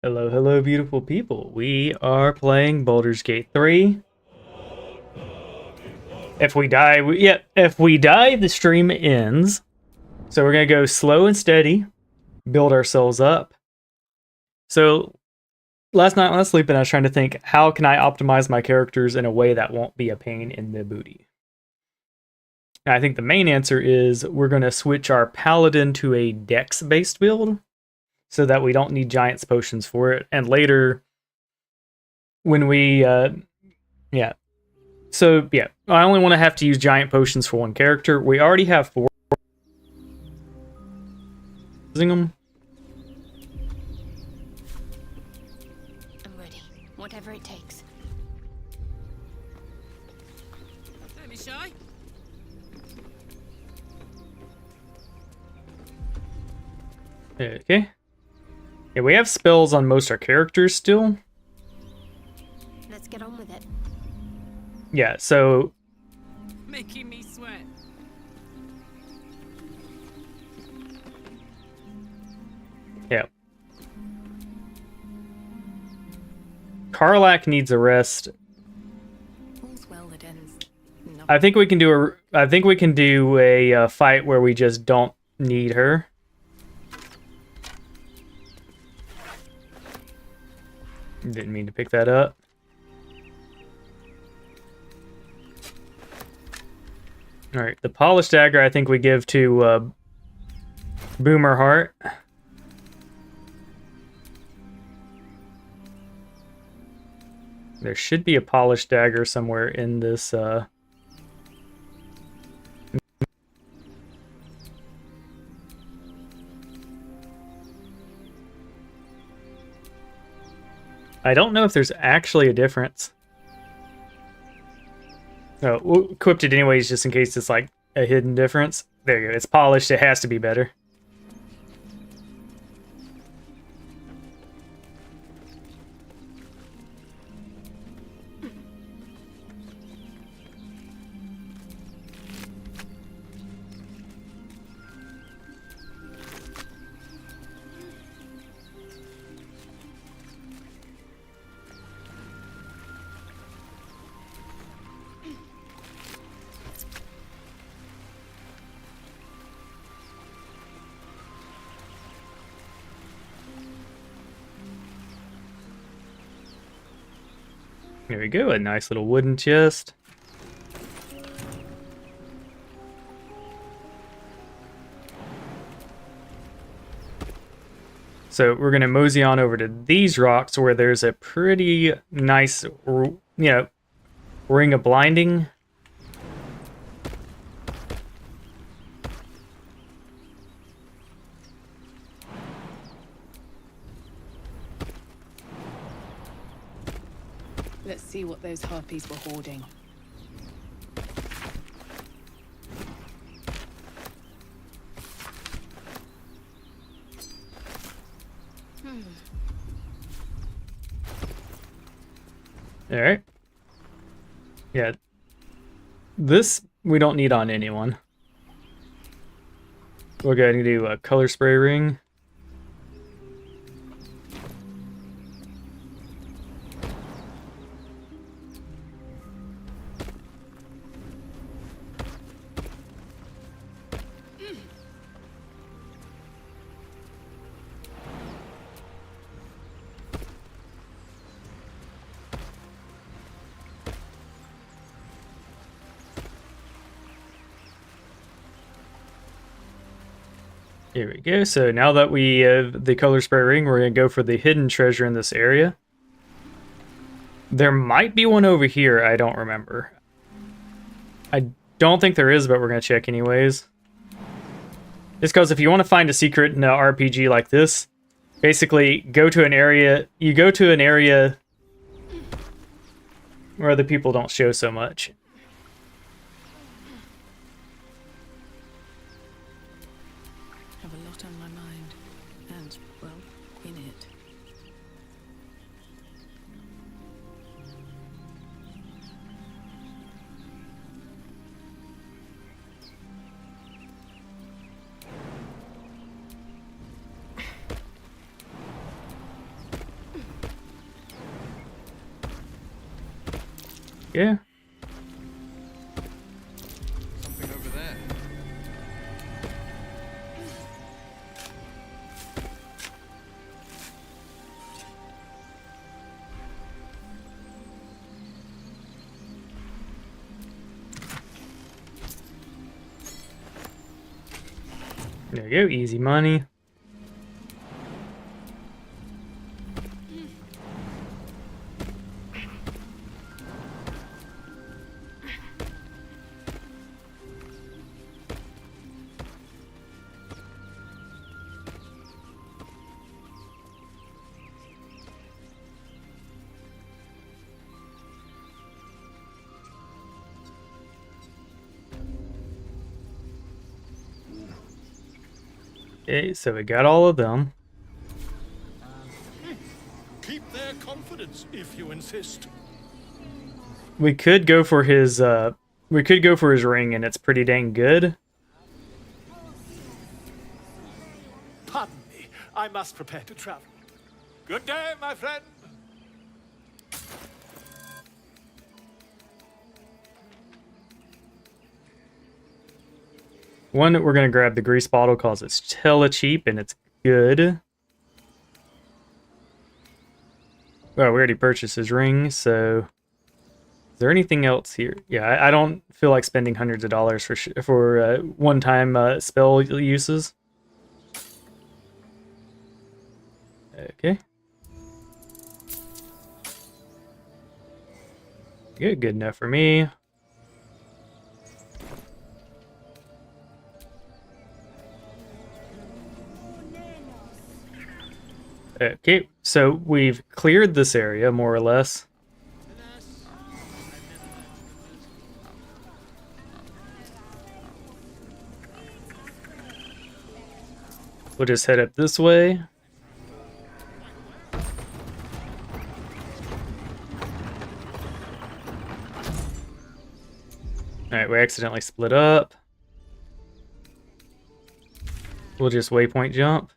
Hello, hello, beautiful people. We are playing Baulders Gate 3. If we die, if we die, the stream ends. So we're going to go slow and steady, build ourselves up. So last night when I was sleeping, I was trying to think, how can I optimize my characters in a way that won't be a pain in the booty? And I think the main answer is we're going to switch our paladin to a dex-based build so that we don't need giant's potions for it. And later, when we, So, yeah, I only want to have to use giant potions for one character. We already have 4 using them. I'm ready. Whatever it takes. Don't be shy. Okay. Yeah, we have spells on most of our characters still. Let's get on with it. Yeah, so... Making me sweat. Yeah. Karlak needs a rest. All's well that ends. No. I think we can do a fight where we just don't need her. Didn't mean to pick that up. Alright, the polished dagger I think we give to Boomer Heart. There should be a polished dagger somewhere in this I don't know if there's actually a difference. No, we'll equip it anyways just in case it's like a hidden difference. There you go. It's polished. It has to be better. There we go, a nice little wooden chest. So we're going to mosey on over to these rocks where there's a pretty nice, ring of blinding. Let's see what those harpies were hoarding. All right. Yeah. This we don't need on anyone. We'll go ahead and do a color spray ring. Here we go. So now that we have the color spray ring, we're going to go for the hidden treasure in this area. There might be one over here. I don't remember. I don't think there is, but we're going to check anyways. Just because if you want to find a secret in an RPG like this, basically go to an area. You go to an area where other people don't show so much. Have a lot on my mind, and, well, in it. Yeah. Something over there. There you go. Easy money. Okay, so we got all of them. Keep their confidence if you insist. We could go for his ring, and it's pretty dang good. Pardon me, I must prepare to travel. Good day, my friend. One, we're gonna grab the grease bottle because it's hella cheap and it's good. Well, we already purchased his ring, so is there anything else here? Yeah, I don't feel like spending hundreds of dollars for one-time spell uses. Okay. Good enough for me. Okay, so we've cleared this area more or less. We'll just head up this way. Alright, we accidentally split up. We'll just waypoint jump.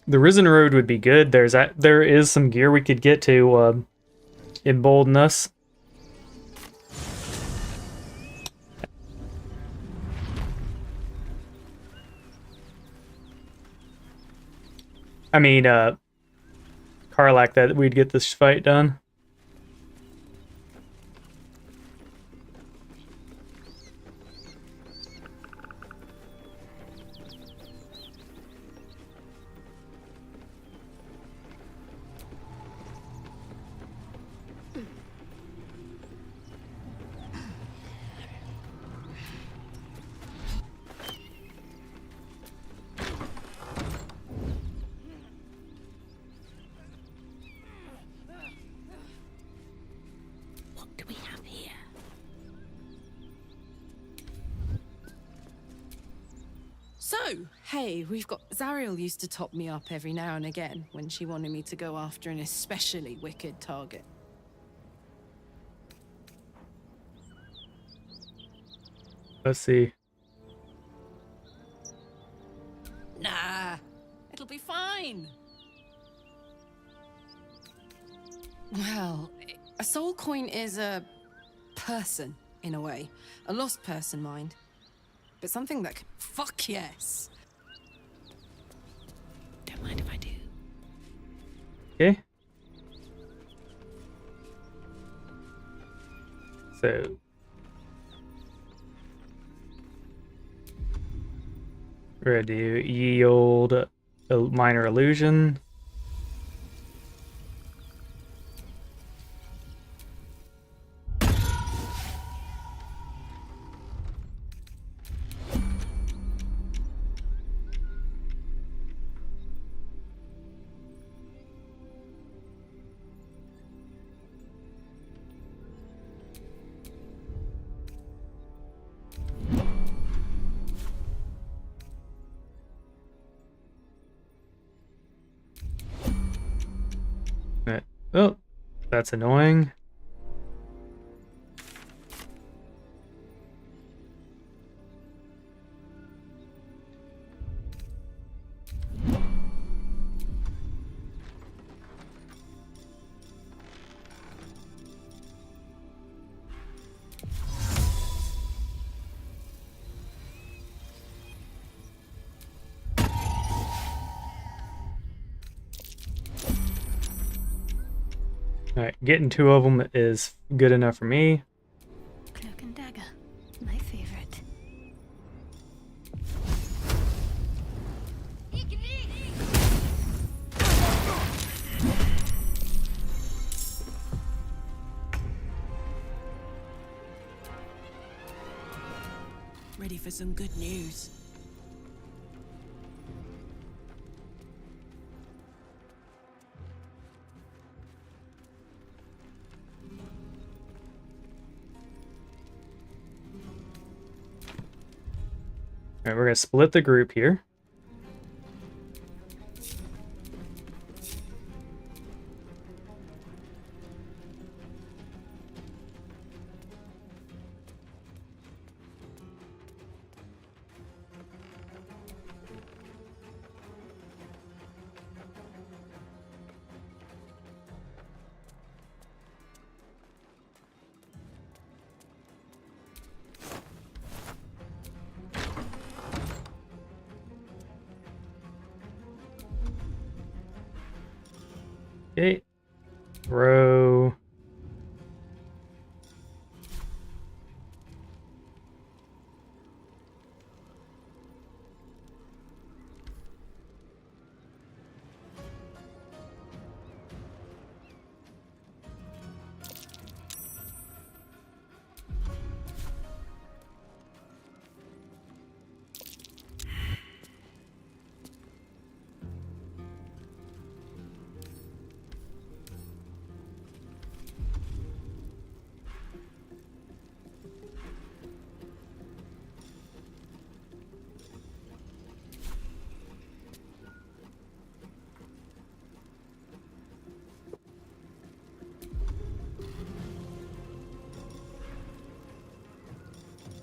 The Risen Road would be good. There is some gear we could get to embolden us. I mean, Karlak, that we'd get this fight done. What do we have here? So, hey, we've got... Zariel used to top me up every now and again when she wanted me to go after an especially wicked target. Let's see. Nah, it'll be fine. Well, a soul coin is a person, in a way. A lost person, mind. But something that can... Fuck yes! Don't mind if I do. Okay. So we're gonna do yield a minor illusion. Oh, that's annoying. Alright, getting 2 of them is good enough for me. Cloak and dagger, my favorite. Ready for some good news. Alright, we're gonna split the group here. Okay. Row.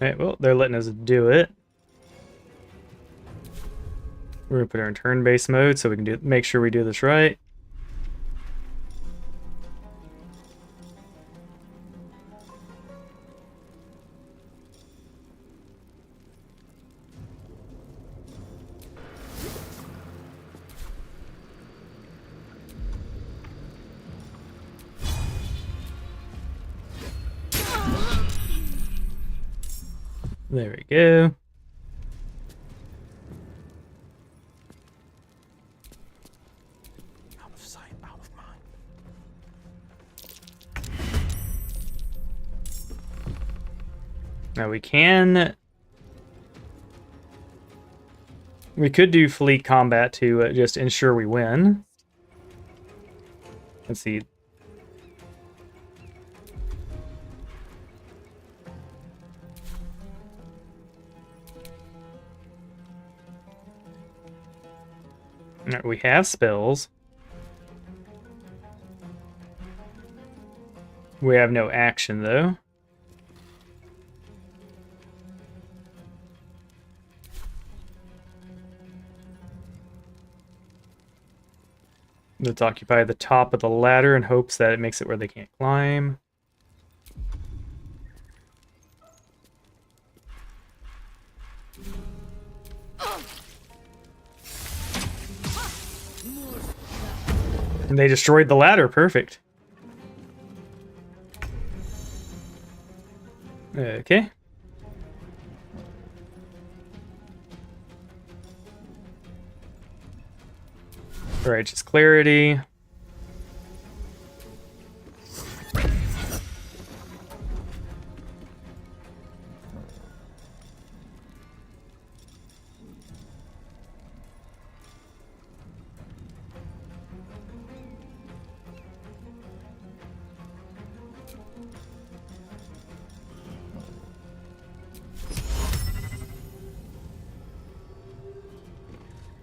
Alright, well, they're letting us do it. We're gonna put her in turn-based mode so we can make sure we do this right. There we go. Out of sight, out of mind. Now we could do fleet combat to just ensure we win. Let's see. Alright, we have spells. We have no action though. Let's occupy the top of the ladder in hopes that it makes it where they can't climb. And they destroyed the ladder. Perfect. Okay. Righteous clarity.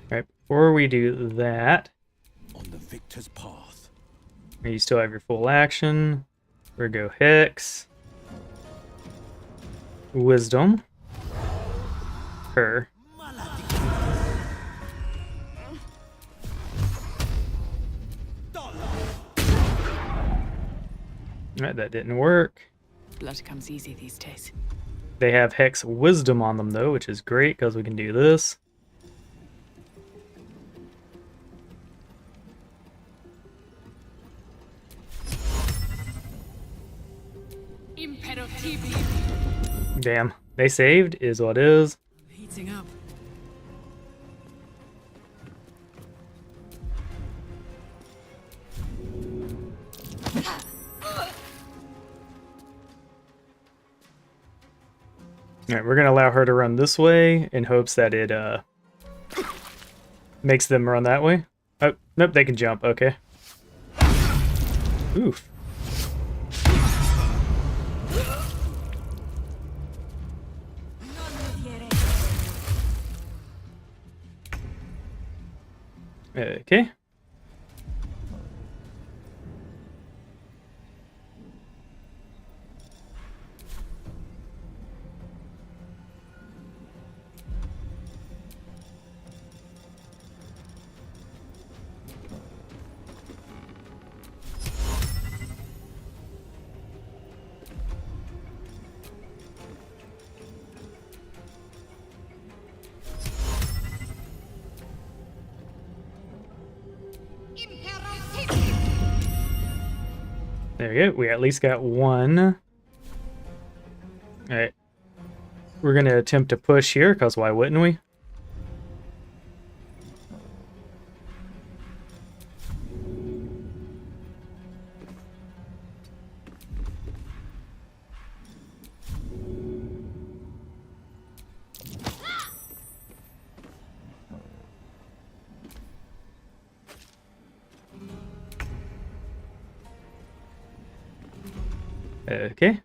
All right, before we do that, On the victor's path. you still have your full action. We're gonna go Hex. Wisdom. Her. Alright, that didn't work. Blood comes easy these days. They have Hex Wisdom on them though, which is great because we can do this. Damn. They saved is what is. Heating up. Alright, we're gonna allow her to run this way in hopes that it makes them run that way. Oh, nope, they can jump, okay. Oof. Okay. There we go. We at least got one. Alright. We're going to attempt to push here, because why wouldn't we? Okay.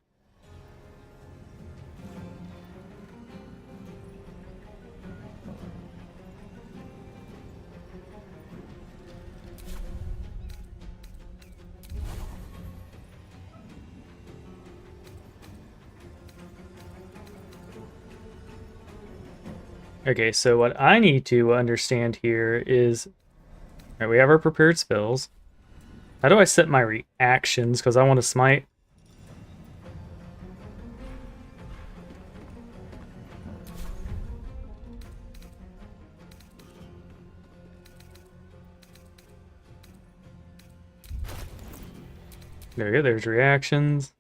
Okay, so what I need to understand here is, alright, we have our prepared spells. How do I set my reactions? Because I want to smite. There we go, there's reactions.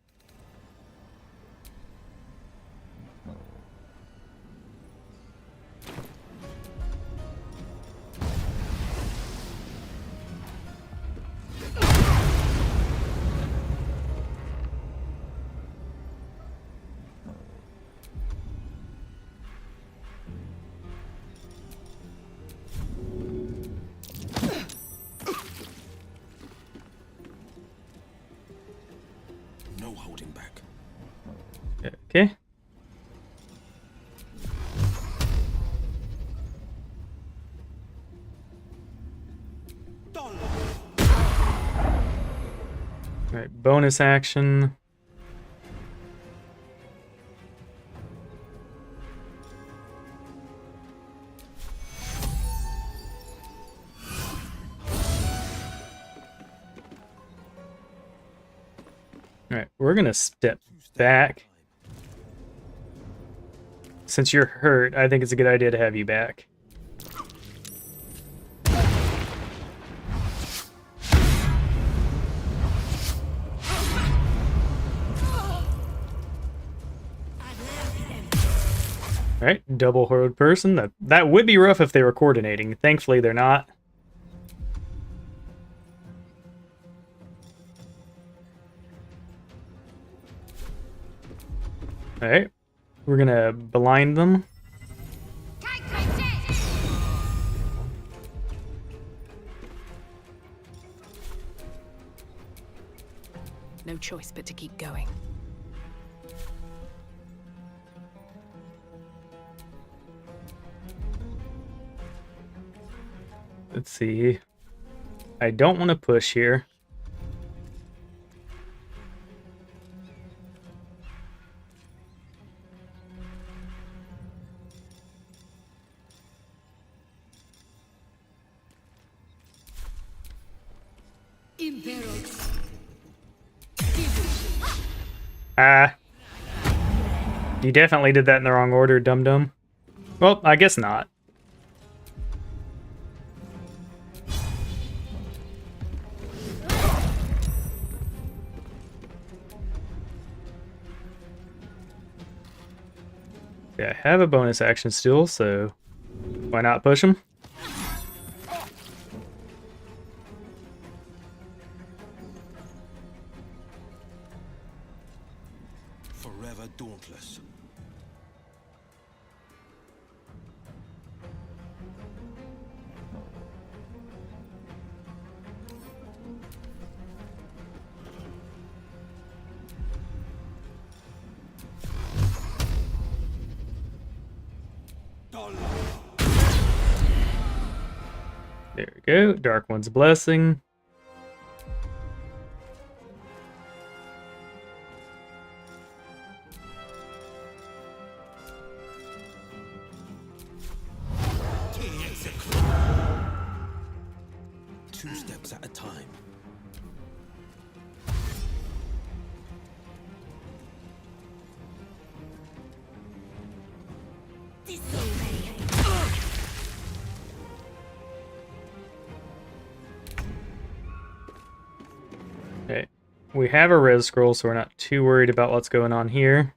No holding back. Okay. Alright, bonus action. Alright, we're gonna step back. Since you're hurt, I think it's a good idea to have you back. Alright, double horde person. That would be rough if they were coordinating. Thankfully, they're not. Alright, we're gonna blind them. No choice but to keep going. Let's see. I don't want to push here. Ah. You definitely did that in the wrong order, dum-dum. Well, I guess not. Okay, I have a bonus action still, so why not push him? Forever dauntless. There we go. Dark One's Blessing. Two steps at a time. Okay. We have a res scroll, so we're not too worried about what's going on here.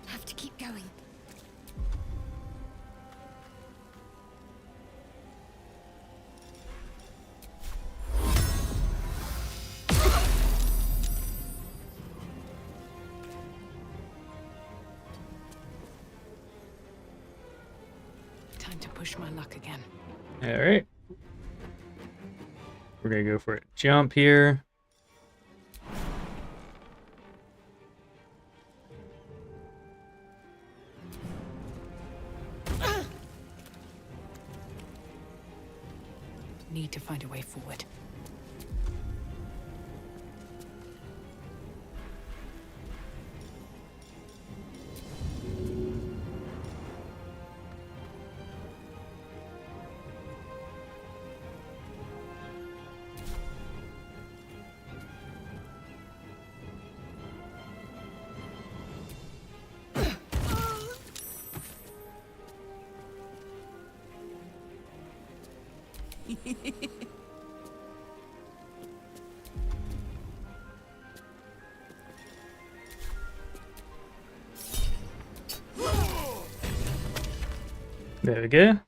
Have to keep going. Time to push my luck again. Alright. We're gonna go for a jump here. Need to find a way forward. There we go.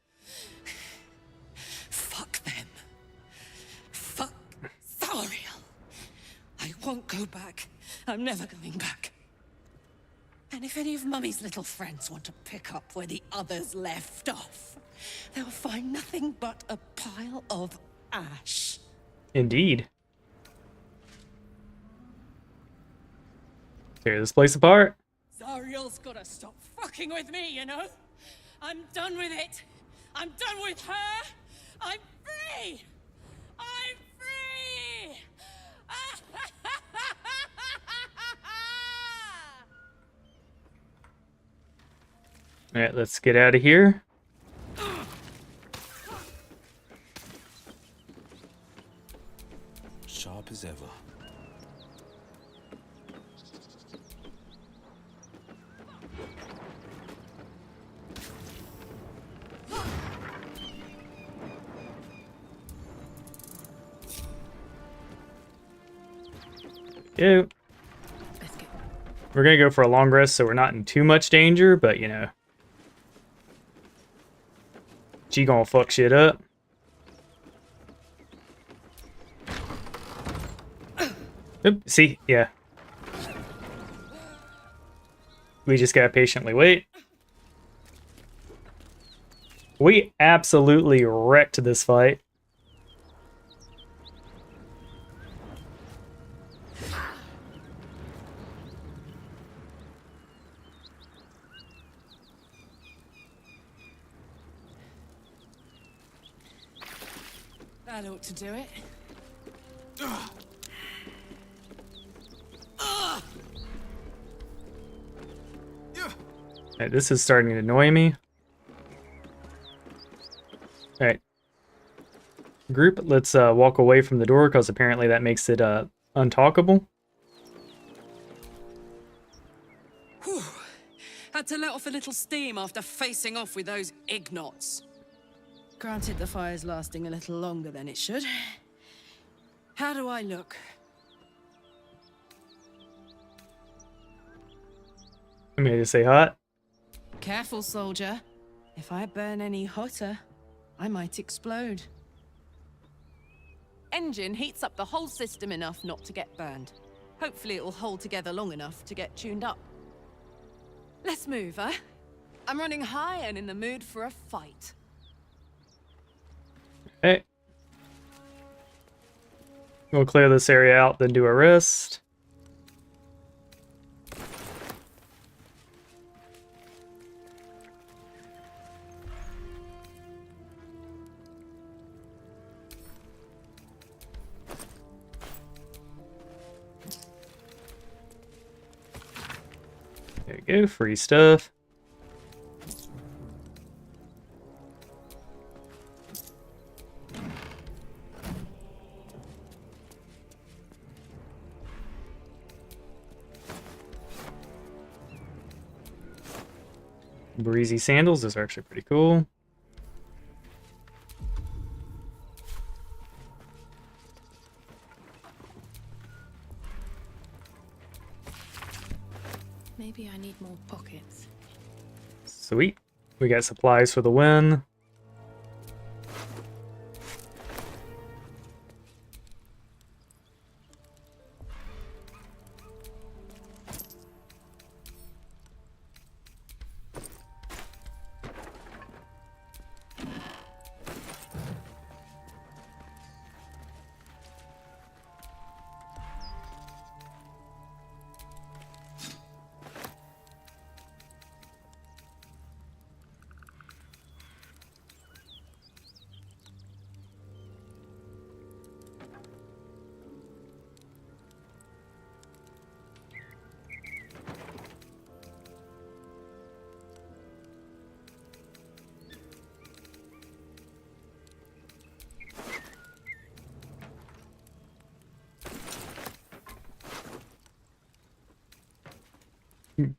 Fuck them. Fuck Thariel. I won't go back. I'm never going back. And if any of Mummy's little friends want to pick up where the others left off, they'll find nothing but a pile of ash. Indeed. Tear this place apart. Zariel's gotta stop fucking with me, you know? I'm done with it. I'm done with her. I'm free. I'm free. Alright, let's get out of here. Sharp as ever. Go. Let's go. We're gonna go for a long rest, so we're not in too much danger, but you know. She gonna fuck shit up. Oop, see, yeah. We just gotta patiently wait. We absolutely wrecked this fight. That ought to do it. Alright, this is starting to annoy me. Alright. Group, let's walk away from the door, because apparently that makes it untalkable. Whew. Had to let off a little steam after facing off with those ignots. Granted, the fire's lasting a little longer than it should. How do I look? I made it say hot. Careful, soldier. If I burn any hotter, I might explode. Engine heats up the whole system enough not to get burned. Hopefully it will hold together long enough to get tuned up. Let's move, huh? I'm running high and in the mood for a fight. Hey. We'll clear this area out, then do a rest. There you go, free stuff. Breezy sandals, those are actually pretty cool. Maybe I need more pockets. Sweet. We got supplies for the win.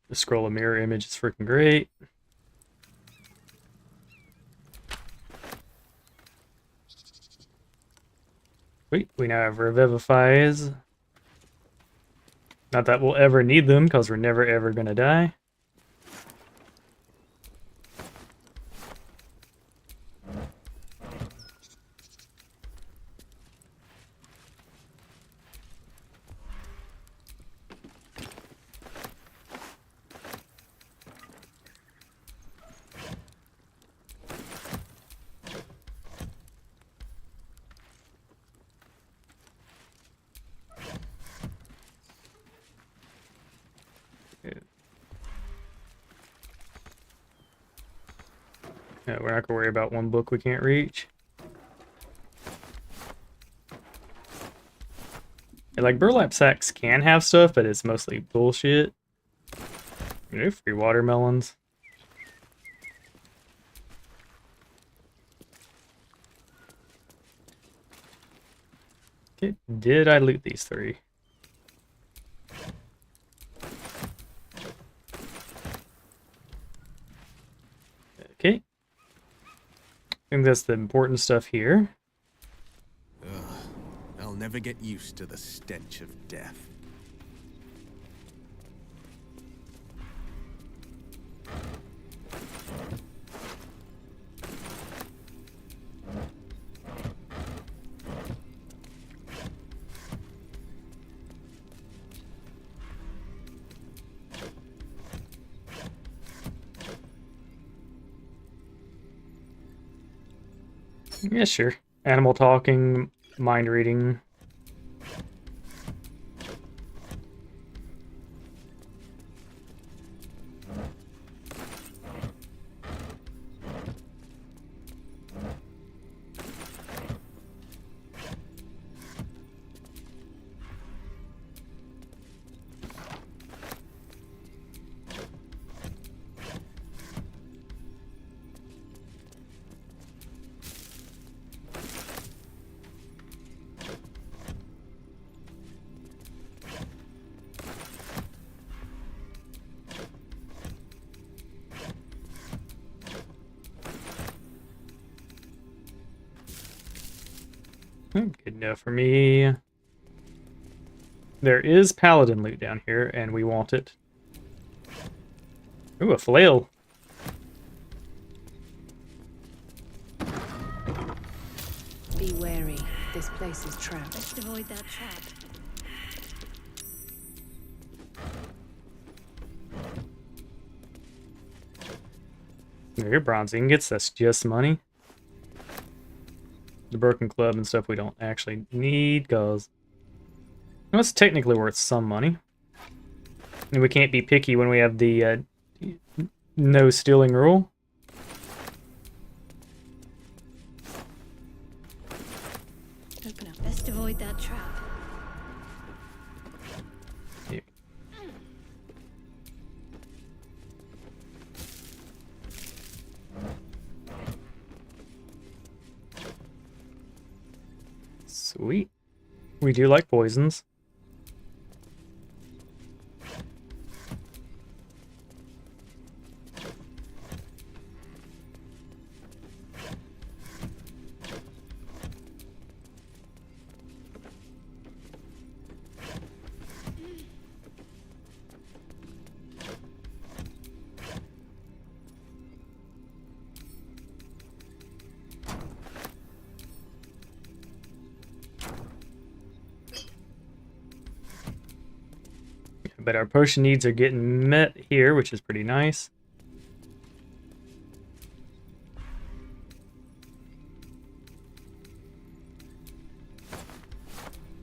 The scroll of mirror image is freaking great. Sweet, we now have revivifies. Not that we'll ever need them, because we're never ever gonna die. Yeah, we're not gonna worry about one book we can't reach. And like burlap sacks can have stuff, but it's mostly bullshit. You know, free watermelons. Okay, did I loot these three? Okay. I think that's the important stuff here. I'll never get used to the stench of death. Yeah, sure. Animal talking, mind reading. Good enough for me. There is paladin loot down here, and we want it. Ooh, a flail. Be wary. This place is trapped. Let's avoid that trap. Your bronze ingots, that's just money. The broken club and stuff we don't actually need, because it's technically worth some money. And we can't be picky when we have the no stealing rule. Open up. Best avoid that trap. Yeah. Sweet. We do like poisons. But our potion needs are getting met here, which is pretty nice.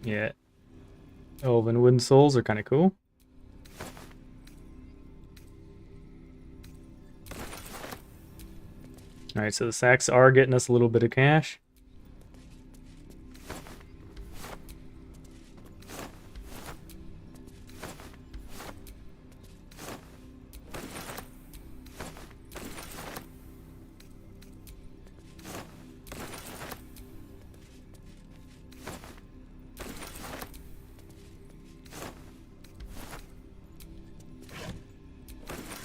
Yeah. Elven wooden souls are kind of cool. Alright, so the sacks are getting us a little bit of cash.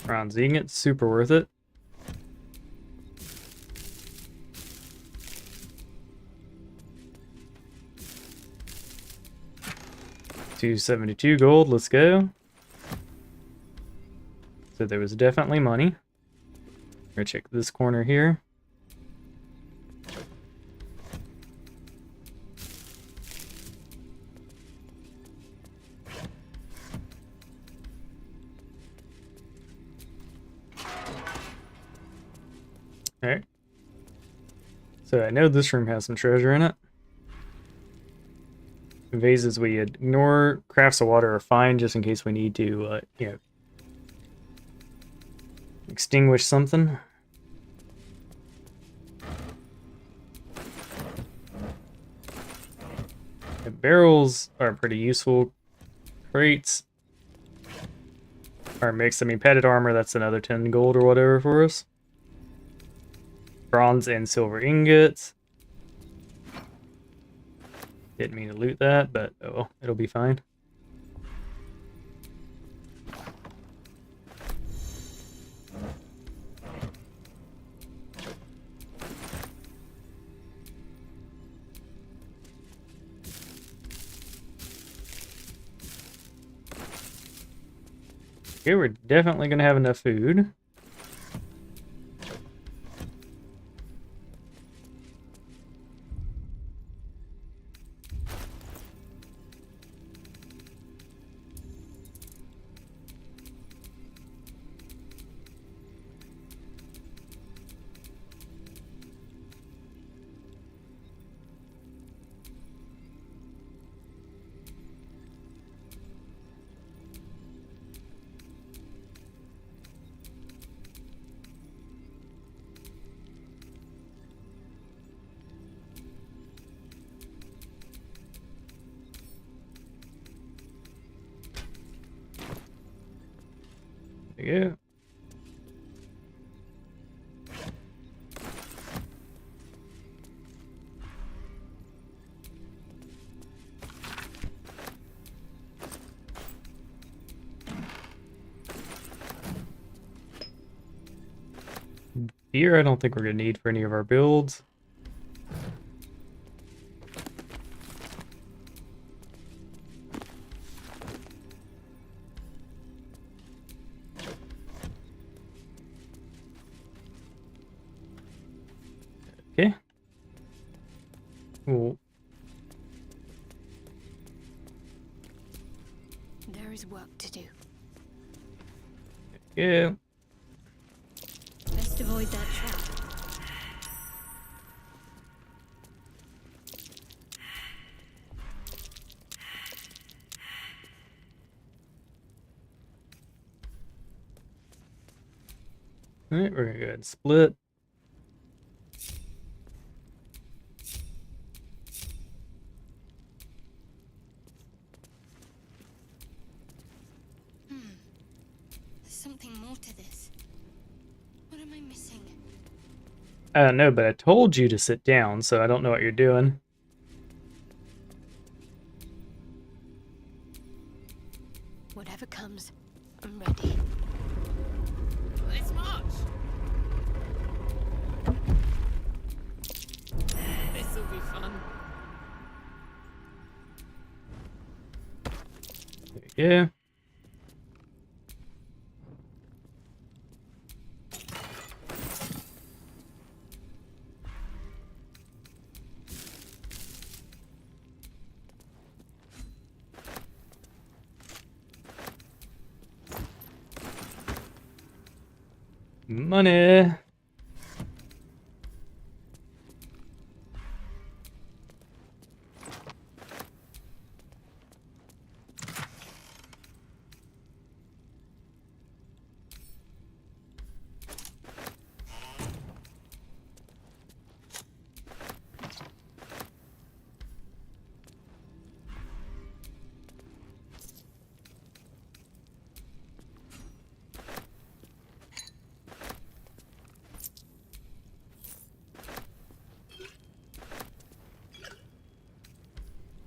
Bronze ingot, super worth it. $272 gold, let's go. So there was definitely money. Gonna check this corner here. Alright. So I know this room has some treasure in it. Vases we ignore. Crafts of water are fine just in case we need to, extinguish something. The barrels are pretty useful. Crates are mixed. I mean, padded armor, that's another 10 gold or whatever for us. Bronze and silver ingots. Didn't mean to loot that, but oh well, it'll be fine. Okay, we're definitely gonna have enough food. There you go. Beer, I don't think we're going to need for any of our builds. Yeah. Best avoid that trap. Alright, we're gonna go ahead and split. There's something more to this. What am I missing? I don't know, but I told you to sit down, so I don't know what you're doing. Whatever comes, I'm ready. Let's march. This'll be fun. Yeah. Money.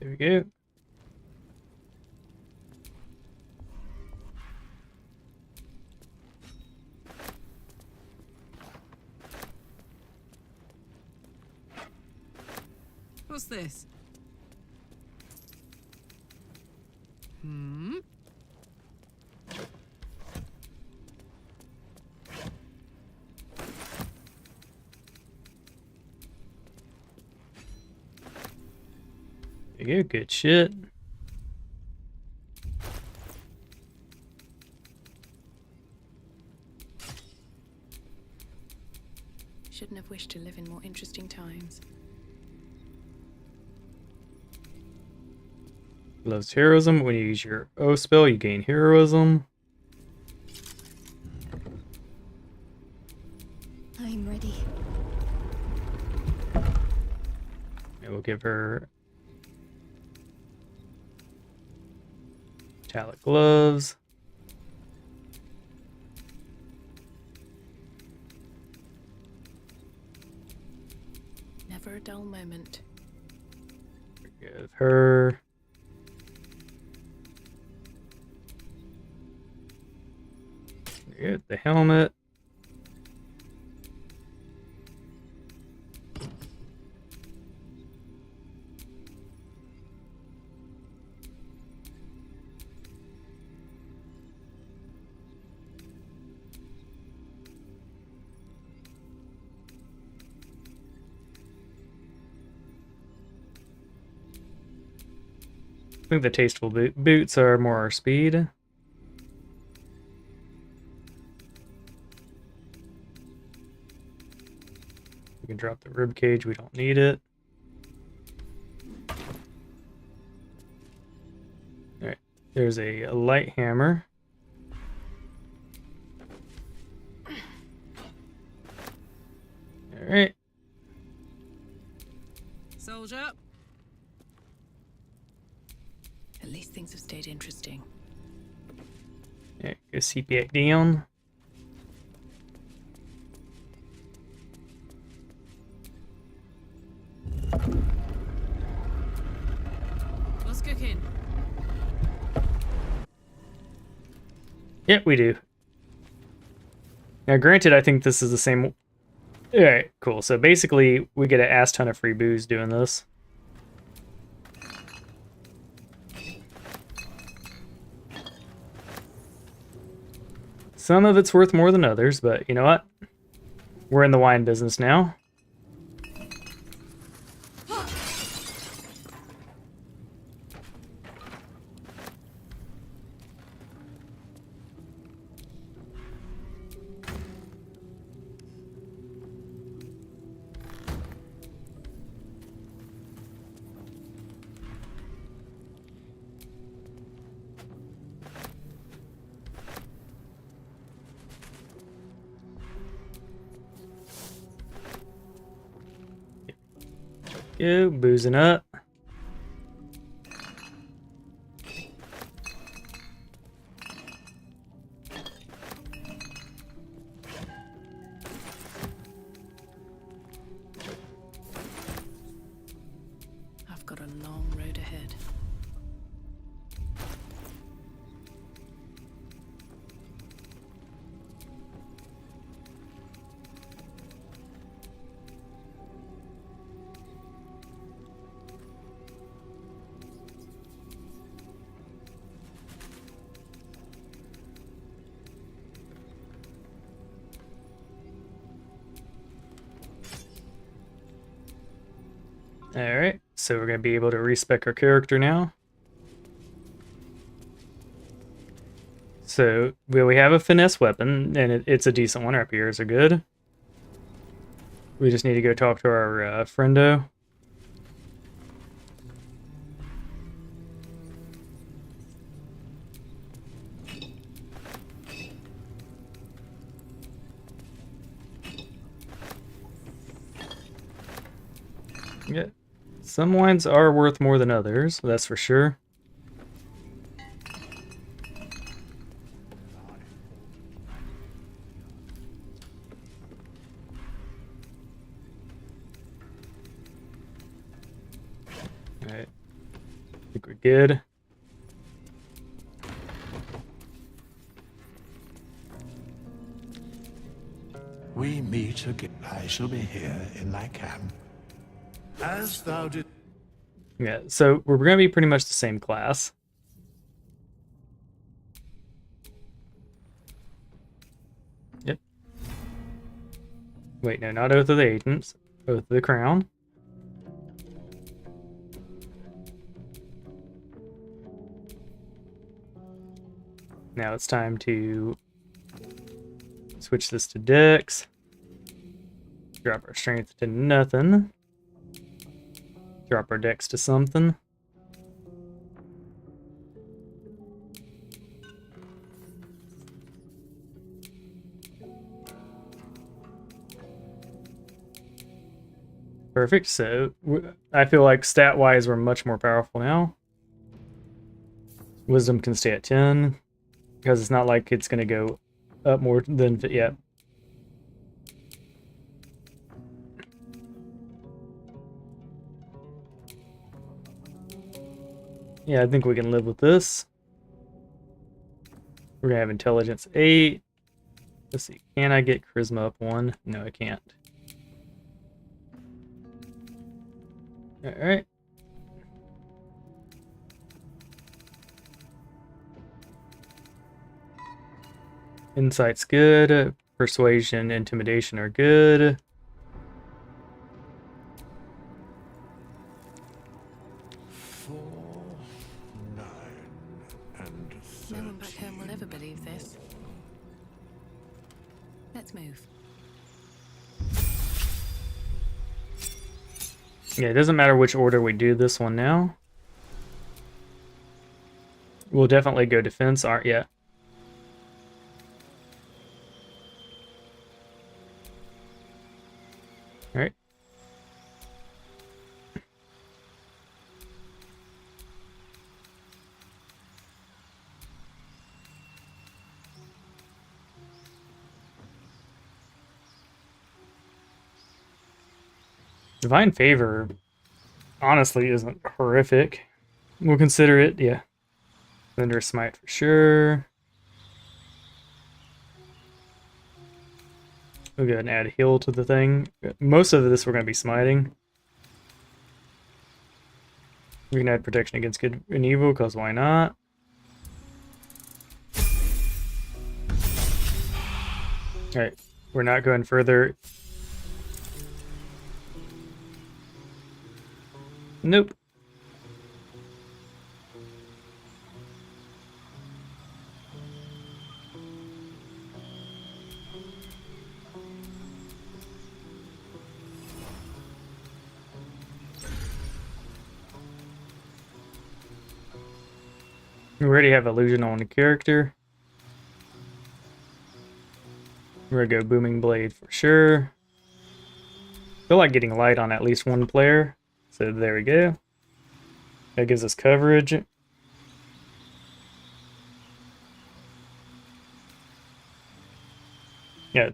There we go. What's this? Hmm? There you go. Good shit. Shouldn't have wished to live in more interesting times. Loves heroism. When you use your O spell, you gain heroism. I'm ready. And we'll give her metallic gloves. Never a dull moment. Give her the helmet. I think the tasteful boots are more our speed. We can drop the rib cage, we don't need it. Alright, there's a light hammer. Alright. Soldier. At least things have stayed interesting. Alright, go seat back down. What's cooking? Yep, we do. Now, granted, I think this is the same. Alright, cool. So basically, we get an ass ton of free booze doing this. Some of it's worth more than others, but you know what? We're in the wine business now. Go, boozing up. I've got a long road ahead. Alright, so we're going to be able to respec our character now. So, we have a finesse weapon, and it's a decent one. Our rapiers are good. We just need to go talk to our friendo. Yeah. Some wines are worth more than others, that's for sure. Alright. I think we're good. We meet again. I shall be here in my camp. As thou did. Yeah, so we're going to be pretty much the same class. Yep. Wait, no, not Oath of the Agents. Oath of the Crown. Now it's time to switch this to Dex. Drop our strength to nothing. Drop our Dex to something. Perfect. So I feel like stat-wise we're much more powerful now. Wisdom can stay at 10 because it's not like it's going to go up more than yeah. Yeah, I think we can live with this. We're gonna have intelligence 8. Let's see, can I get charisma up 1? No, I can't. Alright. Insight's good. Persuasion, intimidation are good. No one back home will ever believe this. Let's move. Yeah, it doesn't matter which order we do this one now. We'll definitely go defense, aren't yeah. Alright. Divine Favor honestly isn't horrific. We'll consider it, yeah. Thunder Smite for sure. We'll go ahead and add a heal to the thing. Most of this we're going to be smiting. We can add protection against good and evil, because why not? Alright, we're not going further. Nope. We already have illusion on the character. We're gonna go Booming Blade for sure. Feel like getting light on at least one player. So there we go. That gives us coverage. Yeah.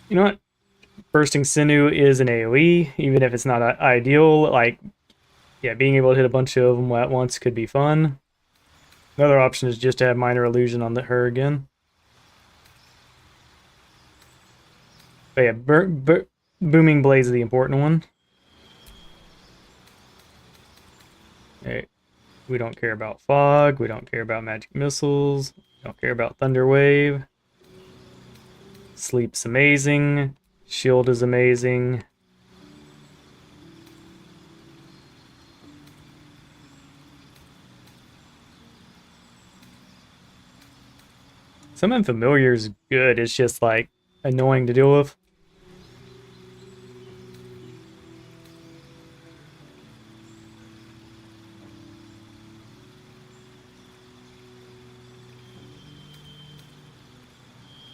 You know what? Bursting Sinew is an AoE, even if it's not ideal. Like, yeah, being able to hit a bunch of them at once could be fun. Another option is just to have Minor Illusion on her again. But yeah, Booming Blaze is the important one. Okay. We don't care about Fog. We don't care about Magic Missiles. We don't care about Thunder Wave. Sleep's amazing. Shield is amazing. Summon Familiar is good. It's just like annoying to deal with.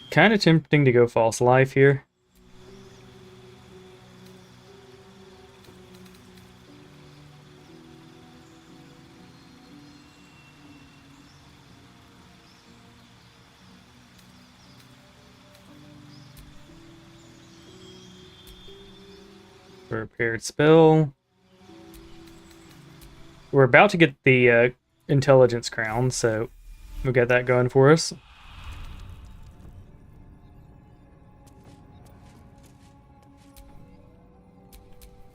Kind of tempting to go False Life here. Prepared spell. We're about to get the intelligence crown, so we'll get that going for us.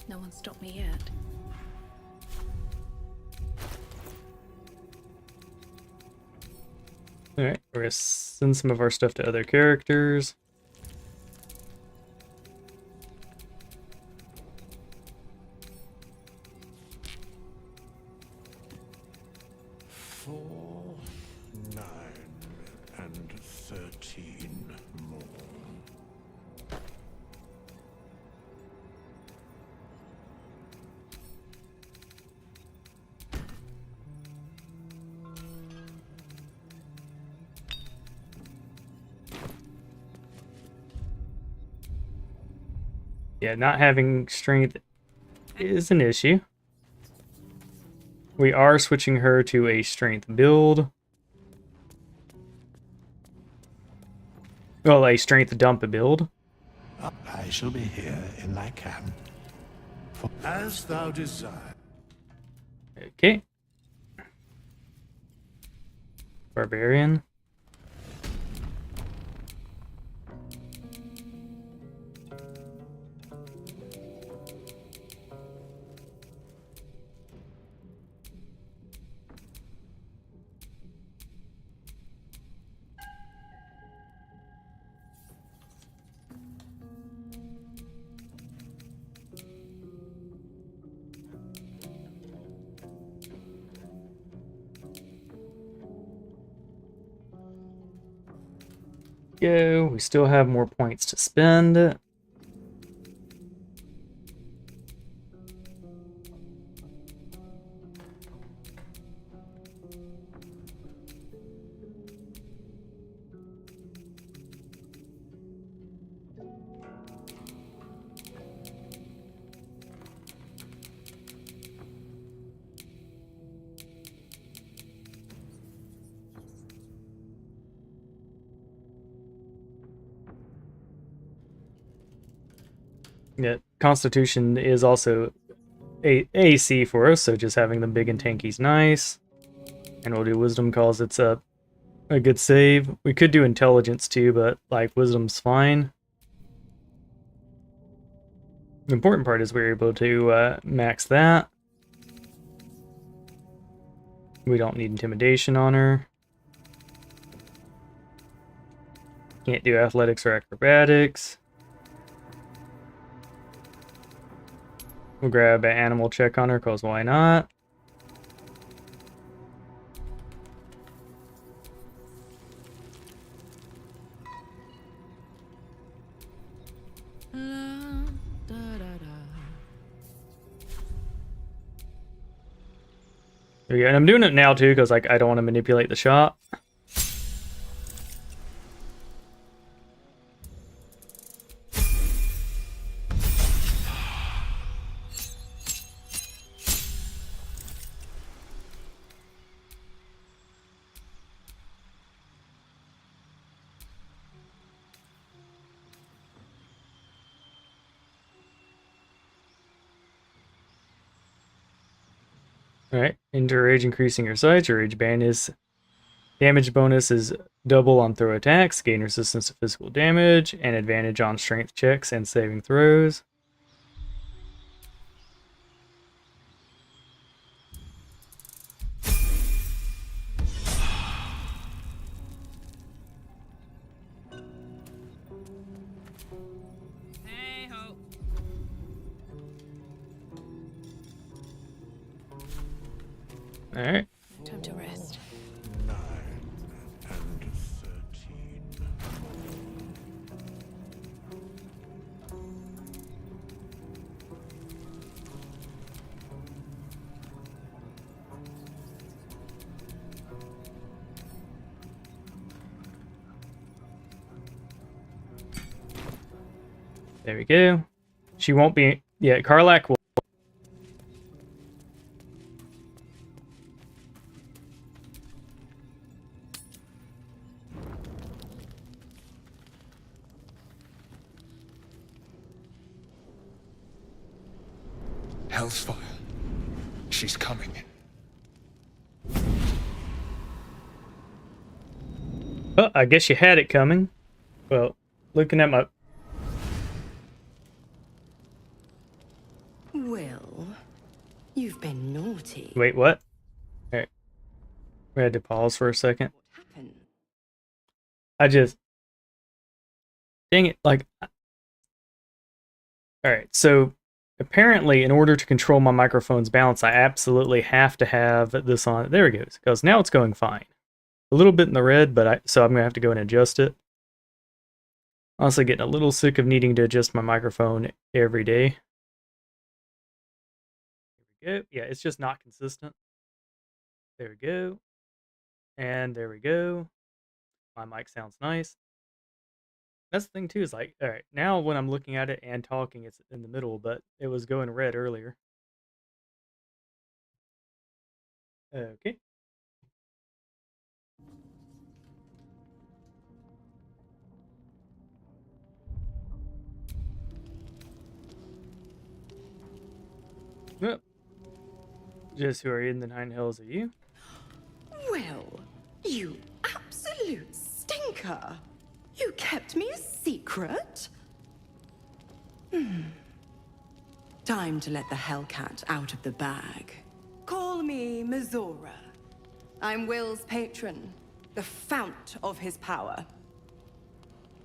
No one stopped me yet. Alright, we're gonna send some of our stuff to other characters. And 13 more. Yeah, not having strength is an issue. We are switching her to a strength build. Well, a strength dump build. I shall be here in thy camp, for as thou desire. Okay. Barbarian. Go. We still have more points to spend. Yeah, Constitution is also AC for us, so just having them big and tanky's nice. And we'll do Wisdom cause it's a good save. We could do Intelligence too, but like Wisdom's fine. The important part is we're able to max that. We don't need Intimidation on her. Can't do Athletics or Acrobatics. We'll grab an Animal check on her, cause why not? There we go. And I'm doing it now too, because like I don't want to manipulate the shot. Alright. Enter rage increasing your size. Your rage band is damage bonus is double on throw attacks, gain resistance to physical damage, and advantage on strength checks and saving throws. Hey ho. Alright. Time to rest. 9 and 13. There we go. She won't be. Yeah, Karlak will. Hell's fire. She's coming. Oh, I guess you had it coming. Well, looking at my. Will, you've been naughty. Wait, what? Alright. We had to pause for a second. What happened? I just. Dang it. Like. Alright, so apparently, in order to control my microphone's balance, I absolutely have to have this on. There it goes. Because now it's going fine. A little bit in the red, but so I'm going to have to go and adjust it. Honestly, getting a little sick of needing to adjust my microphone every day. There we go. Yeah, it's just not consistent. There we go. And there we go. My mic sounds nice. That's the thing too, is like, all right, now when I'm looking at it and talking, it's in the middle, but it was going red earlier. Okay. Well, just who are in the Nine Hells are you? Will, you absolute stinker! You kept me a secret? Time to let the Hellcat out of the bag. Call me Mizora. I'm Will's patron, the fount of his power.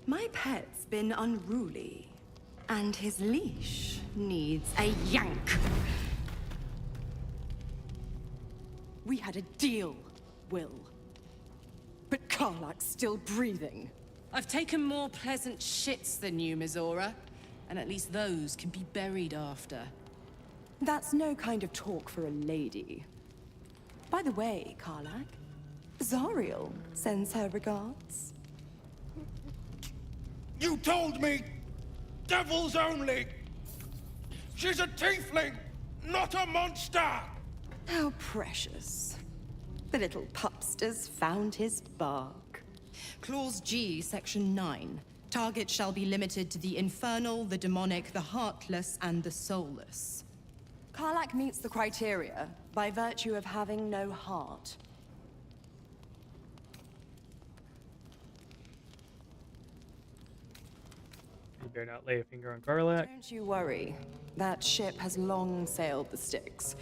My pet's been unruly, and his leash needs a yank. We had a deal, Will. But Karlak's still breathing. I've taken more pleasant shits than you, Mizora. And at least those can be buried after. That's no kind of talk for a lady. By the way, Karlak, Zariel sends her regards. You told me! Devils only! She's a tiefling, not a monster! How precious. The little pupster's found his bark. Clause G, Section 9. Target shall be limited to the infernal, the demonic, the heartless, and the soulless. Karlak meets the criteria by virtue of having no heart. You better not lay a finger on Karlak. Don't you worry. That ship has long sailed the Styx.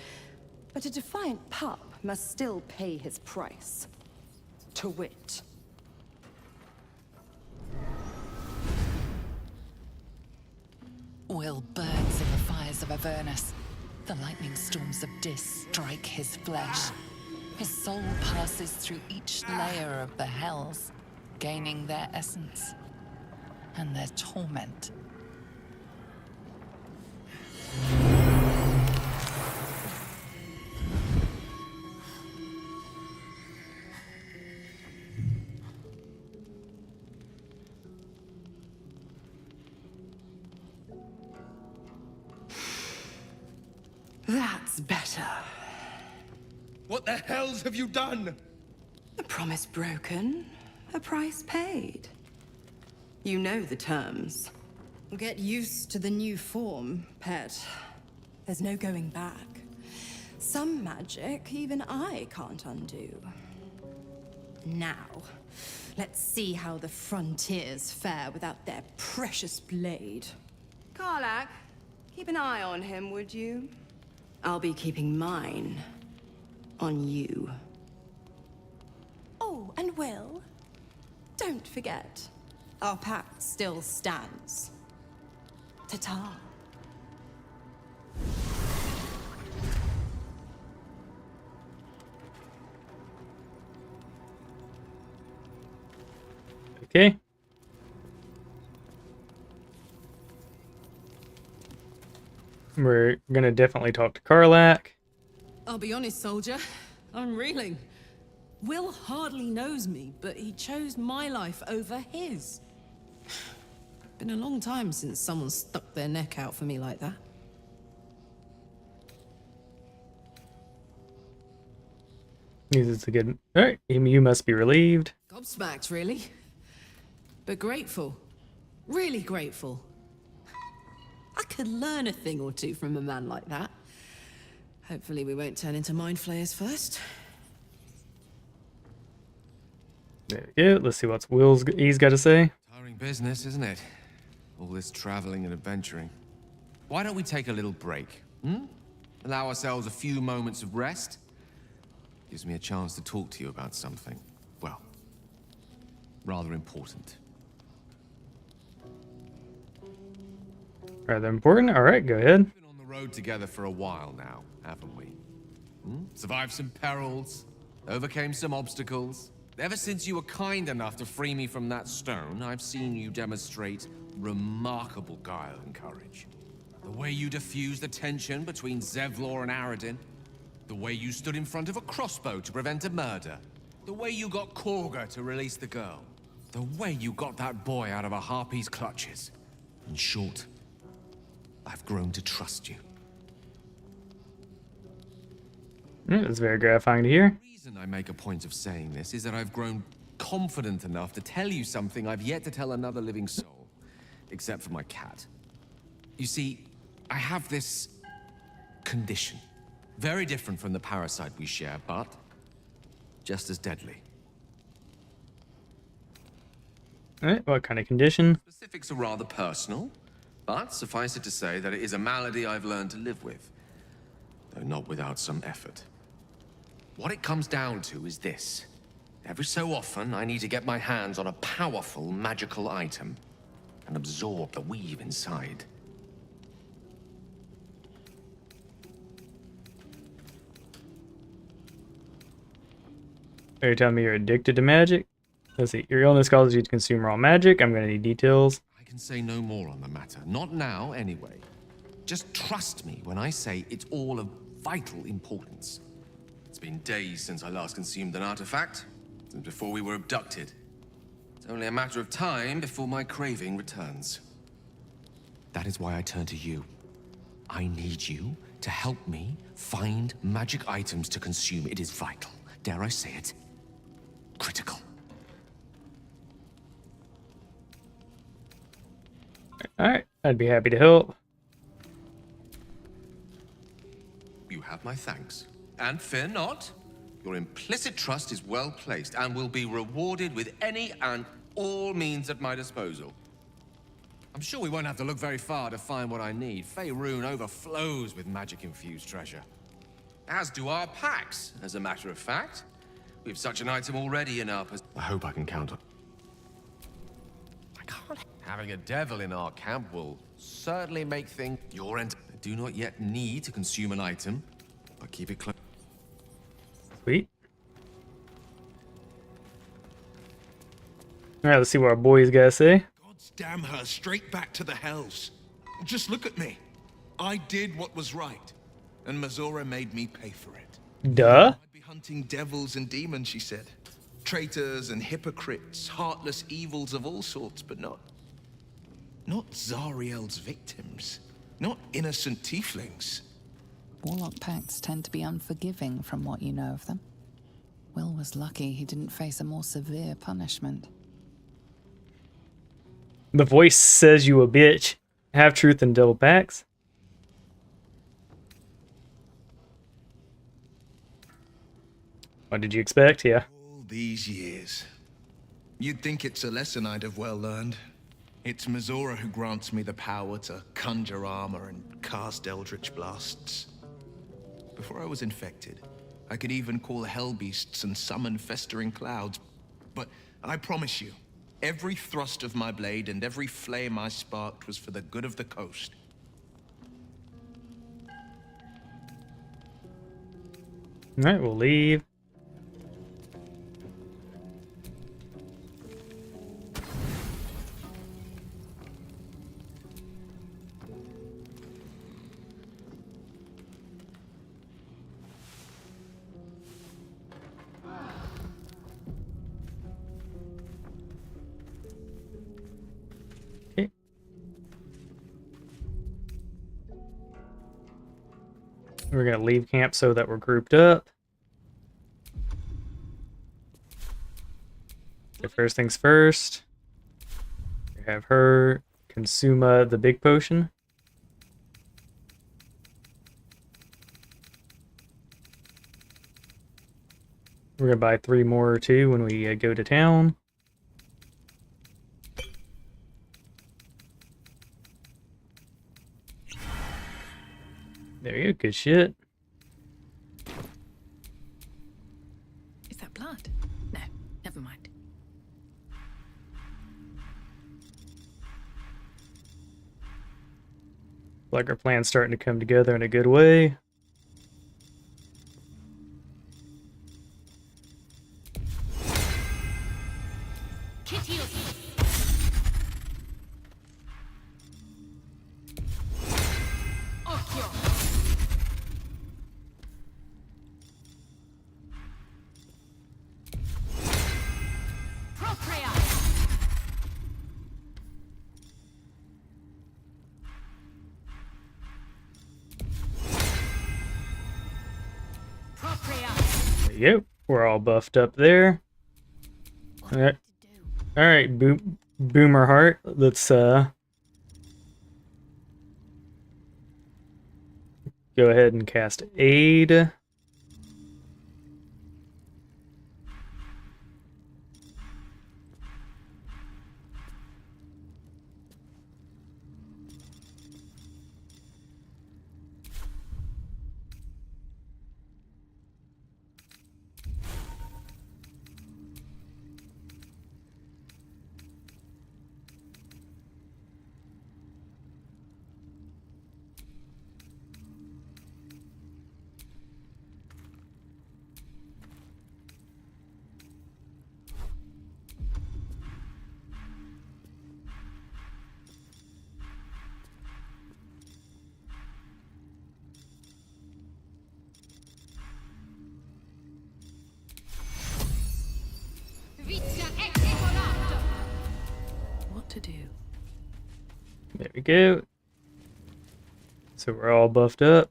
But a defiant pup must still pay his price. To wit. Will burns in the fires of Avernus. The lightning storms of Dis strike his flesh. His soul passes through each layer of the hells, gaining their essence and their torment. That's better. What the hells have you done? A promise broken, a price paid. You know the terms. Get used to the new form, pet. There's no going back. Some magic even I can't undo. Now, let's see how the frontiers fare without their precious blade. Karlach, keep an eye on him, would you? I'll be keeping mine on you. Oh, and Will, don't forget, our pact still stands. Ta-ta. Okay. We're gonna definitely talk to Karlach. I'll be honest, soldier. I'm reeling. Will hardly knows me, but he chose my life over his. Been a long time since someone stuck their neck out for me like that. It's a good. All right, you must be relieved. Gobsmacked, really. But grateful. Really grateful. I could learn a thing or two from a man like that. Hopefully we won't turn into mind flayers first. There we go. Let's see what he's got to say. Tiring business, isn't it? All this traveling and adventuring. Why don't we take a little break? Allow ourselves a few moments of rest? Gives me a chance to talk to you about something, well, rather important. Rather important. All right, go ahead. We've been on the road together for a while now, haven't we? Survived some perils, overcame some obstacles. Ever since you were kind enough to free me from that stone, I've seen you demonstrate remarkable guile and courage. The way you diffused the tension between Zevlor and Aradin. The way you stood in front of a crossbow to prevent a murder. The way you got Korga to release the girl. The way you got that boy out of a harpy's clutches. In short, I've grown to trust you. It's very gratifying to hear. The reason I make a point of saying this is that I've grown confident enough to tell you something I've yet to tell another living soul. Except for my cat. You see, I have this condition. Very different from the parasite we share, but just as deadly. All right, what kind of condition? Specifics are rather personal, but suffice it to say that it is a malady I've learned to live with, though not without some effort. What it comes down to is this. Every so often, I need to get my hands on a powerful magical item and absorb the weave inside. Are you telling me you're addicted to magic? Let's see. Your illness causes you to consume raw magic. I'm going to need details. I can say no more on the matter. Not now, anyway. Just trust me when I say it's all of vital importance. It's been days since I last consumed an artifact, since before we were abducted. It's only a matter of time before my craving returns. That is why I turn to you. I need you to help me find magic items to consume. It is vital. Dare I say it? Critical. All right, I'd be happy to help. You have my thanks. And fear not, your implicit trust is well placed and will be rewarded with any and all means at my disposal. I'm sure we won't have to look very far to find what I need. Faerun overflows with magic-infused treasure. As do our packs, as a matter of fact. We have such an item already in our possession. I hope I can count on. I can't. Having a devil in our camp will certainly make things your end. I do not yet need to consume an item, but keep it close. Sweet. All right, let's see what our boys gotta say. God's damn her straight back to the hells. Just look at me. I did what was right, and Mazora made me pay for it. Duh. I'd be hunting devils and demons, she said. Traitors and hypocrites, heartless evils of all sorts, but not Zariel's victims. Not innocent tieflings. Warlock pacts tend to be unforgiving from what you know of them. Will was lucky he didn't face a more severe punishment. The voice says you a bitch. Have truth and double packs. What did you expect? Yeah. All these years. You'd think it's a lesson I'd have well learned. It's Mizora who grants me the power to conjure armor and cast eldritch blasts. Before I was infected, I could even call hell beasts and summon festering clouds. But I promise you, every thrust of my blade and every flame I sparked was for the good of the coast. Alright, we'll leave. Okay. We're gonna leave camp so that we're grouped up. Okay, first things first. We have her consume the big potion. We're gonna buy 3 more too when we go to town. There you go, good shit. Is that blood? No, never mind. Like our plan's starting to come together in a good way. There you go. We're all buffed up there. Alright. Alright, Boomer Heart. Let's go ahead and cast Aid. What to do? There we go. So we're all buffed up.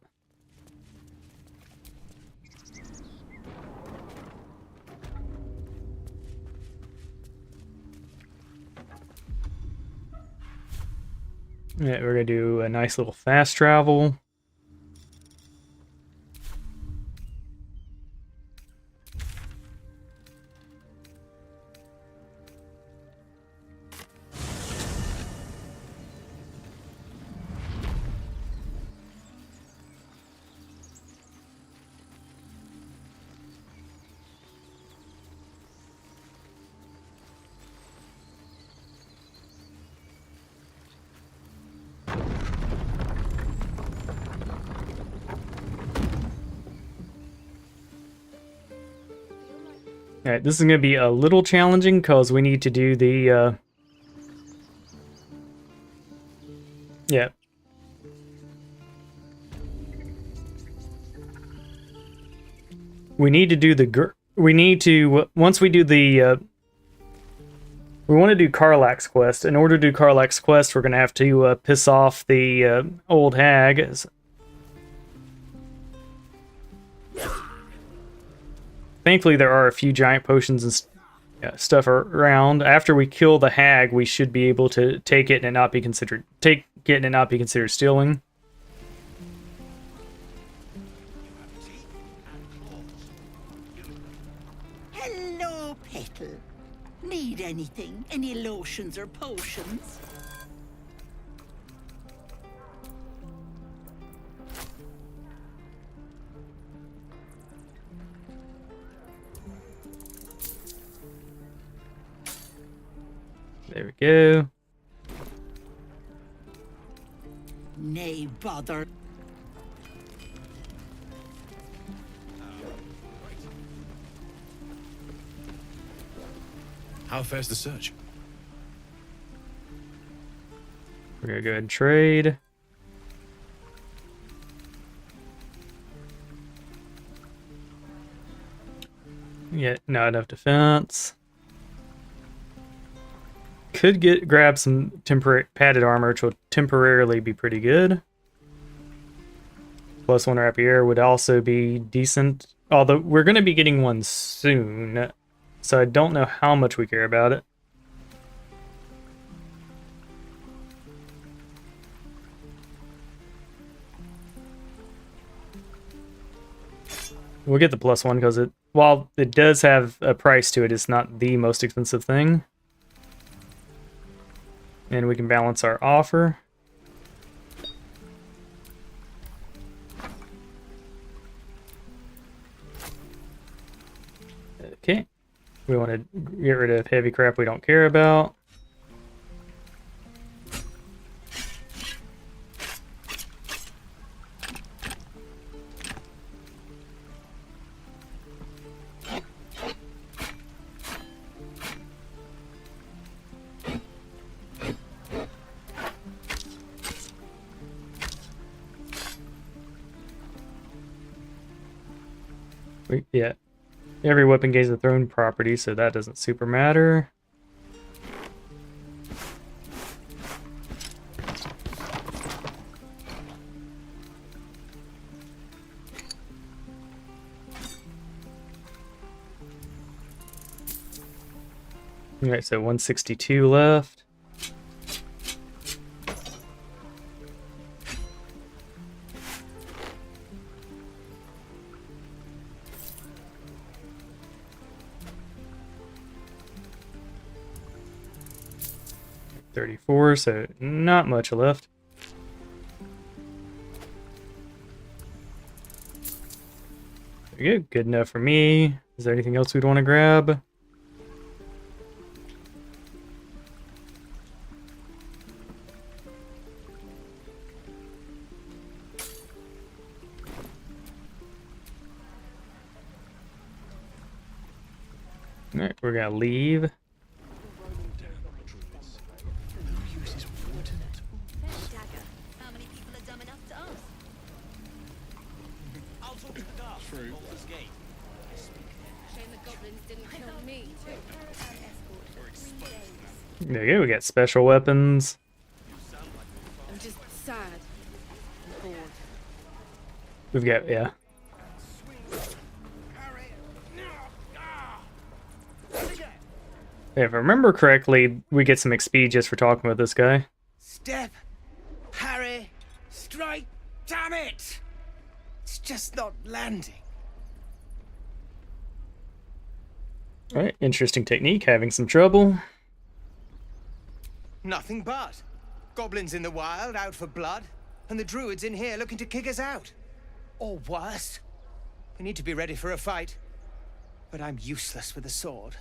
Yeah, we're gonna do a nice little fast travel. Alright, this is going to be a little challenging because we need to do the, yeah. We need to do the, once we do the, we want to do Karlach's quest. In order to do Karlach's quest, we're going to have to piss off the old hag. Thankfully, there are a few giant potions and stuff around. After we kill the hag, we should be able to take it and not be considered stealing. anything? Any lotions or potions? There we go. Nay, bother. How fares the search? We're gonna go ahead and trade. Yeah, not enough defense. Could grab some temporary padded armor, which will temporarily be pretty good. Plus one rapier would also be decent. Although we're going to be getting one soon, so I don't know how much we care about it. We'll get the plus one because while it does have a price to it, it's not the most expensive thing. And we can balance our offer. Okay. We want to get rid of heavy crap we don't care about. Yeah. Every weapon gains a thrown property, so that doesn't super matter. Alright, so 162 left. $34, so not much left. There you go, good enough for me. Is there anything else we'd want to grab? Alright, we're gonna leave. How many people are dumb enough to ask? I'll talk to the guard. True. Baulders Gate. Shame the goblins didn't kill me. There you go, we got special weapons. I'm just sad. And bored. We've got, yeah. If I remember correctly, we get some XP just for talking with this guy. Step, parry, strike. Damn it! It's just not landing. Alright, interesting technique, having some trouble. Nothing but. Goblins in the wild, out for blood, and the druids in here looking to kick us out. Or worse. We need to be ready for a fight. But I'm useless with a sword.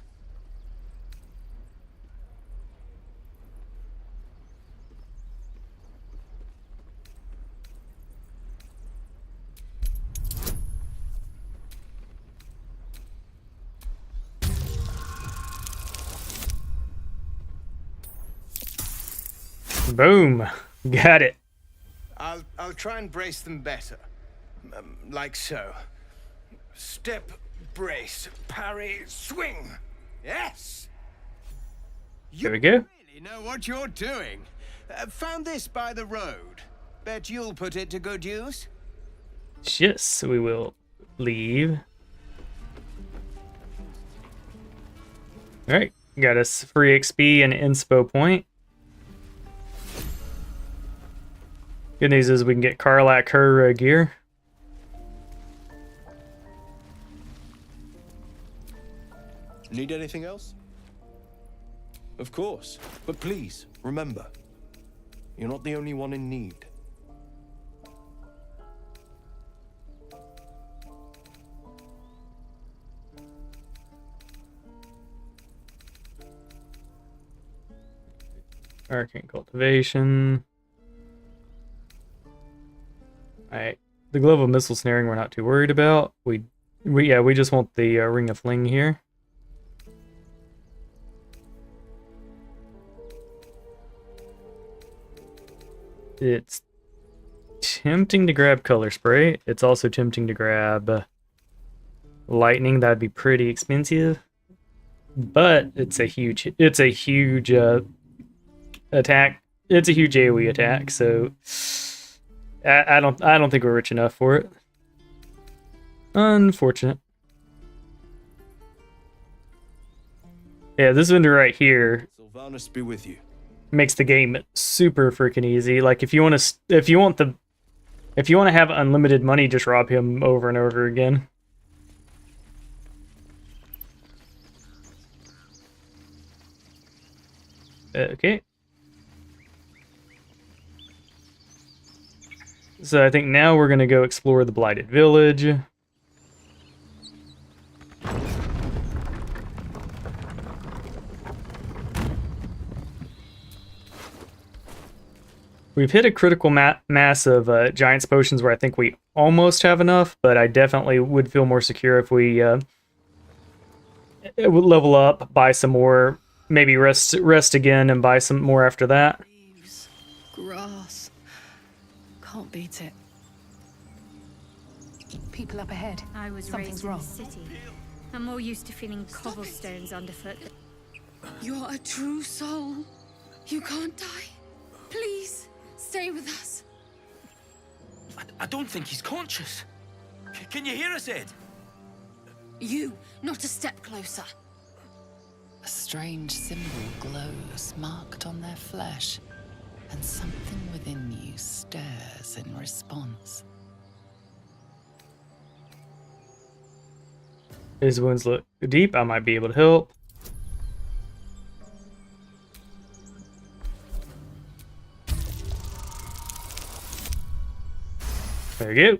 Boom! Got it. I'll try and brace them better. Like so. Step, brace, parry, swing. Yes! There we go. You know what you're doing. Found this by the road. Bet you'll put it to good use. Yes, we will leave. Alright, got us free XP and inspo point. Good news is we can get Karlak her gear. Need anything else? Of course. But please, remember, you're not the only one in need. Arcane cultivation. Alright. The glove of missile snaring we're not too worried about. We just want the ring of fling here. It's tempting to grab color spray. It's also tempting to grab lightning. That'd be pretty expensive. But it's a huge attack. It's a huge AoE attack, so I don't think we're rich enough for it. Unfortunate. Yeah, this vendor right here Sylvanas be with you. makes the game super freaking easy. Like if you want to have unlimited money, just rob him over and over again. Okay. So I think now we're going to go explore the Blighted Village. We've hit a critical mass of Giant's Potions where I think we almost have enough, but I definitely would feel more secure if we would level up, buy some more, maybe rest again and buy some more after that. Leaves, grass. Can't beat it. People up ahead. I was Something's raised in wrong. the city. I'm more used to feeling cobblestones underfoot. You're a true soul. You can't die. Please, stay with us. I don't think he's conscious. Can you hear us, Ed? You, not a step closer. A strange symbol glows, marked on their flesh, and something within you stirs in response. His wounds look deep. I might be able to help. There you go.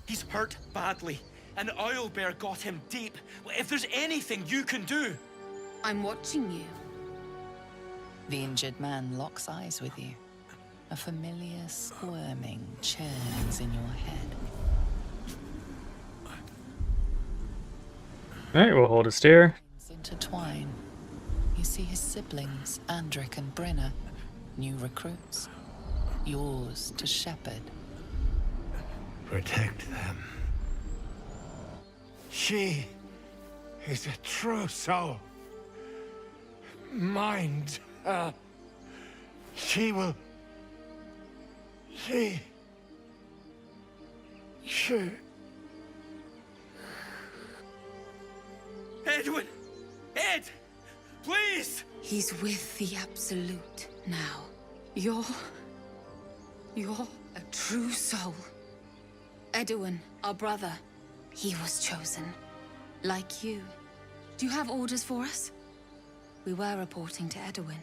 He's hurt badly. An owlbear got him deep. If there's anything you can do... I'm watching you. The injured man locks eyes with you. A familiar squirming churns in your head. Alright, we'll hold a stare. Intertwine. You see his siblings, Andric and Brenna, new recruits. Yours to shepherd. Protect them. She is a true soul. Mind her. She will... She... Edwin! Ed! Please! He's with the Absolute now. You're a true soul. Edwin, our brother, he was chosen. Like you. Do you have orders for us? We were reporting to Edwin.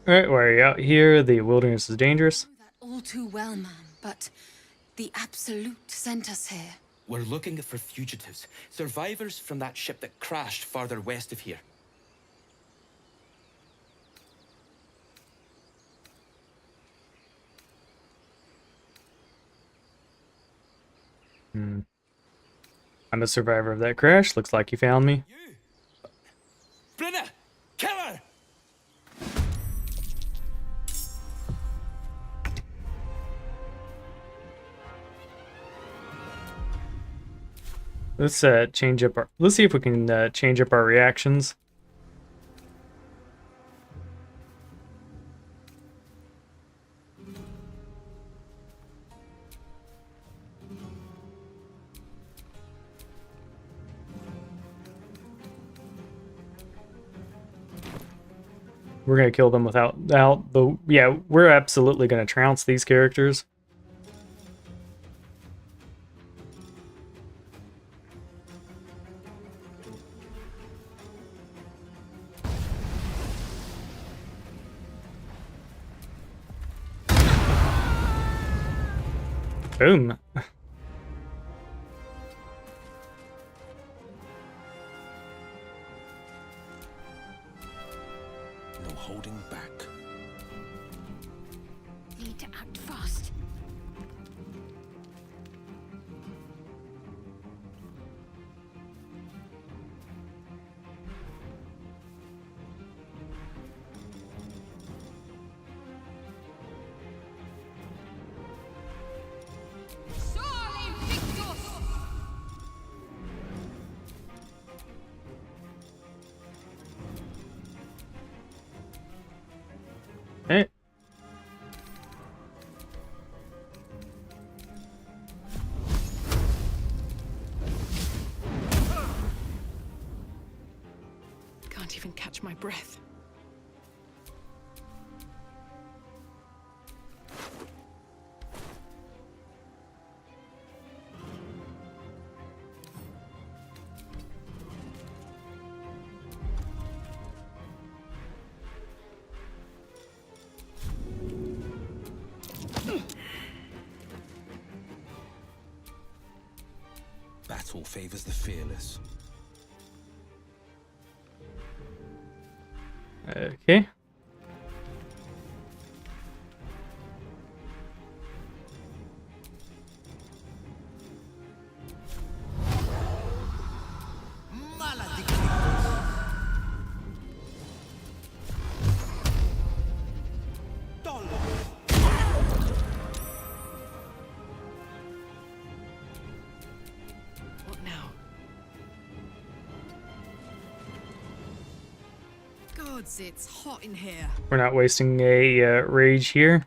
Alright, why are you out here? The wilderness is dangerous. All too well, man, but the Absolute sent us here. We're looking for fugitives. Survivors from that ship that crashed farther west of here. I'm a survivor of that crash. Looks like you found me. Brenna! Kill her! Let's change up our. Let's see if we can change up our reactions. We're gonna kill them without the yeah. We're absolutely gonna trounce these characters. Boom. No holding back. Need to act fast. Hey. Can't even catch my breath. Battle favors the fearless. Okay. What now? Gods, it's hot in here. We're not wasting a rage here.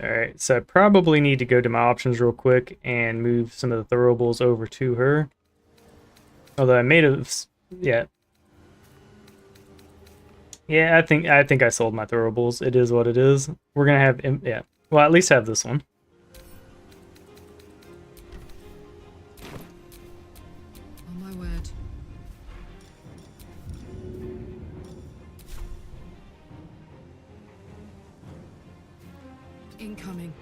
Alright, so I probably need to go to my options real quick and move some of the throwables over to her. Although I may have... yeah. Yeah, I think I sold my throwables. It is what it is. We're gonna have... yeah. Well, at least have this one. On my word. Incoming.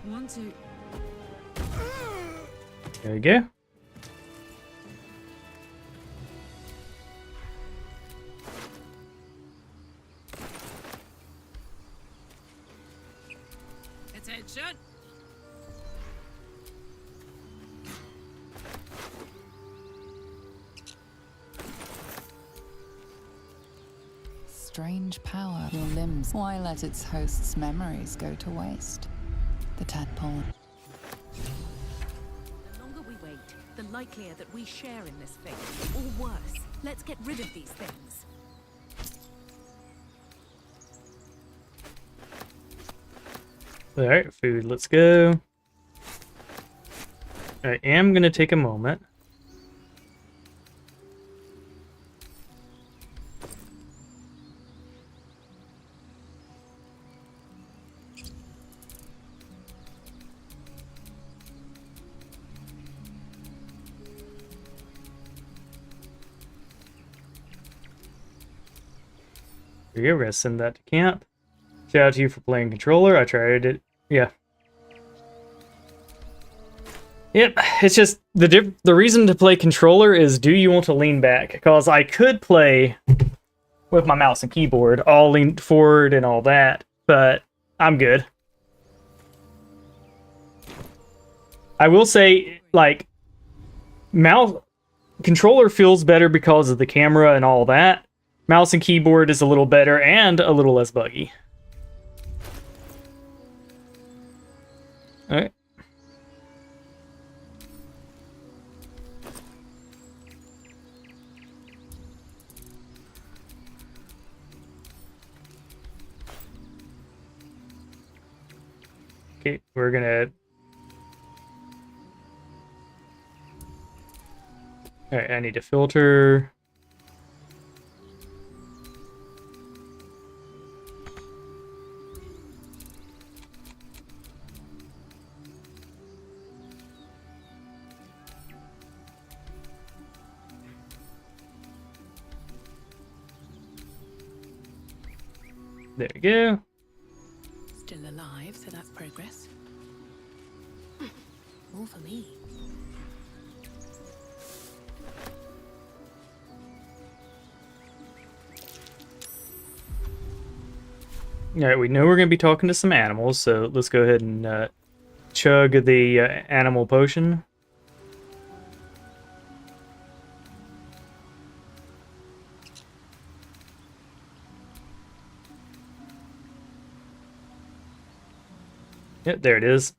One, two. There we go. Attention. Strange power. Your limbs. Why let its host's memories go to waste? The tadpole. The longer we wait, the likelier that we share in this fate. Or worse, let's get rid of these things. Alright, food, let's go. I am gonna take a moment. There you go, we're gonna send that to camp. Shout out to you for playing controller. I tried it. Yeah. Yep, it's just the reason to play controller is, do you want to lean back? Because I could play with my mouse and keyboard, all lean forward and all that, but I'm good. I will say, like, mouse controller feels better because of the camera and all that. Mouse and keyboard is a little better and a little less buggy. All right. Okay, we're gonna... Alright, I need to filter. There we go. Still alive, so that's progress. More for me. Alright, we know we're going to be talking to some animals, so let's go ahead and chug the animal potion. Yep, there it is.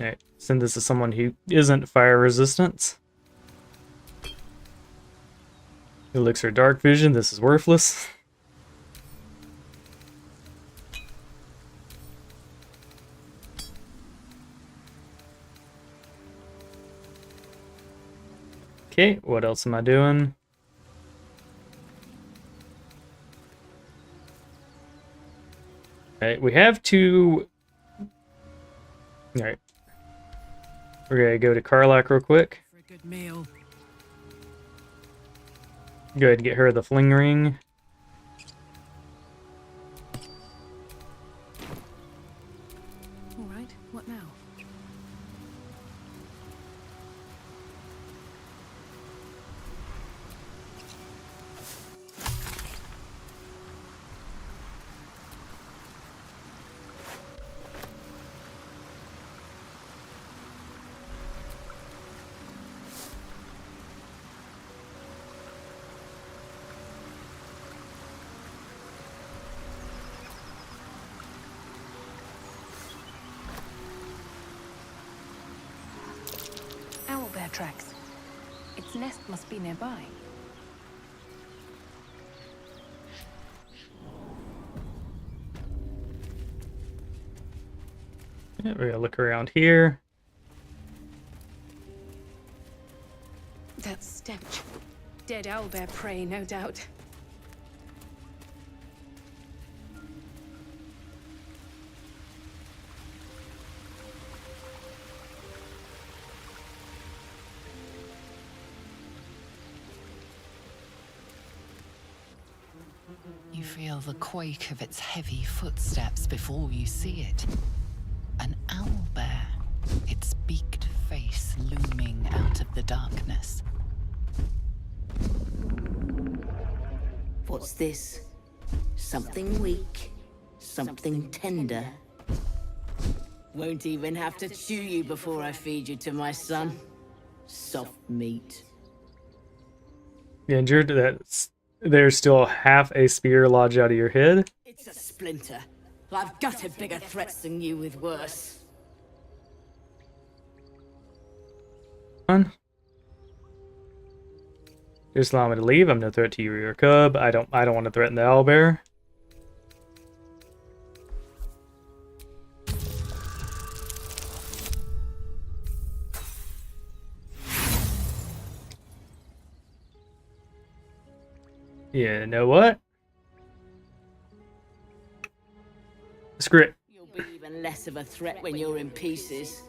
Alright, send this to someone who isn't fire resistant. Elixir Dark Vision, this is worthless. Okay, what else am I doing? Alright, we have two... Alright. We're gonna go to Karlach real quick. For a good meal. Go ahead and get her the fling ring. All right, what now? Owlbear tracks. Its nest must be nearby. Yeah, we're gonna look around here. That stench. Dead owlbear prey, no doubt. You feel the quake of its heavy footsteps before you see it. An owlbear, its beaked face looming out of the darkness. What's this? Something weak, something tender. Won't even have to chew you before I feed you to my son. Soft meat. Yeah, injured. There's still half a spear lodged out of your head. It's a splinter. I've gutted bigger threats than you with worse. On. Just allow me to leave. I'm no threat to you or your cub. I don't want to threaten the owlbear. Yeah, you know what? Screw it. You'll be even less of a threat when you're in pieces.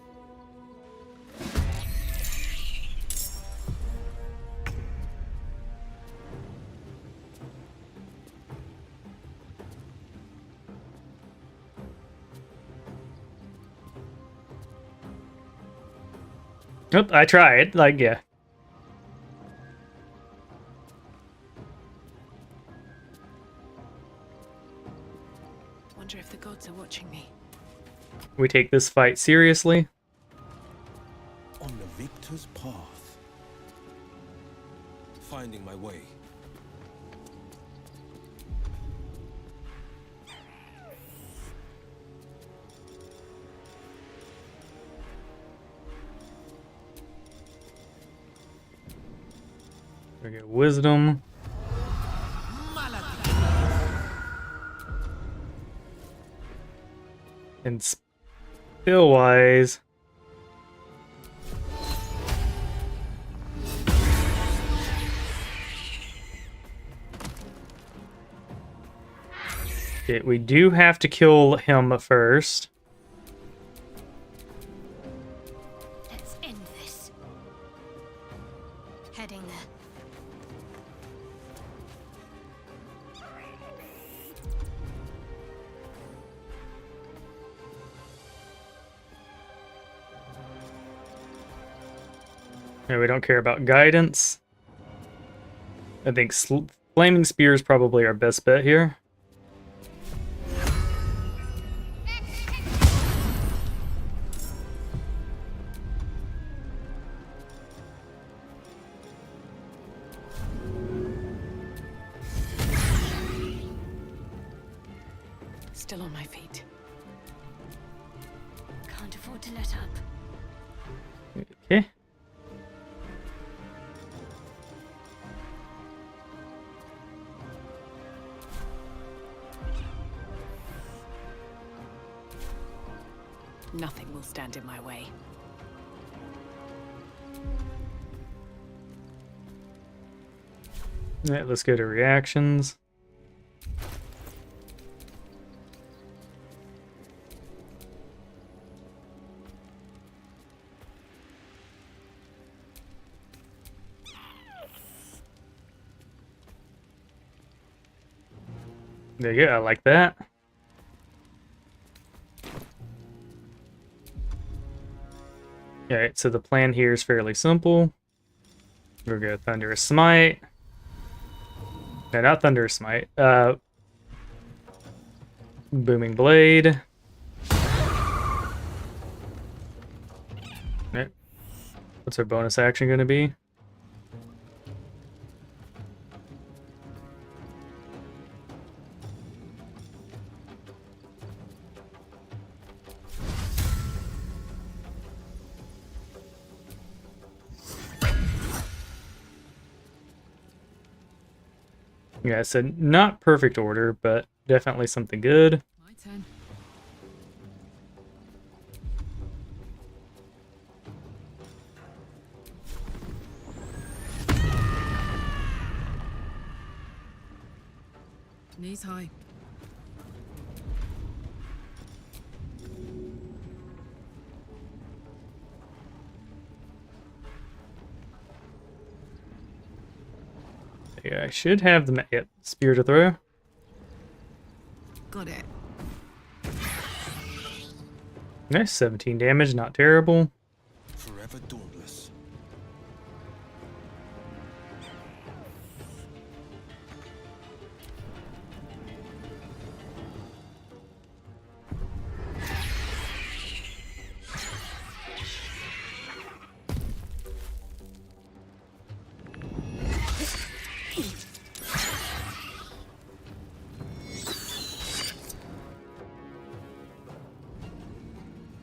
Nope, I tried. Like, yeah. wonder if the gods are watching me. We take this fight seriously. On the victor's path. Finding my way. We get wisdom. And skill wise, we do have to kill him first. Let's end this. Heading there. Yeah, we don't care about guidance. I think flaming spear is probably our best bet here. Still on my feet. Can't afford to let up. Okay. Nothing will stand in my way. All right, let's go to reactions. There you go, I like that. Alright, so the plan here is fairly simple. We're gonna Thunderous Smite. No, not Thunderous Smite. Booming Blade. Alright. What's our bonus action gonna be? Yeah, so not perfect order, but definitely something good. My turn. Knees high. Yeah, I should have the spear to throw. Got it. Nice, 17 damage, not terrible. Forever dauntless.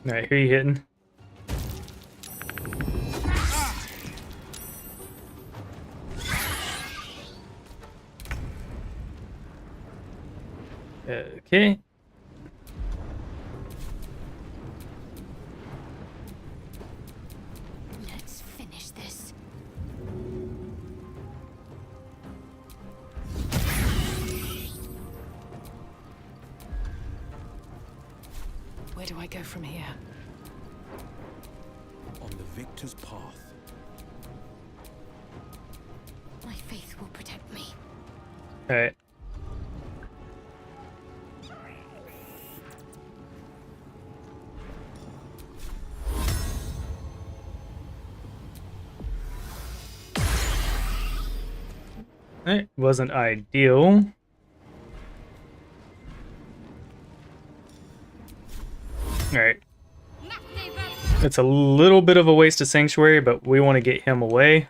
Alright, who are you hitting? Okay. Let's finish this. Where do I go from here? On the victor's path. My faith will protect me. Alright. It wasn't ideal. Alright. It's a little bit of a waste of Sanctuary, but we want to get him away.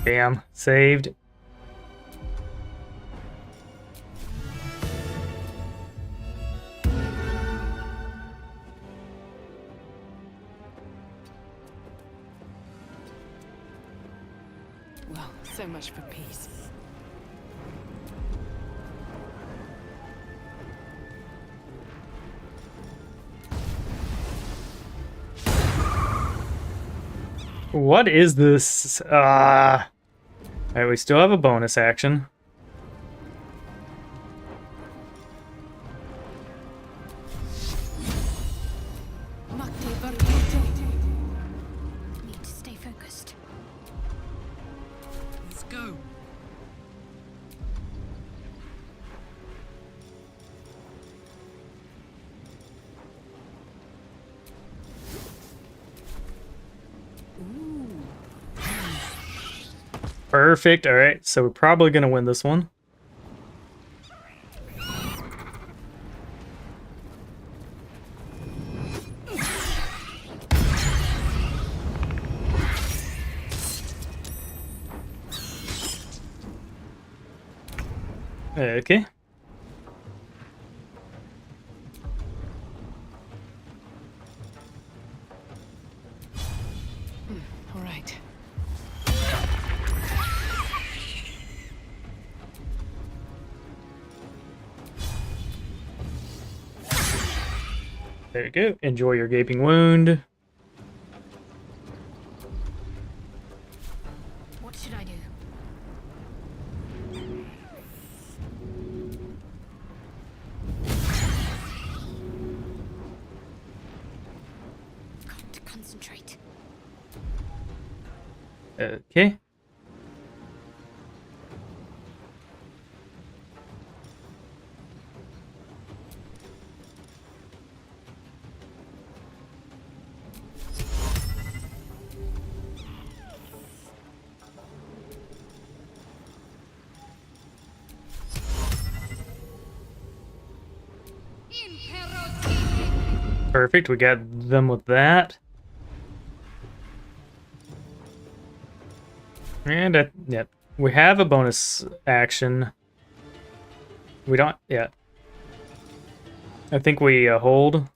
Damn, saved. Well, so much for peace. What is this? Alright, we still have a bonus action. Need to stay focused. Let's go. Perfect. Alright, so we're probably going to win this one. Okay. All right. There you go. Enjoy your gaping wound. What should I do? Got to concentrate. Okay. Perfect, we got them with that. And yeah, we have a bonus action. We don't yet. I think we hold.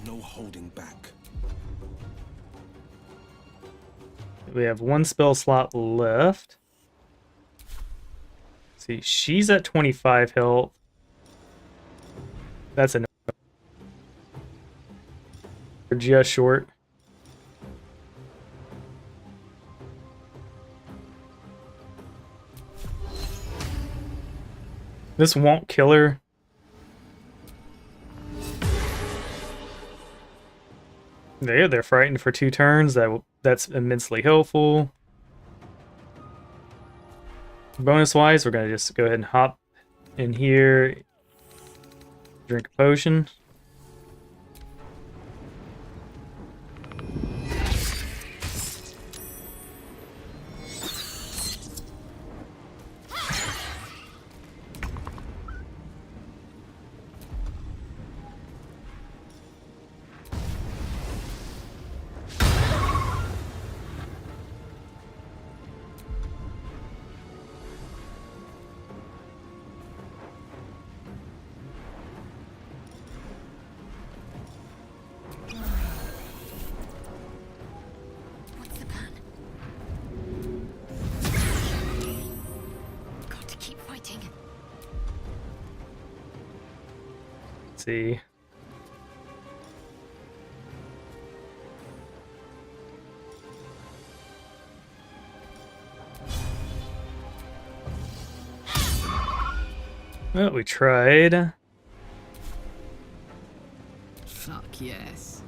No holding back. We have one spell slot left. See, she's at 25 health. That's enough. We're just short. This won't kill her. They're frightened for 2 turns. That's immensely helpful. Bonus wise, we're gonna just go ahead and hop in here, drink a potion. Let's see. Well, we tried. Fuck yes.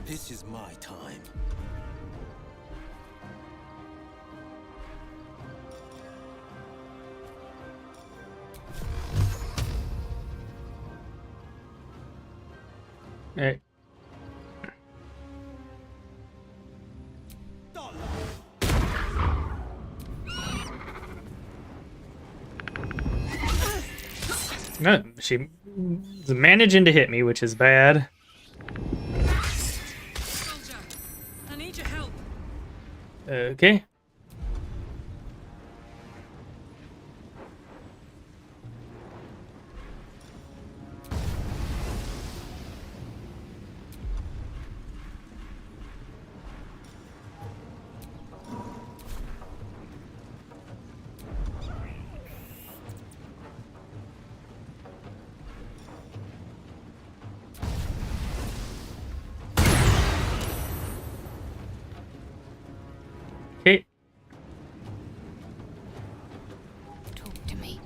This is my time. Hey. No, she's managing to hit me, which is bad. Soldier, I need your help. Okay. Okay. Talk to me.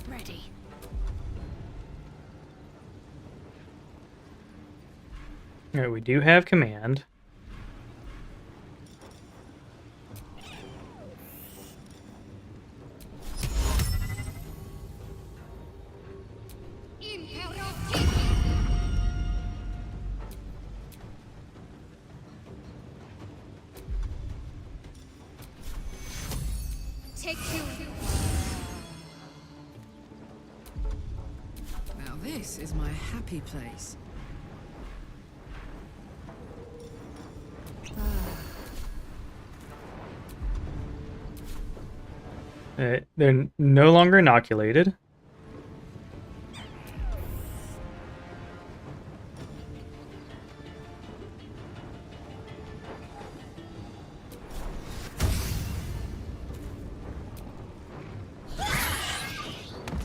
Ready. All right, we do have command. Take two. Now this is my happy place. They're no longer inoculated.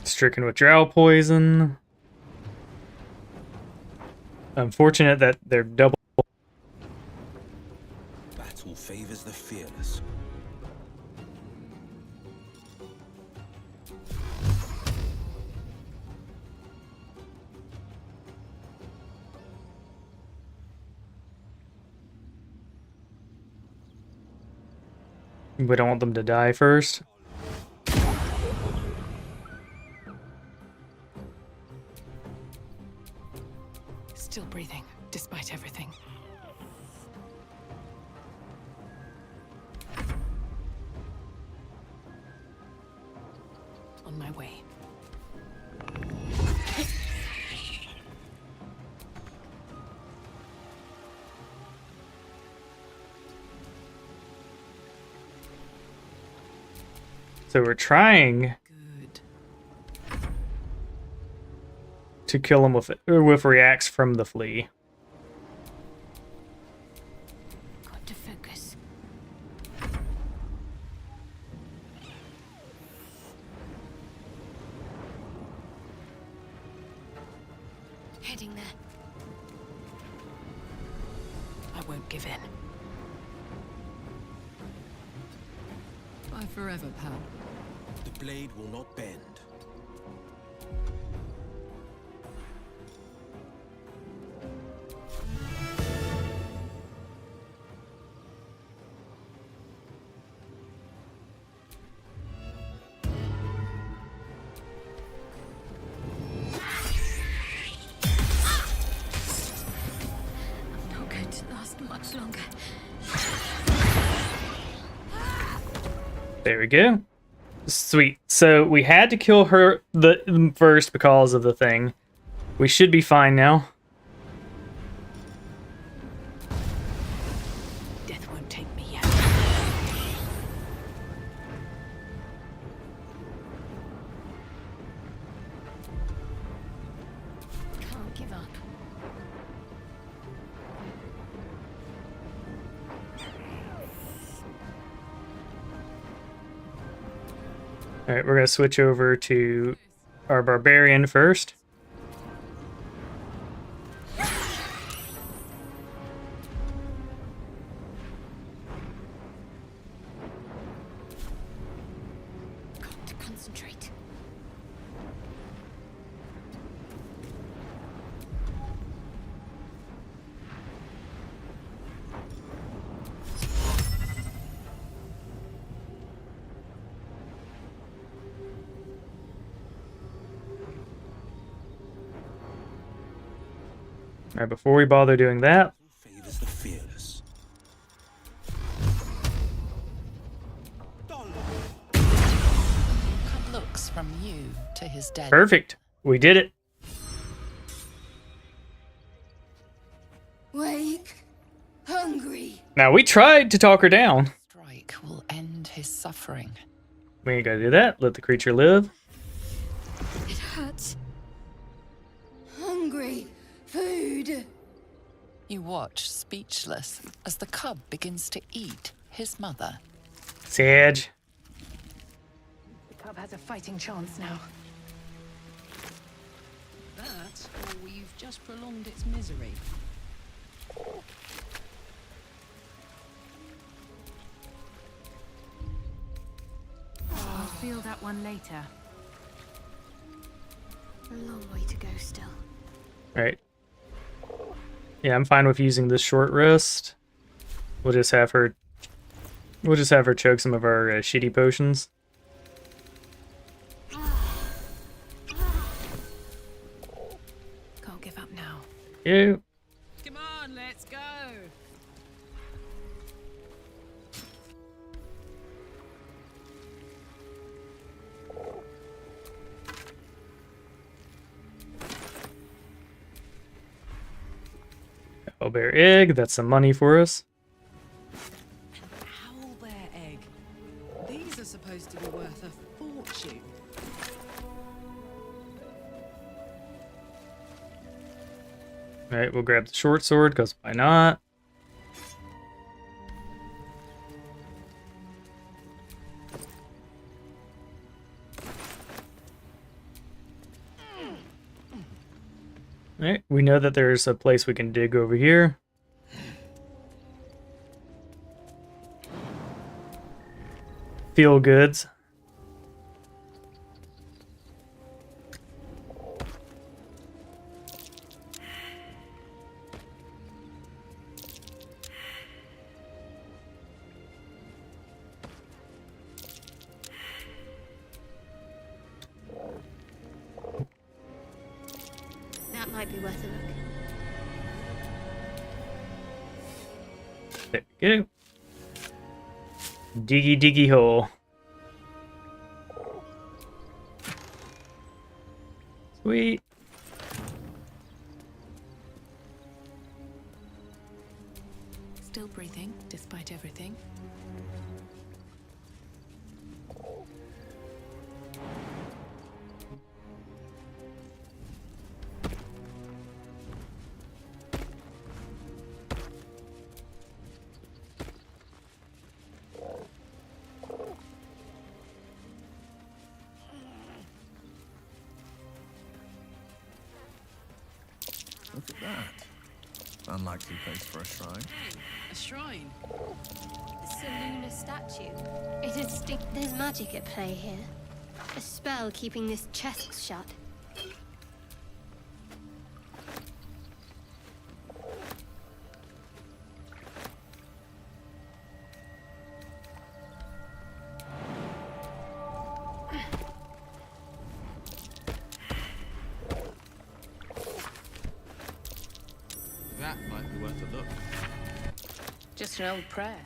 Stricken with drow poison. Unfortunate that they're double. Battle favors the fearless. We don't want them to die first. Still breathing, despite everything. On my way. So we're trying to kill him with reacts from the flea. Got to focus. Heading there. I won't give in. Bye forever, pal. The blade will not bend. I'm not going to last much longer. There we go. Sweet. So we had to kill her first because of the thing. We should be fine now. up. Alright, we're going to switch over to our barbarian first. Got to concentrate. Alright, before we bother doing that, Favors the fearless. Good looks from you to his dead. perfect. We did it. Wake. Hungry. Now, we tried to talk her down. Strike will end his suffering. We ain't gotta do that. Let the creature live. It hurts. Hungry. Food. You watch, speechless, as the cub begins to eat his mother. Sage. The cub has a fighting chance now. That, or you've just prolonged its misery. I'll feel that one later. A long way to go still. Alright. Yeah, I'm fine with using this short rest. We'll just have her chug some of our shitty potions. Can't give up now. Ew. Come on, let's go. Owlbear egg, that's some money for us. Owlbear egg. These are supposed to be worth a fortune. Alright, we'll grab the short sword, because why not? Alright, we know that there's a place we can dig over here. Feel goods. That might be worth a look. There we go. Diggy diggy hole. Sweet. Still breathing, despite everything. Look at that. Unlikely place for a shrine. A shrine. It's a lunar statue. It is there's magic at play here. A spell keeping this chest shut. That might be worth a look. Just an old prayer.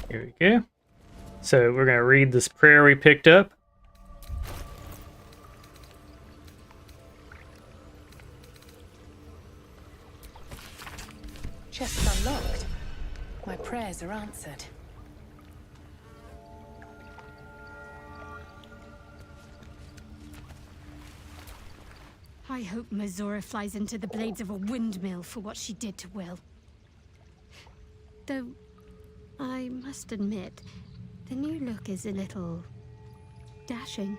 Here we go. So we're going to read this prayer we picked up. Chest unlocked. My prayers are answered. I hope Mazora flies into the blades of a windmill for what she did to Will. Though, I must admit, the new look is a little dashing.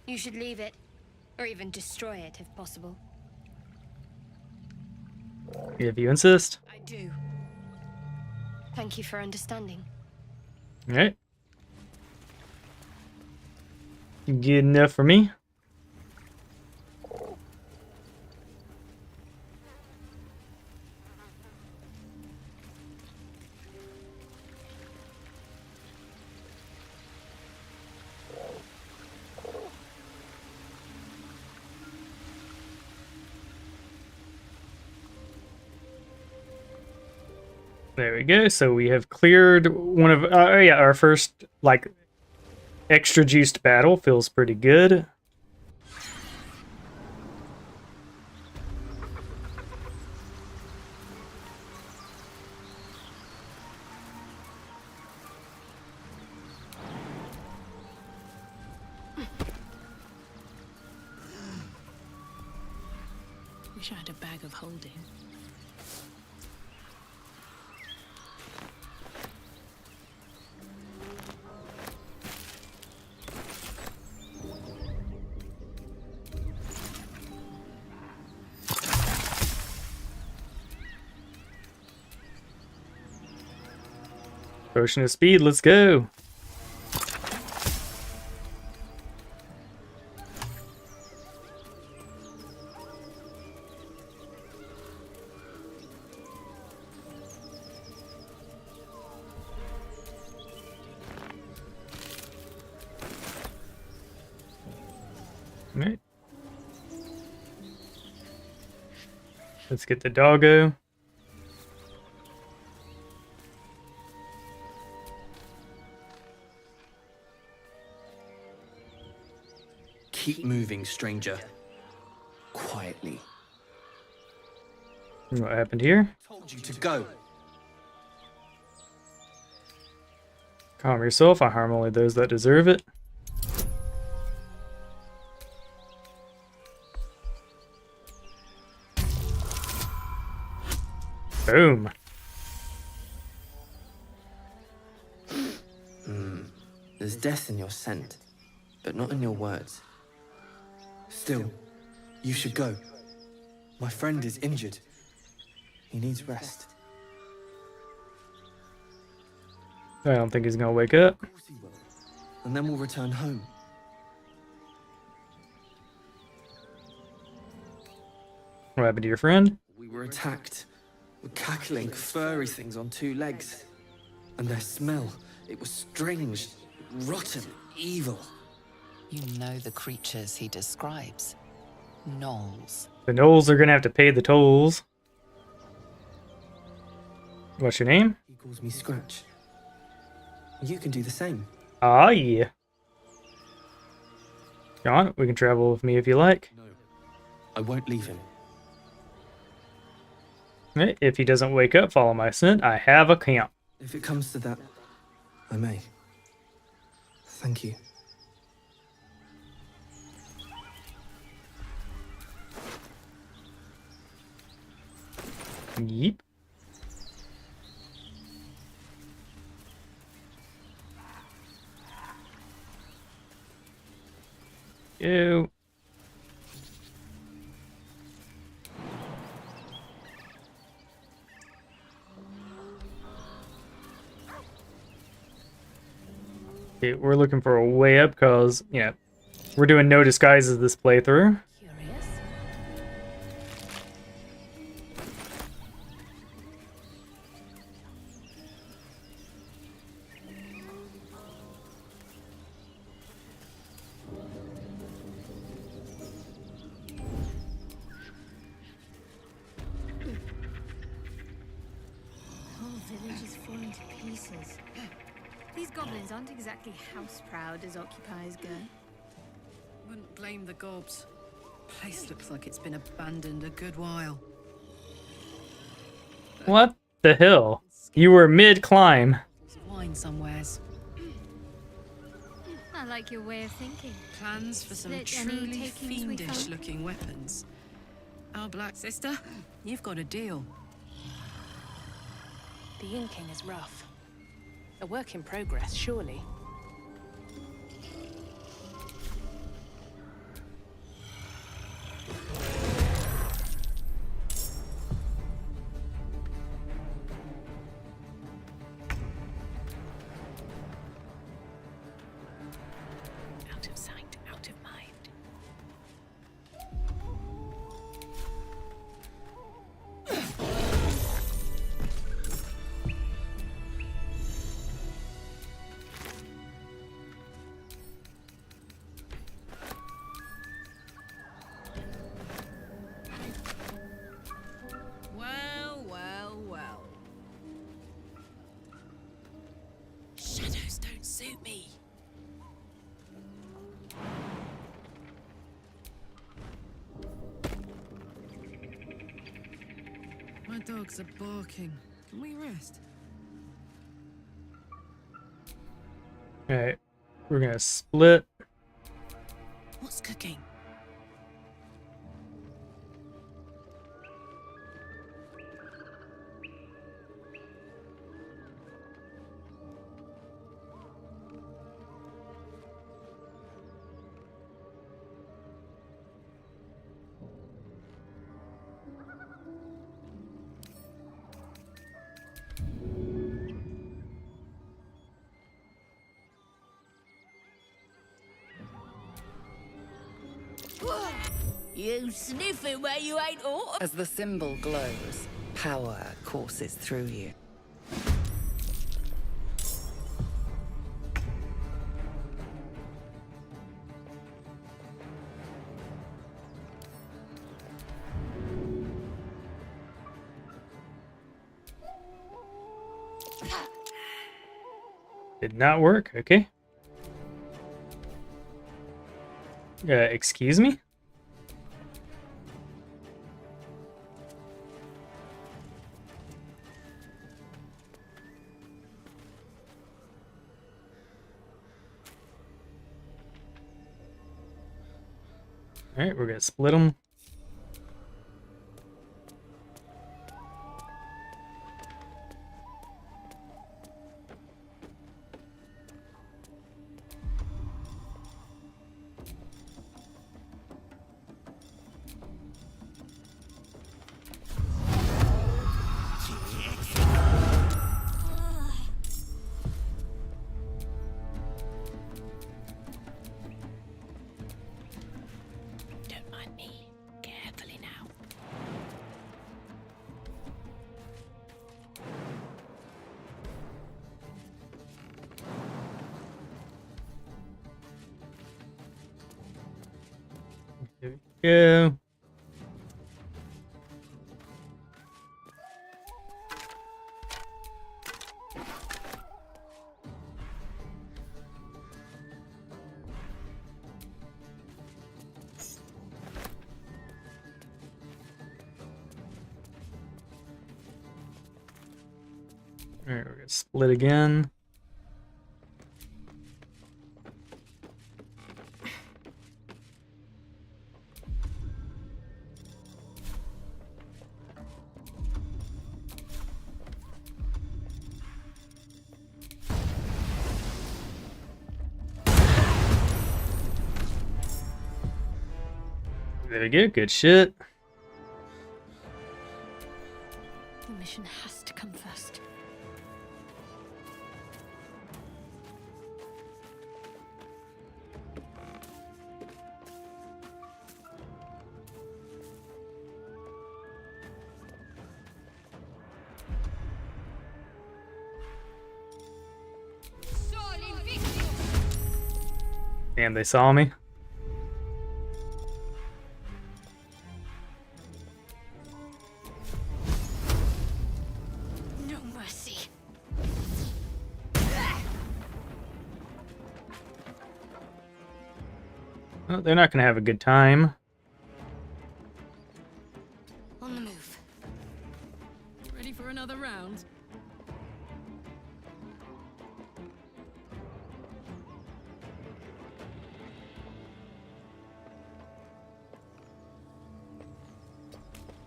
You should leave it, or even destroy it if possible. If you insist. I do. Thank you for understanding. Alright. Good enough for me. There we go. So we have cleared one of our first like extra juiced battle. Feels pretty good. Wish I had a bag of holding. Potion of speed, let's go. Alright. Let's get the doggo. Keep moving, stranger. Quietly. What happened here? Told you to go. Calm yourself. I harm only those that deserve it. Boom. There's death in your scent, but not in your words. Still, you should go. My friend is injured. He needs rest. I don't think he's gonna wake up. Of course he will. And then we'll return home. What happened to your friend? We were attacked with cackling, furry things on two legs. And their smell, it was strange, rotten, evil. You know the creatures he describes. Gnolls. The gnolls are gonna have to pay the tolls. What's your name? He calls me Scratch. You can do the same. Ah, yeah. John, we can travel with me if you like. No, I won't leave him. Right, if he doesn't wake up, follow my scent. I have a camp. If it comes to that, I may. Thank you. Yeep. Ew. Okay, we're looking for a way up because, yeah, we're doing no disguises this playthrough. Curious. The whole village is falling to pieces. These goblins aren't exactly house-proud as occupiers go. Wouldn't blame the gobs. Place looks like it's been abandoned a good while. What the hell? You were mid-climb. hiding somewheres. I like your way of thinking. Plans for some Split any truly takings we found? fiendish-looking weapons. Our black sister, you've got a deal. The Inn King is rough. A work in progress, surely. Out of sight, out of mind. Well, well, well. Shadows don't suit me. My dogs are barking. Can we rest? Alright, we're gonna split. What's cooking? You sniffing where you ain't ought. As the symbol glows, power courses through you. Did not work. Okay. Excuse me? Alright, we're gonna split them. Don't mind me. Carefully now. There we go. Alright, we're gonna split again. There we go, good shit. The mission has to come first. Damn, they saw me. No mercy. Well, they're not gonna have a good time. On the move. Ready for another round?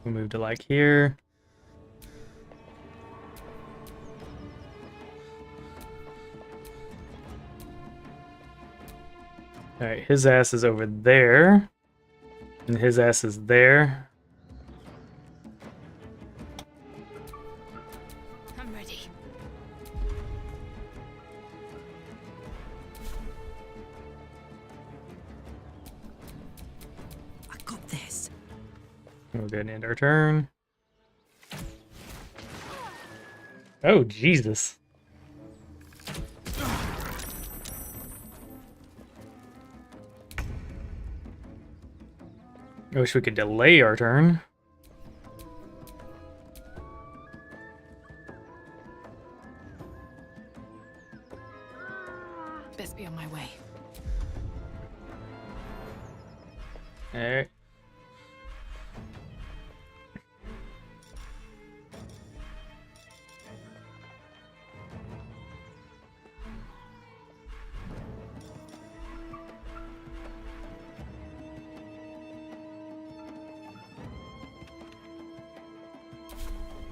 We'll move to like here. Alright, his ass is over there. And his ass is there. I'm ready. I got this. We'll go ahead and end our turn. Oh, Jesus. I wish we could delay our turn. Best be on my way. Alright.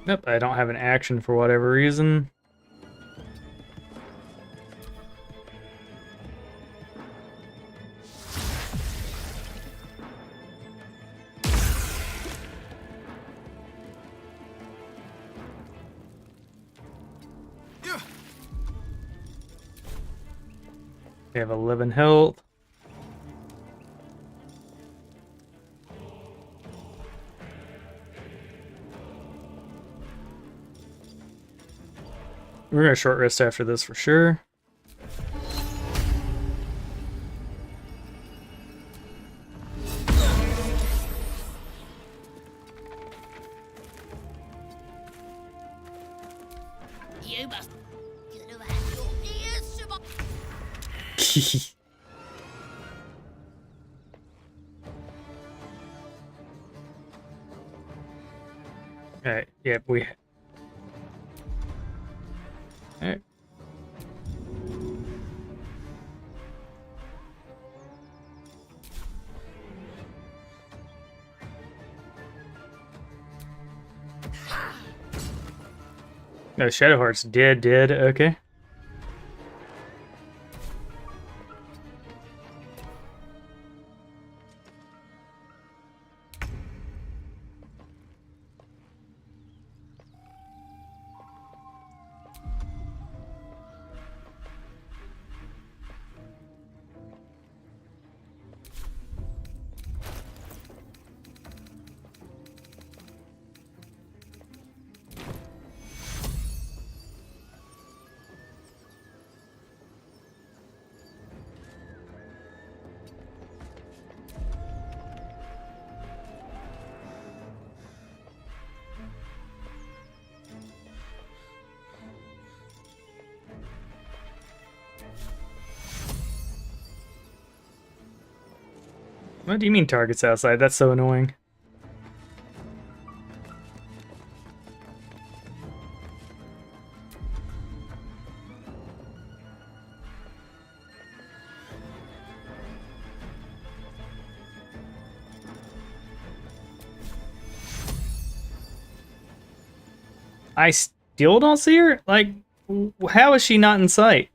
Nope, I don't have an action for whatever reason. We have 11 health. We're gonna short rest after this for sure. You must have had your ears to my... Alright, yep, we... Alright. No, Shadowheart's dead, okay. What do you mean targets outside? That's so annoying. I still don't see her? Like, how is she not in sight?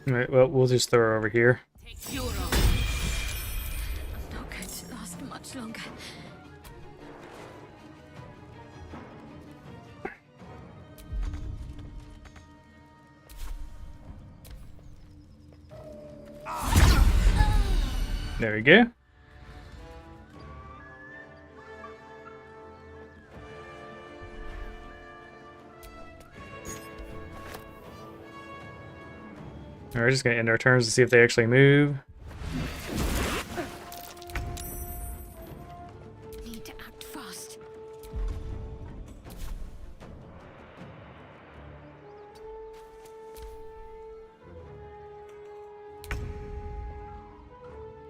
Alright, well, we'll just throw her over here. I'm not going to last much longer. There we go. We're just gonna end our turns to see if they actually move. Need to act fast.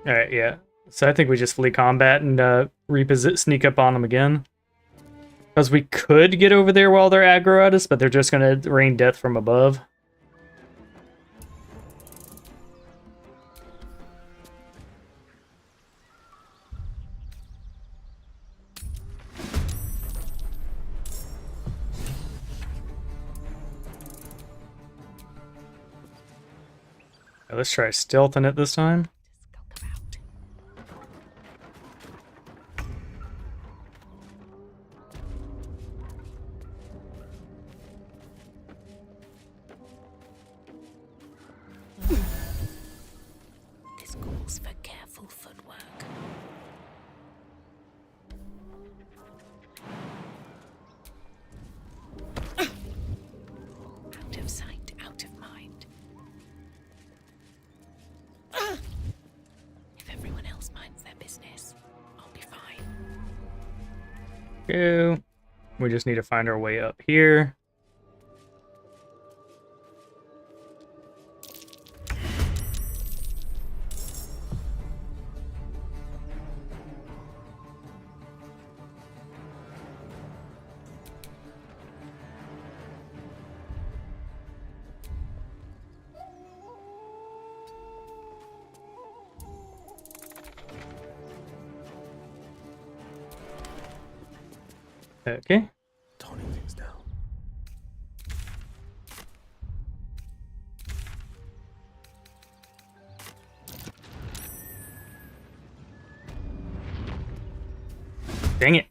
Alright, yeah. So I think we just flee combat and sneak up on them again. Because we could get over there while they're aggro at us, but they're just going to rain death from above. Let's try stealthing it this time. This calls for careful footwork. Out of sight, out of mind. If everyone else minds their business, I'll be fine. Okay. We just need to find our way up here. Okay. Toning things down. Dang it.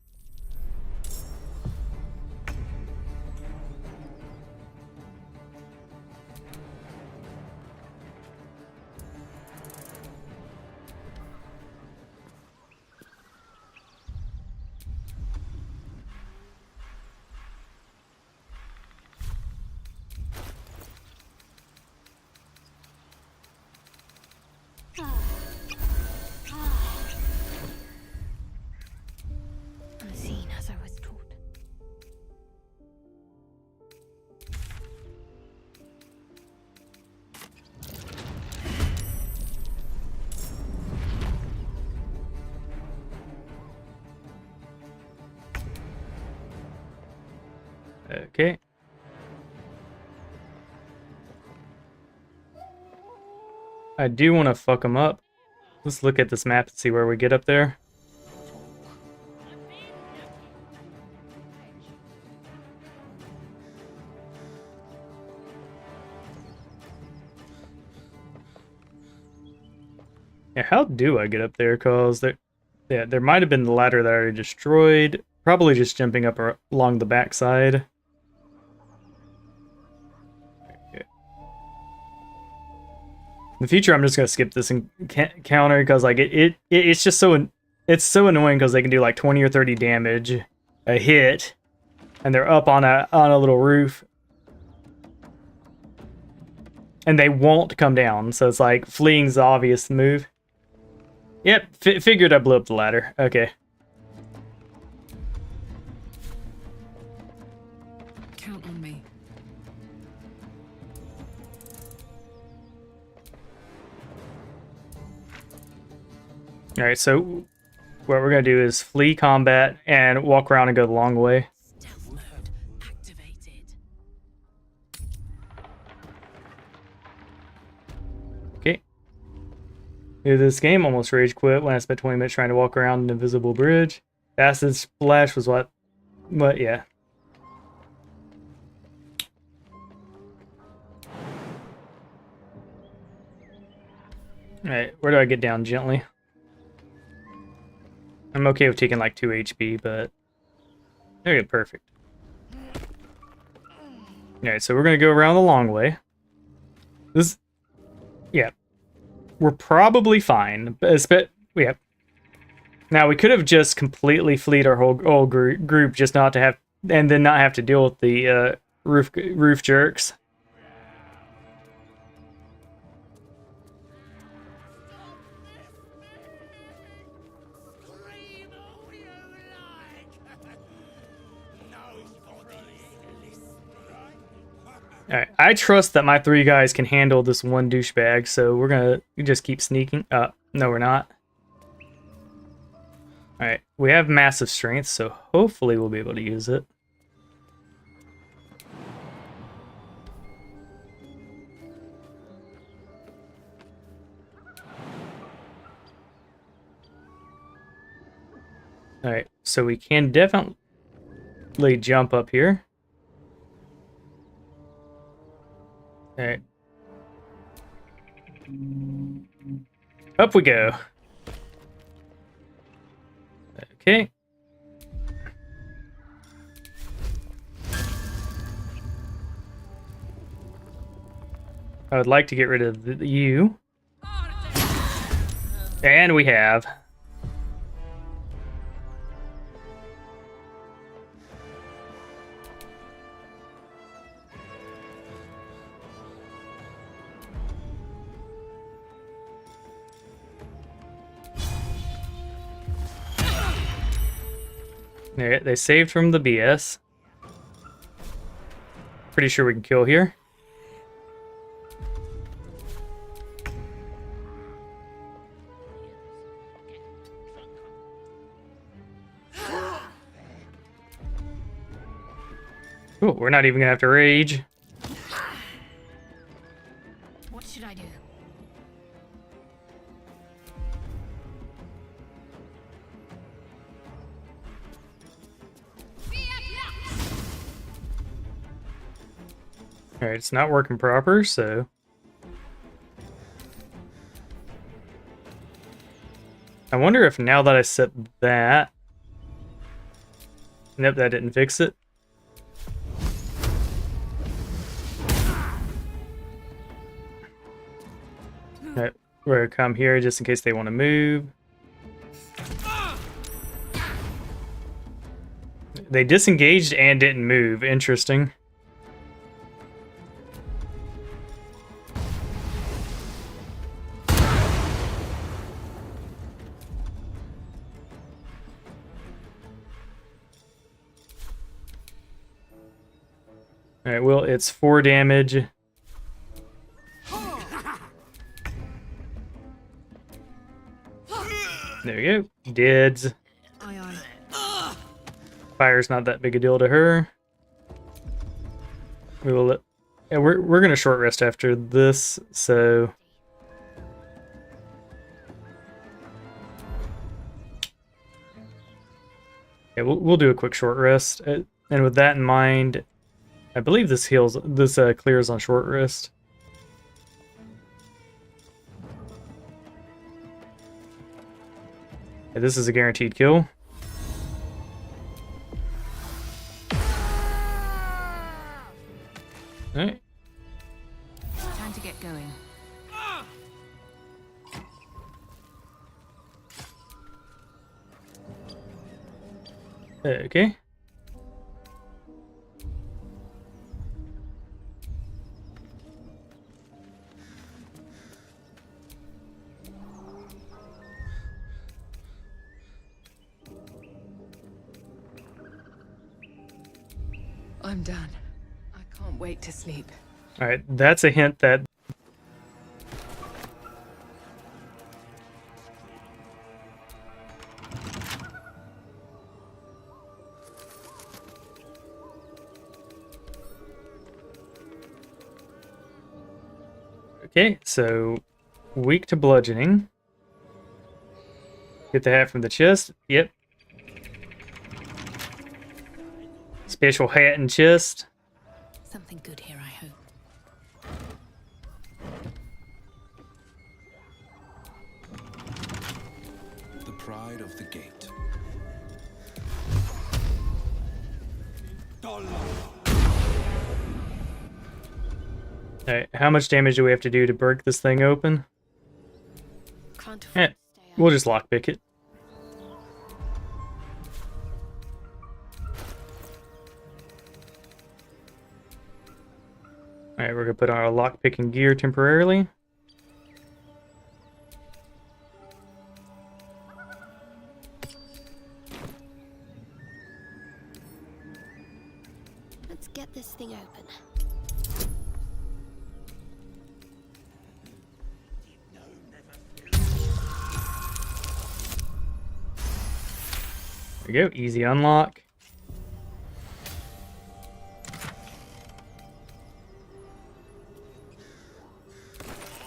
Unseen as I was taught. Okay. I do want to fuck them up. Let's look at this map and see where we get up there. Yeah, how do I get up there? Cause there might have been the ladder that I already destroyed. Probably just jumping up along the backside. Okay. In the future, I'm just gonna skip this encounter because like it's just so annoying because they can do like 20 or 30 damage a hit, and they're up on a little roof. And they won't come down, so it's like fleeing's the obvious move. Yep, figured I blew up the ladder. Okay. Count on me. Alright, so what we're gonna do is flee combat and walk around and go the long way. Stealth mode activated. Okay. This game almost rage quit when I spent 20 minutes trying to walk around an invisible bridge. Acid splash was what yeah. Alright, where do I get down gently? I'm okay with taking like 2 HP, but there you go, perfect. Alright, so we're gonna go around the long way. Yeah. We're probably fine, yeah. Now we could have just completely fleed our whole group just not to have, and then not have to deal with the roof jerks. Alright, I trust that my 3 guys can handle this one douchebag, so we're gonna just keep sneaking. No, we're not. Alright, we have massive strength, so hopefully we'll be able to use it. Alright, so we can definitely jump up here. Alright. Up we go. Okay. I would like to get rid of you. And we have. They saved from the BS. Pretty sure we can kill here. Ooh, we're not even gonna have to rage. What should I do? Alright, it's not working proper, so... I wonder if now that I set that... Nope, that didn't fix it. Alright, we're gonna come here just in case they want to move. They disengaged and didn't move. Interesting. Alright, well, it's 4 damage. There we go. Deads. Fire's not that big a deal to her. We will. Yeah, we're gonna short rest after this, so. Yeah, we'll do a quick short rest, and with that in mind, I believe this heals. This clears on short rest. Yeah, this is a guaranteed kill. Alright. Time to get going. Okay. I'm done. I can't wait to sleep. Alright, that's a hint that... Okay, so weak to bludgeoning. Get the hat from the chest. Yep. Special hat and chest. Something good here, I hope. The pride of the gate. Alright, how much damage do we have to do to break this thing open? Can't We'll just lockpick it. Alright, we're gonna put on our lockpicking gear temporarily. Let's get this thing open. we go. Easy unlock.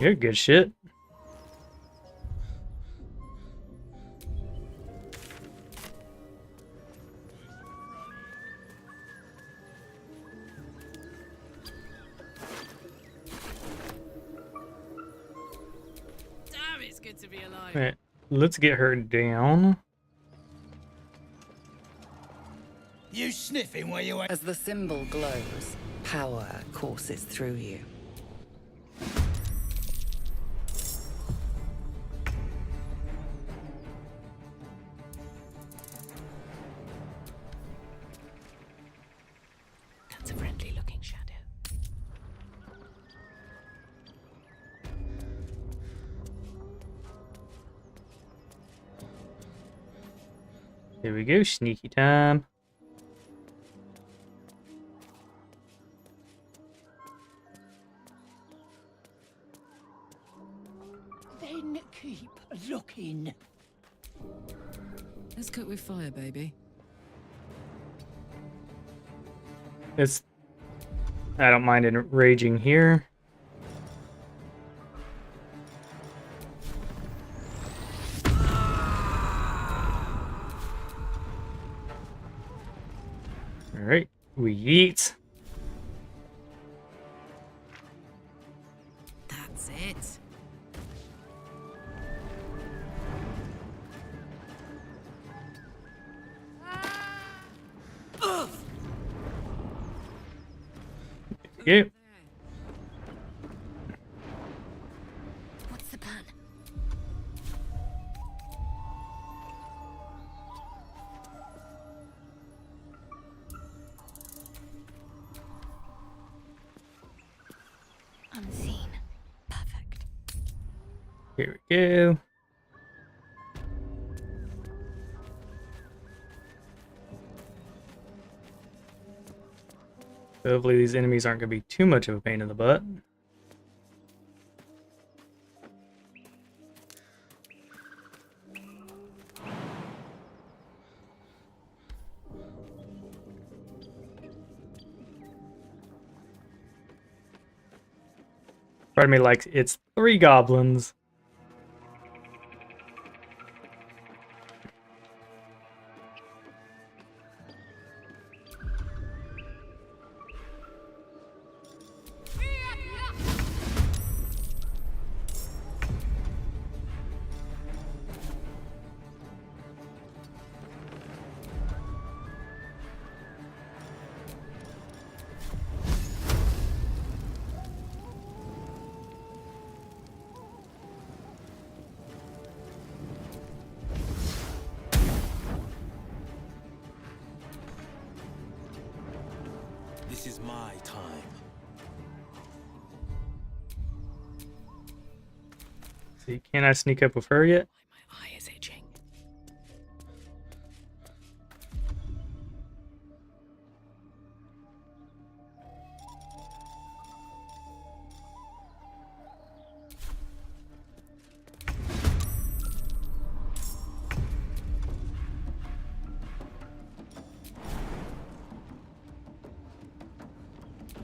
You're good shit. Damn, it's good to be alive. Alright, let's get her down. You sniffing where you are? As the symbol glows, power courses through you. That's a friendly looking shadow. Here we go, sneaky time. Then keep looking. Let's cook with fire, baby. I don't mind it raging here. Alright, we eat. That's it. Yeah. What's the plan? Unseen. Perfect. Here we go. Hopefully these enemies aren't going to be too much of a pain in the butt. Part of me likes it's 3 goblins. This is my time. See, can I sneak up with her yet? My eye is itching.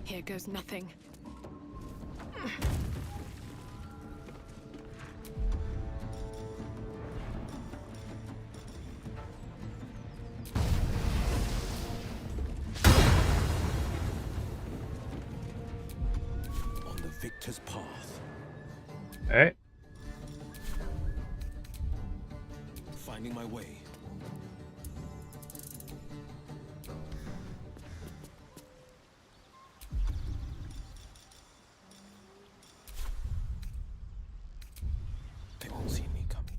Here goes nothing. On the victor's path. Alright. Finding my way. They won't see me coming.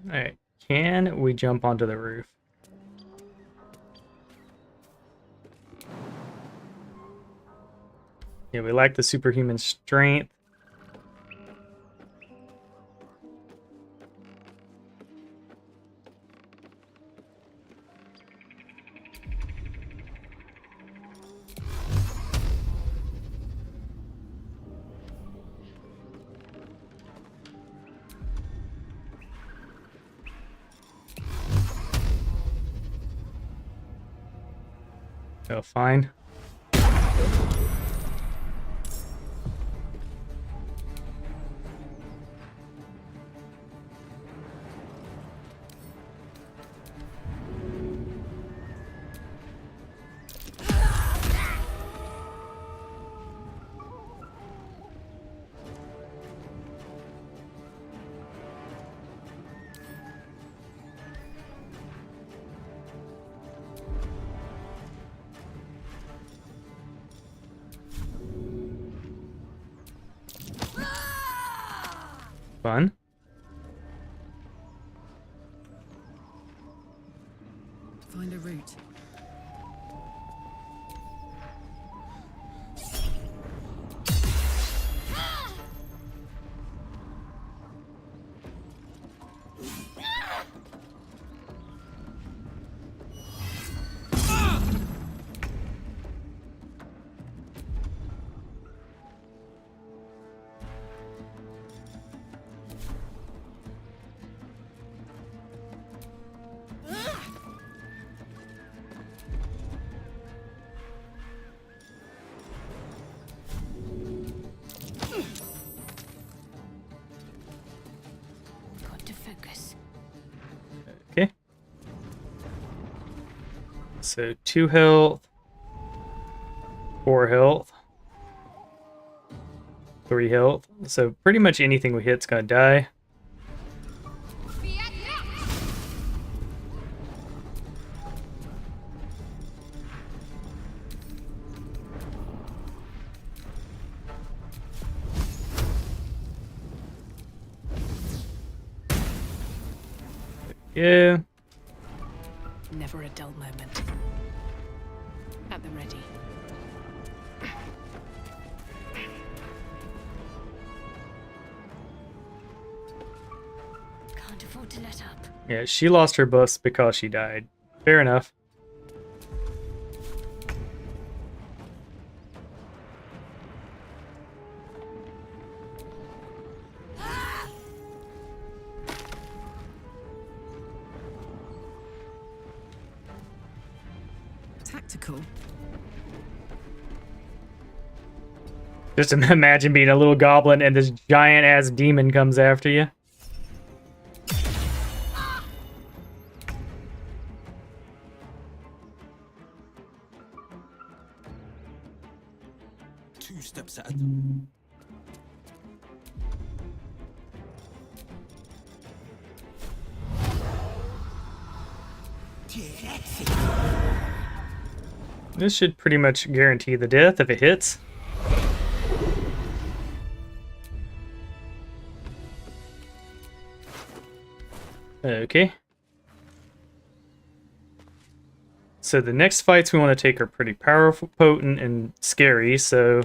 Alright. Can we jump onto the roof? Yeah, we like the superhuman strength. Oh, fine. Fun. Find a route. Got to focus. Okay. So 2 health, 4 health, 3 health. So pretty much anything we hit's gonna die. Yeah. Never a dull moment. At the ready. Can't afford to let up. Yeah, she lost her buffs because she died. Fair enough. Tactical. Just imagine being a little goblin and this giant ass demon comes after you. Two steps at a time. This should pretty much guarantee the death if it hits. Okay. So the next fights we want to take are pretty powerful, potent, and scary, so...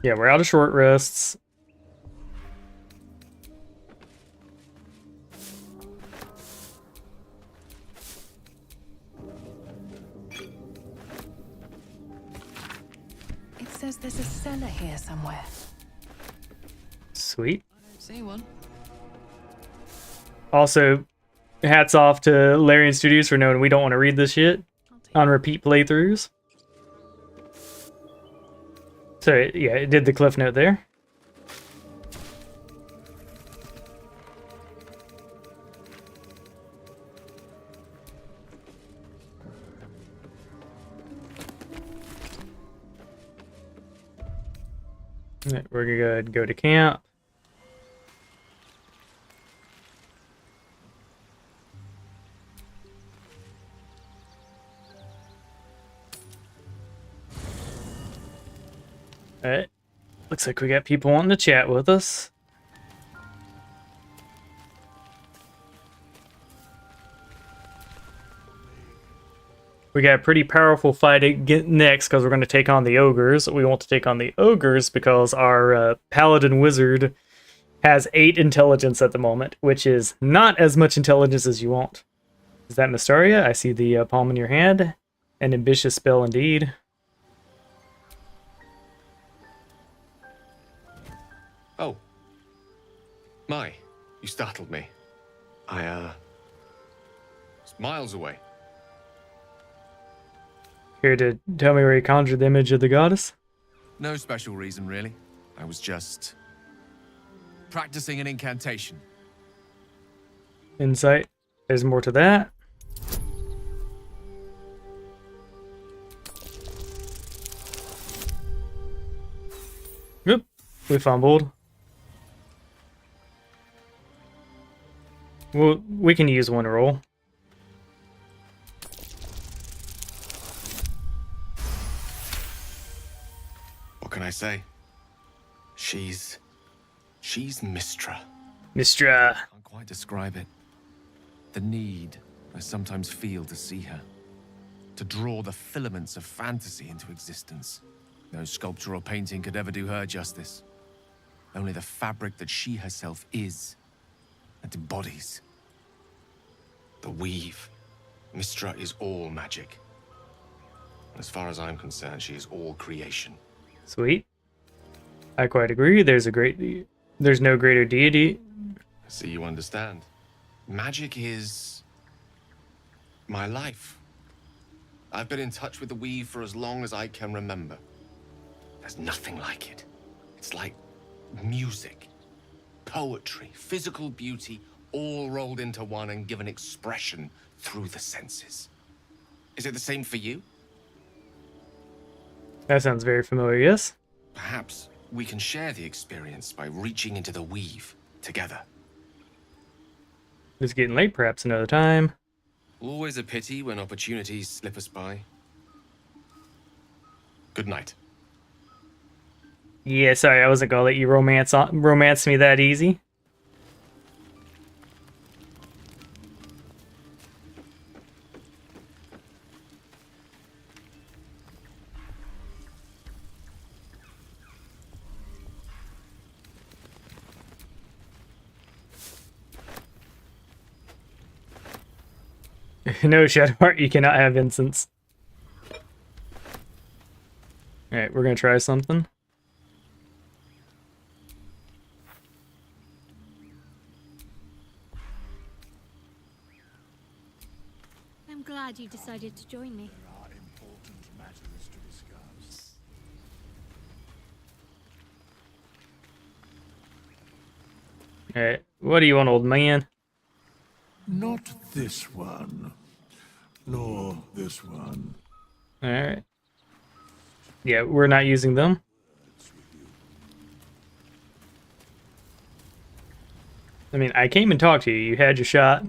Yeah, we're out of short rests. It says there's a cellar here somewhere. Sweet. I don't see one. Also, hats off to Larian Studios for knowing we don't want to read this shit on repeat playthroughs. So, yeah, it did the cliff note there. Alright, we're gonna go ahead and go to camp. Alright. Looks like we got people wanting to chat with us. We got a pretty powerful fight next because we're going to take on the ogres. We want to take on the ogres because our paladin wizard has 8 intelligence at the moment, which is not as much intelligence as you want. Is that Mysteria? I see the palm in your hand. An ambitious spell indeed. Oh. My, you startled me. It's miles away. Here to tell me where you conjured the image of the goddess? No special reason, really. I was just practicing an incantation. Insight. There's more to that. Oop, we fumbled. Well, we can use one roll. What can I say? She's Mistra. Mistra. Can't quite describe it. The need I sometimes feel to see her. To draw the filaments of fantasy into existence. No sculpture or painting could ever do her justice. Only the fabric that she herself is and embodies. The weave. Mistra is all magic. As far as I'm concerned, she is all creation. Sweet. I quite agree. There's no greater deity. I see you understand. Magic is my life. I've been in touch with the weave for as long as I can remember. There's nothing like it. It's like music, poetry, physical beauty, all rolled into one and given expression through the senses. Is it the same for you? That sounds very familiar, yes? Perhaps we can share the experience by reaching into the weave together. It's getting late, perhaps another time. Always a pity when opportunities slip us by. Good night. Yeah, sorry, I wasn't gonna let you romance me that easy. No, Shadowheart, you cannot have incense. Alright, we're gonna try something. I'm glad you decided to join me. There are important matters to discuss. Alright, what do you want, old man? Not this one. Nor this one. Alright. Yeah, we're not using them. I mean, I came and talked to you. You had your shot.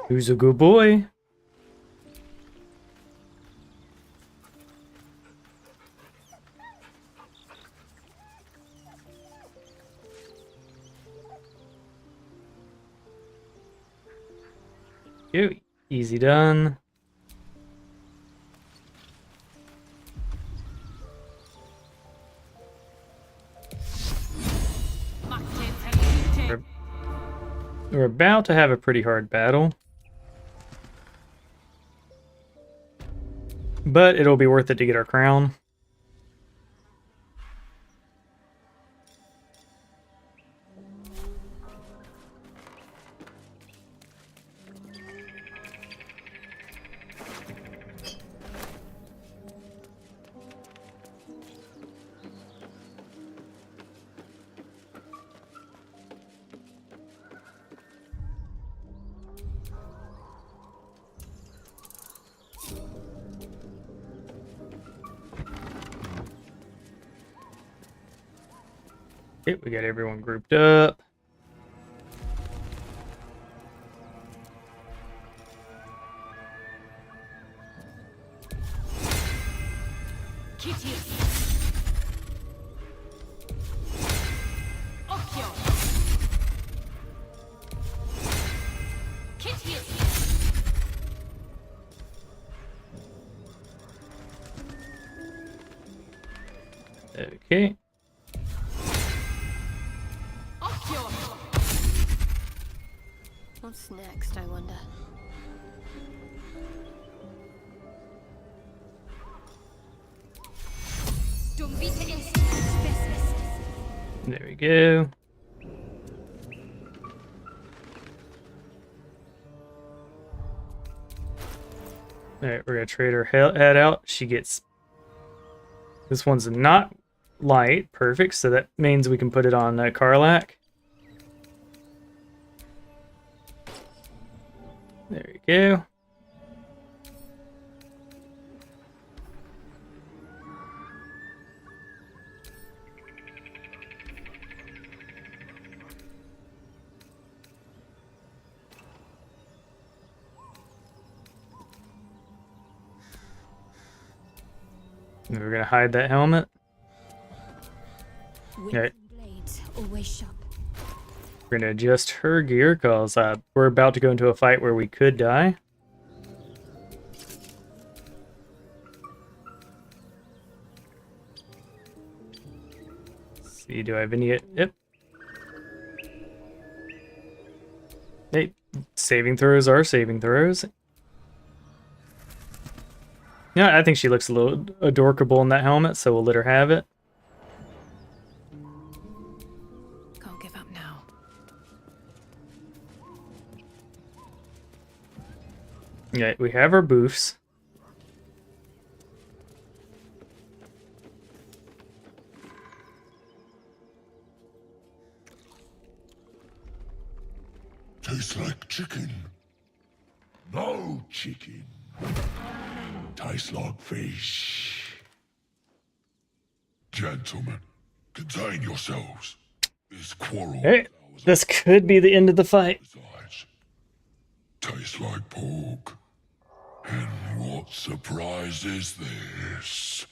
Who's a good boy? Ew, easy done. We're about to have a pretty hard battle. But it'll be worth it to get our crown. Okay, we got everyone grouped up. Okay. What's next, I wonder? There we go. Alright, we're gonna trade her head out. She gets... This one's not light. Perfect. So that means we can put it on Karlak. There we go. And we're gonna hide that helmet. Okay. Blades, always sharp. We're gonna adjust her gear because we're about to go into a fight where we could die. Let's see, do I have any? Yep. Hey, saving throws are saving throws. Yeah, I think she looks a little adorable in that helmet, so we'll let her have it. Can't give up now. Yeah, we have our boofs. Tastes like chicken. No chicken. Tastes like fish. Gentlemen, contain yourselves. This quarrel Hey, this could be the end of the fight. tastes like pork. And what surprise is this?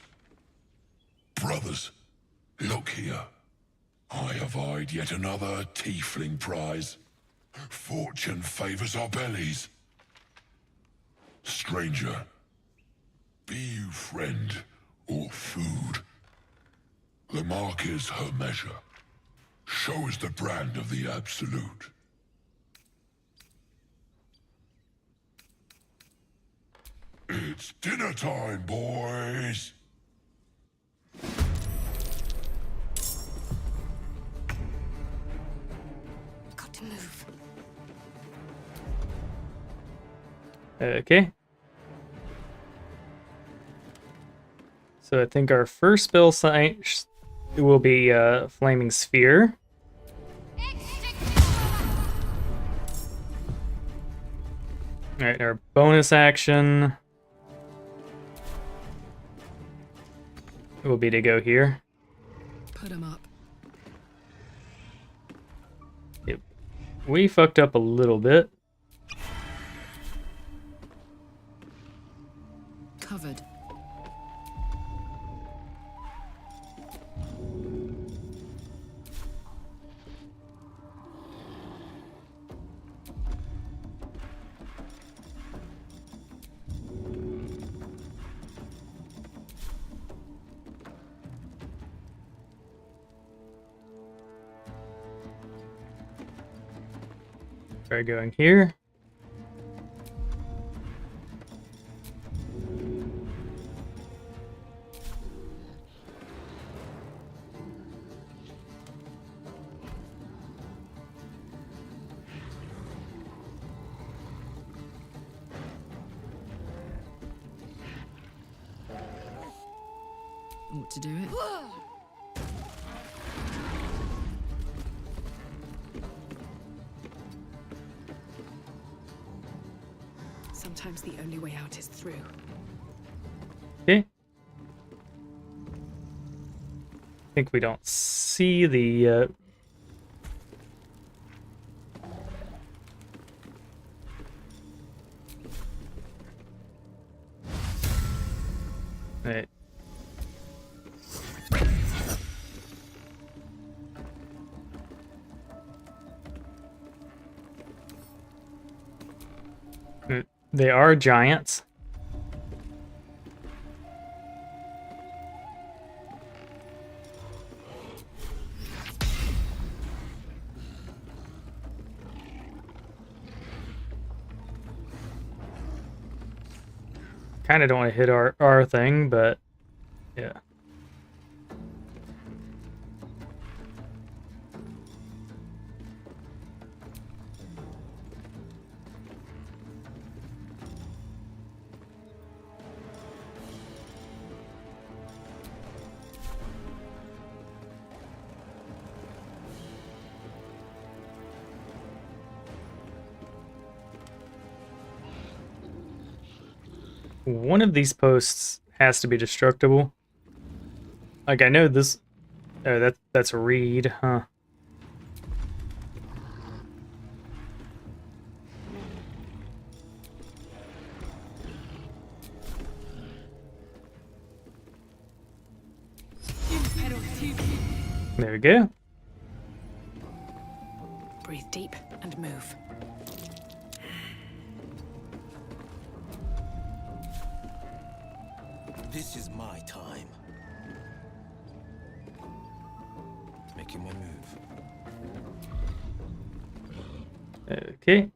Brothers, look here. I have eyed yet another tiefling prize. Fortune favors our bellies. Stranger, be you friend or food. The mark is her measure. Show us the brand of the absolute. It's dinner time, boys. Got to move. Okay. So I think our first spell site will be Flaming Sphere. Alright, our bonus action will be to go here. Put him up. Yep. We fucked up a little bit. Covered. Try going here. Ought to do it. Sometimes the only way out is through. Okay. I think we don't see the Right. They are giants. Kind of don't want to hit our thing, but yeah. One of these posts has to be destructible. Like, I know this... Oh, that's a reed, huh? There we go. Breathe deep and move. This is my time. Making my move. Okay.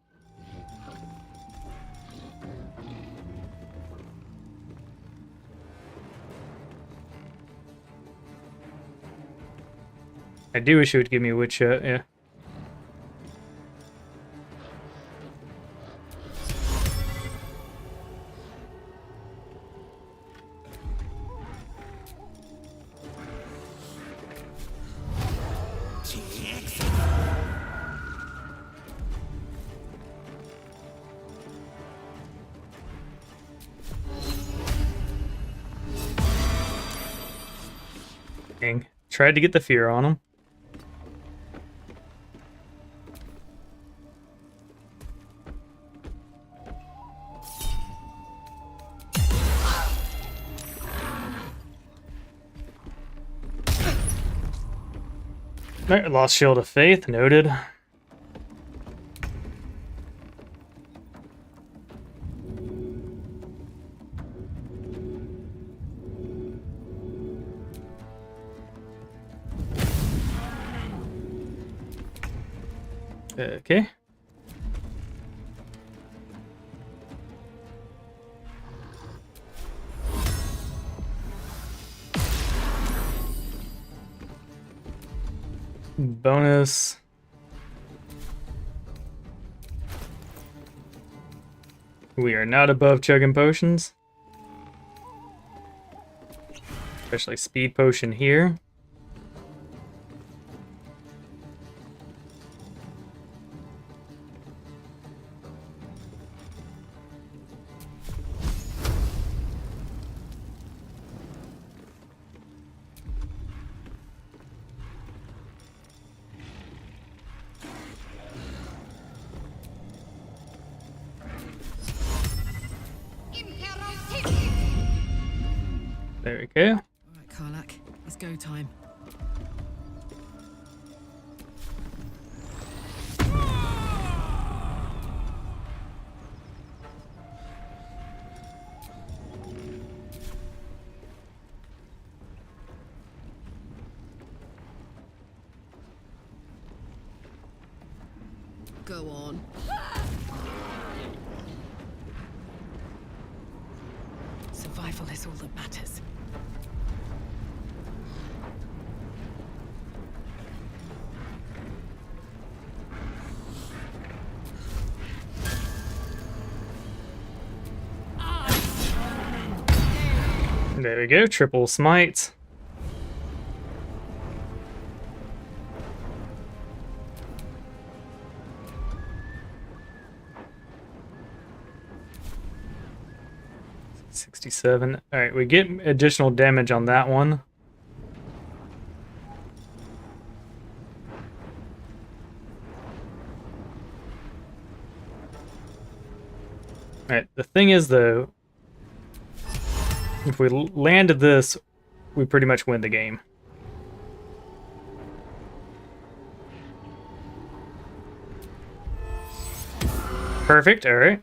I do wish it would give me a witch shot, yeah. Dang. Tried to get the fear on him. Alright, lost Shield of Faith, noted. Okay. Bonus. We are not above chugging potions. Especially speed potion here. There we go. All right, Karlak, it's go time. Go on. Survival is all that matters. There we go, triple smite. $67. Alright, we get additional damage on that one. Alright, the thing is though, if we landed this, we pretty much win the game. Perfect, alright.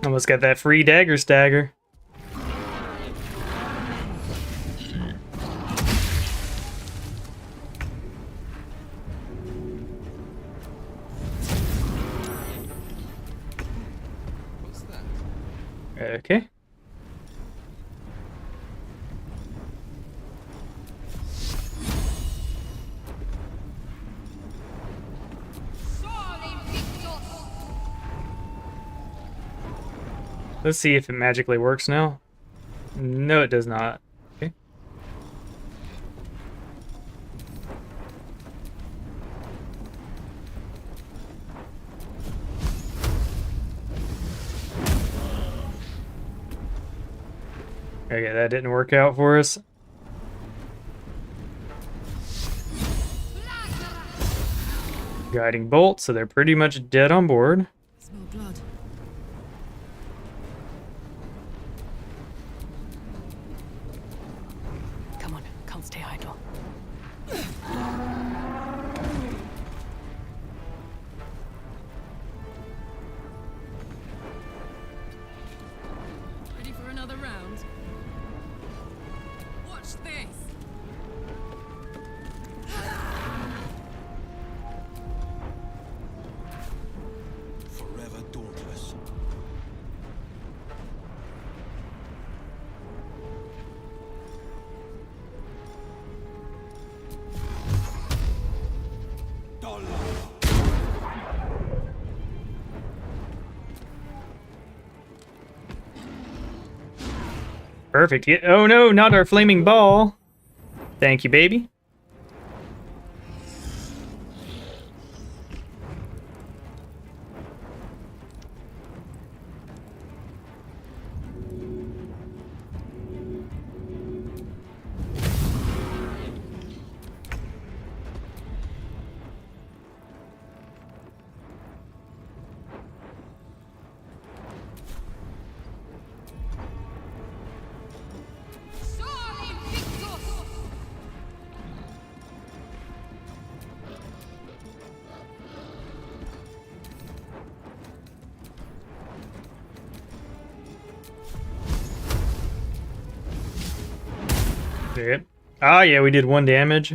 Almost got that free dagger stagger. Okay. Let's see if it magically works now. No, it does not. Okay. Okay, that didn't work out for us. Guiding bolt, so they're pretty much dead on board. Smell blood. Come on, can't stay idle. Ready for another round? Watch this. Forever dauntless. Perfect. Yeah. Oh no, not our flaming ball. Thank you, baby. Yep. Ah, yeah, we did 1 damage.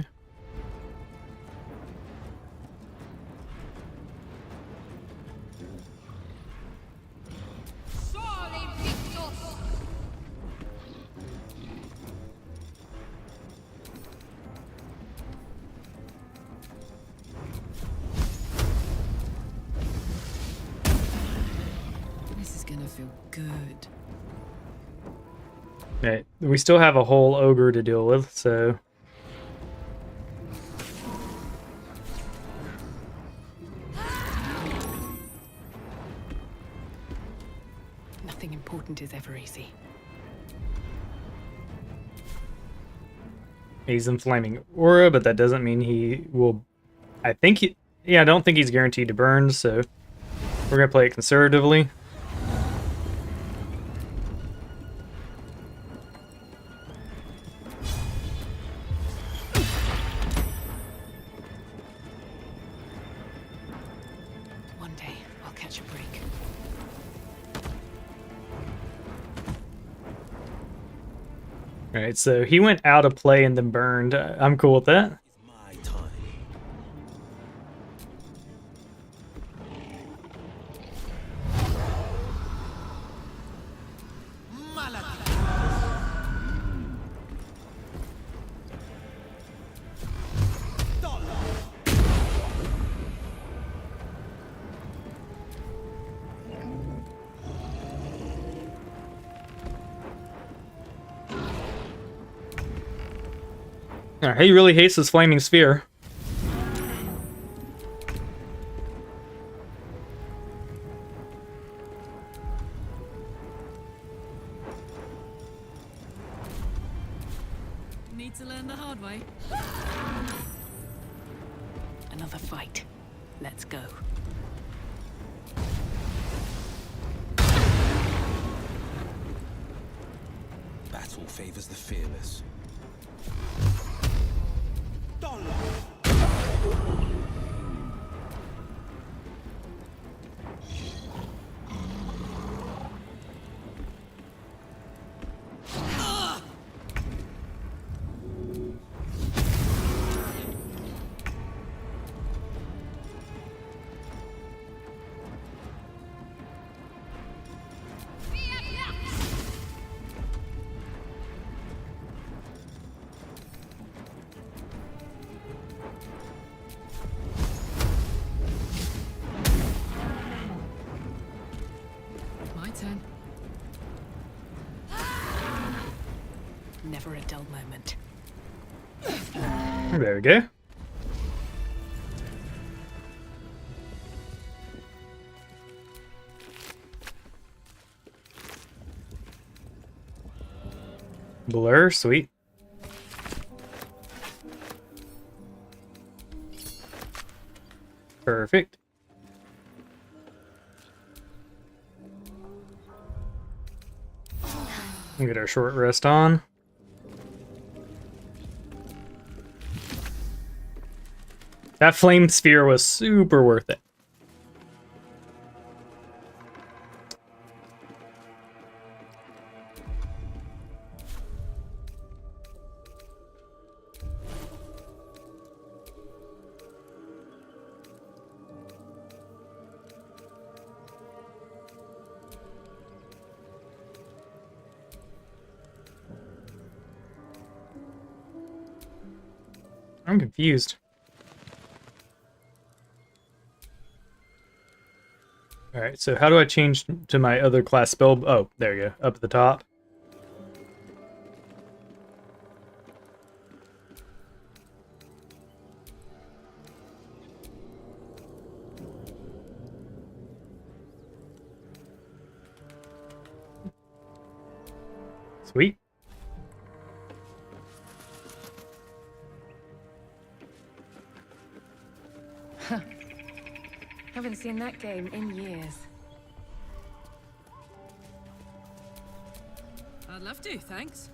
This is gonna feel good. Right. We still have a whole ogre to deal with, so... Nothing important is ever easy. He's in flaming aura, but that doesn't mean he will... I think he... Yeah, I don't think he's guaranteed to burn, so... We're gonna play it conservatively. One day, I'll catch a break. Alright, so he went out of play and then burned. I'm cool with that. Alright, he really hates this flaming sphere. Need to learn the hard way. Another fight. Let's go. Battle favors the fearless. Never a dull moment. There we go. Blur, sweet. Perfect. We'll get our short rest on. That flame sphere was super worth it. I'm confused. Alright, so how do I change to my other class spell? Oh, there you go, up at the top. Sweet. Haven't seen that game in years. I'd love to, thanks.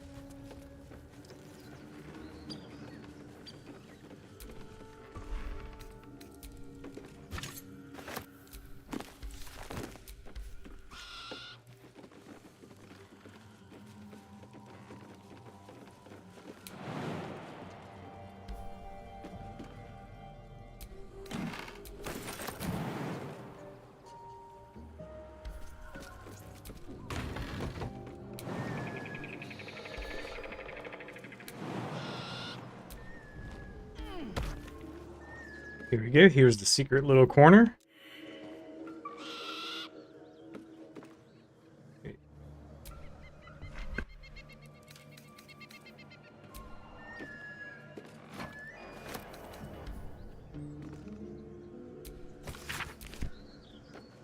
Here we go. Here's the secret little corner.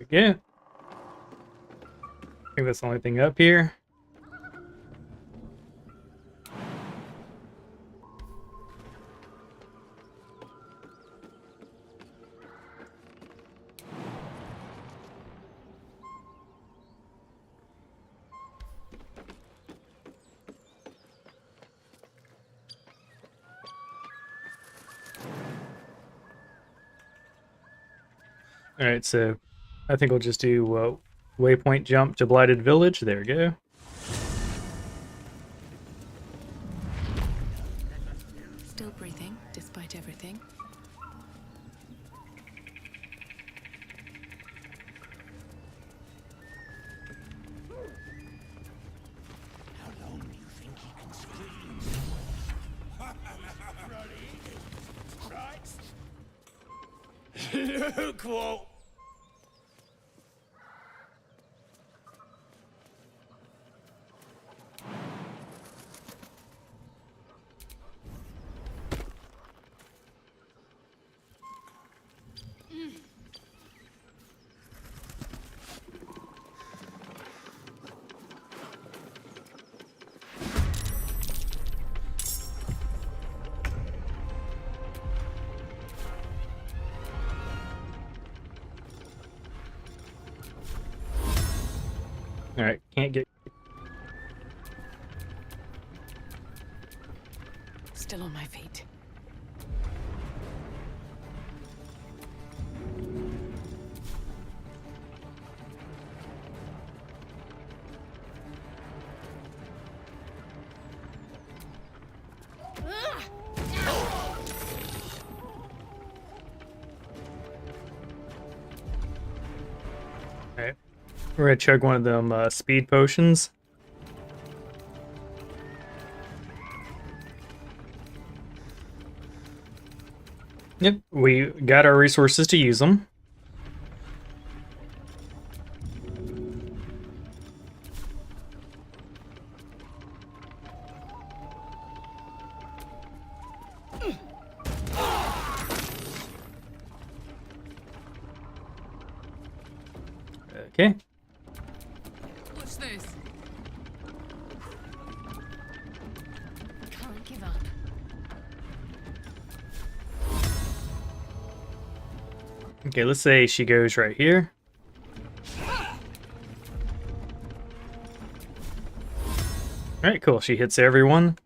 Again. I think that's the only thing up here. Alright, so I think we'll just do waypoint jump to Blighted Village. There we go. Still breathing, despite everything. How long do you think he can scream? Right? Look what... Alright, can't get... Still on my feet. Alright. We're gonna chug one of them speed potions. Yep, we got our resources to use them. Okay. What's this? Can't give up. Okay, let's say she goes right here. Alright, cool. She hits everyone.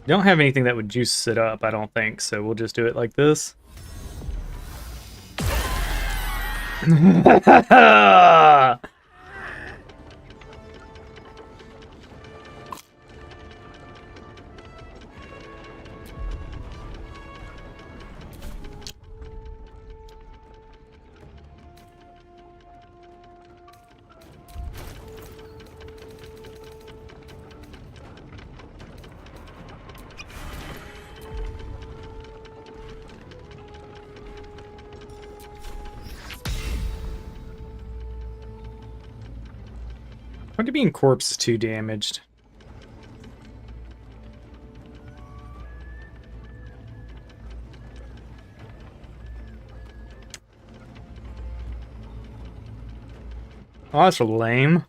Don't have anything that would juice it up, I don't think, so we'll just do it like this. What do you mean corpse is too damaged? Oh, that's lame.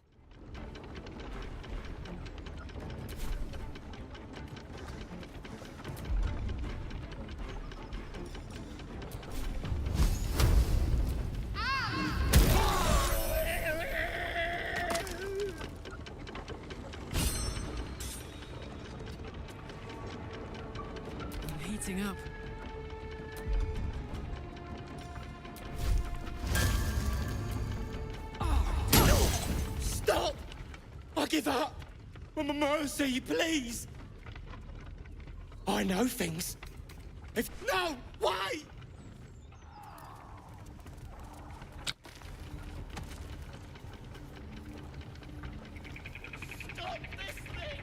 Heating up. Stop! I give up! Mercy, please! I know things. If... No! Why? Stop this thing!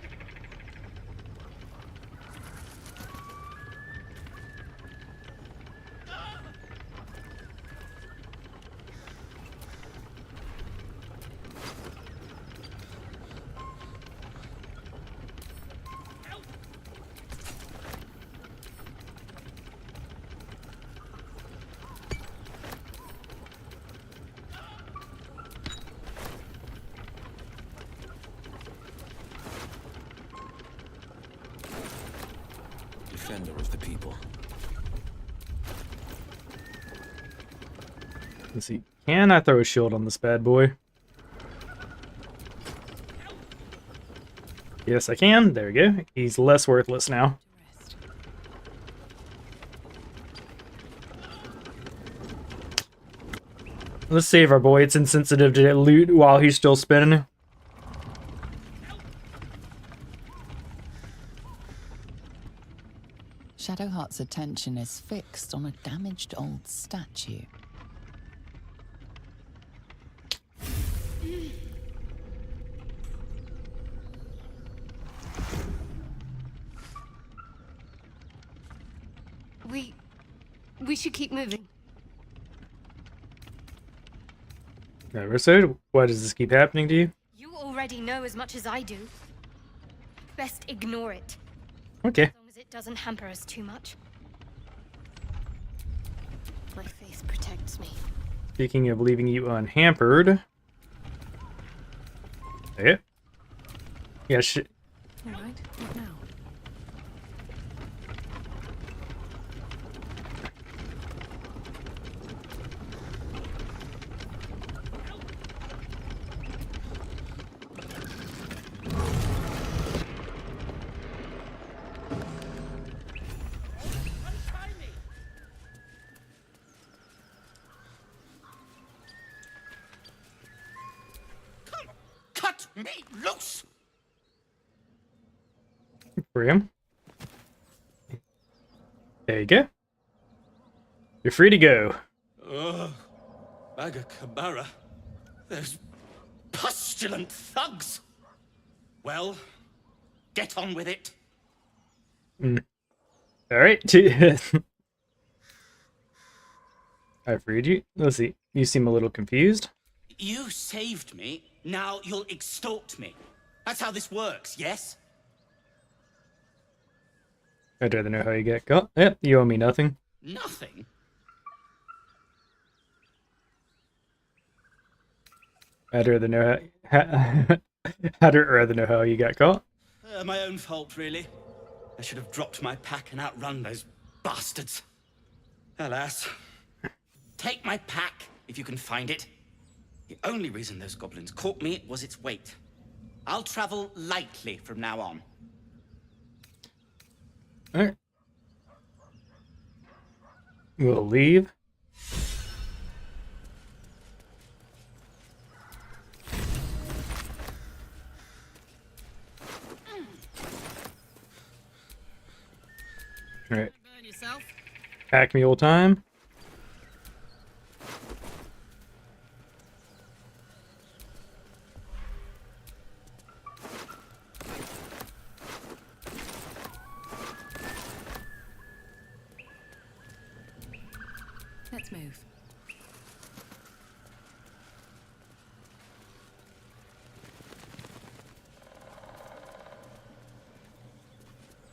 Defender of the people. Let's see. Can I throw a shield on this bad boy? Yes, I can. There we go. He's less worthless now. Let's save our boy. It's insensitive to loot while he's still spinning. Shadowheart's attention is fixed on a damaged old statue. We should keep moving. Never said. Why does this keep happening to you? You already know as much as I do. Best ignore it. Okay. As long as it doesn't hamper us too much. My faith protects me. Speaking of leaving you unhampered. Okay. Yeah, shit. All right, what now? Cut me loose! Free him. There you go. You're free to go. Ugh. Baga Kabara. Those pustulant thugs. Well, get on with it. Alright. I freed you. Let's see. You seem a little confused. You saved me, now you'll extort me. That's how this works, yes? I'd rather know how you get caught. Yep, you owe me nothing. Nothing? I'd rather know how, I'd rather know how you got caught. My own fault, really. I should have dropped my pack and outrun those bastards. Alas. Take my pack, if you can find it. The only reason those goblins caught me was its weight. I'll travel lightly from now on. Alright. We'll leave. Alright. Pack mule time. Let's move.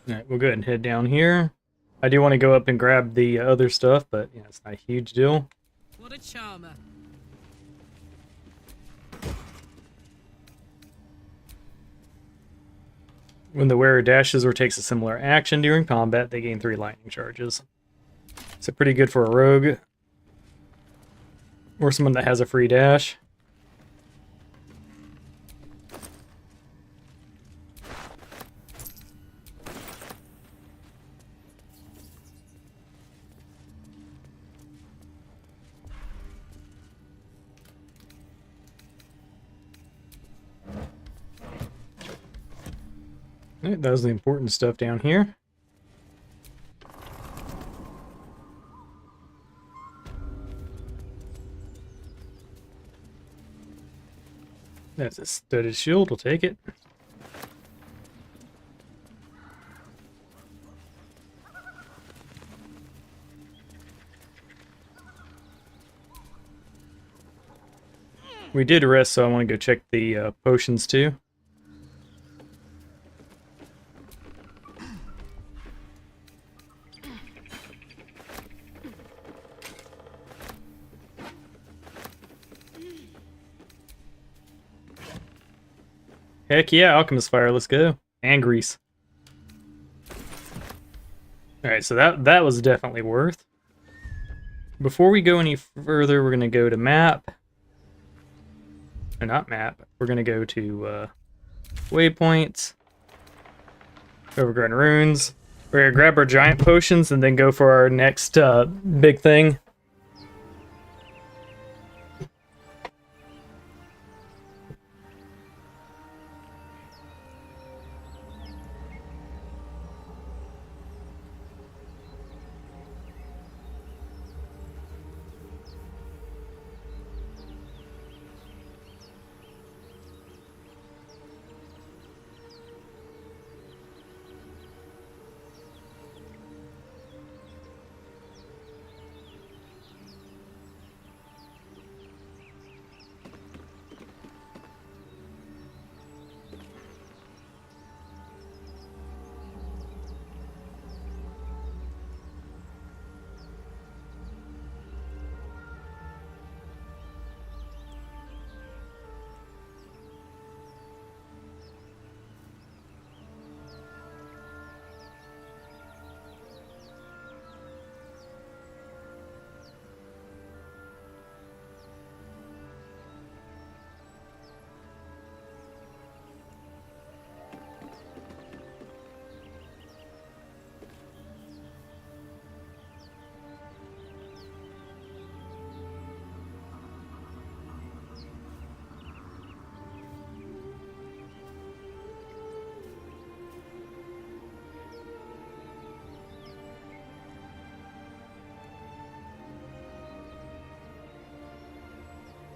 Alright, we'll go ahead and head down here. I do want to go up and grab the other stuff, but yeah, it's not a huge deal. What a charmer. When the wearer dashes or takes a similar action during combat, they gain 3 lightning charges. So pretty good for a rogue. Or someone that has a free dash. Alright, that was the important stuff down here. That's a studded shield, we'll take it. We did rest, so I want to go check the potions too. Heck yeah, Alchemist Fire, let's go. And Grease. Alright, so that was definitely worth. Before we go any further, we're going to go to map. Or not map. We're going to go to waypoints. Overgrown Runes. We're going to grab our giant potions and then go for our next big thing.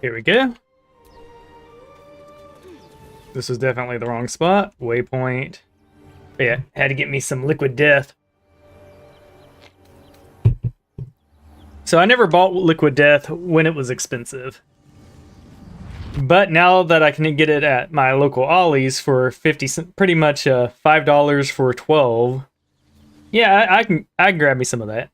Here we go. This was definitely the wrong spot. Waypoint. But yeah, had to get me some liquid death. So I never bought liquid death when it was expensive. But now that I can get it at my local Ollie's for 50 cents, pretty much $5 for 12. Yeah, I can grab me some of that.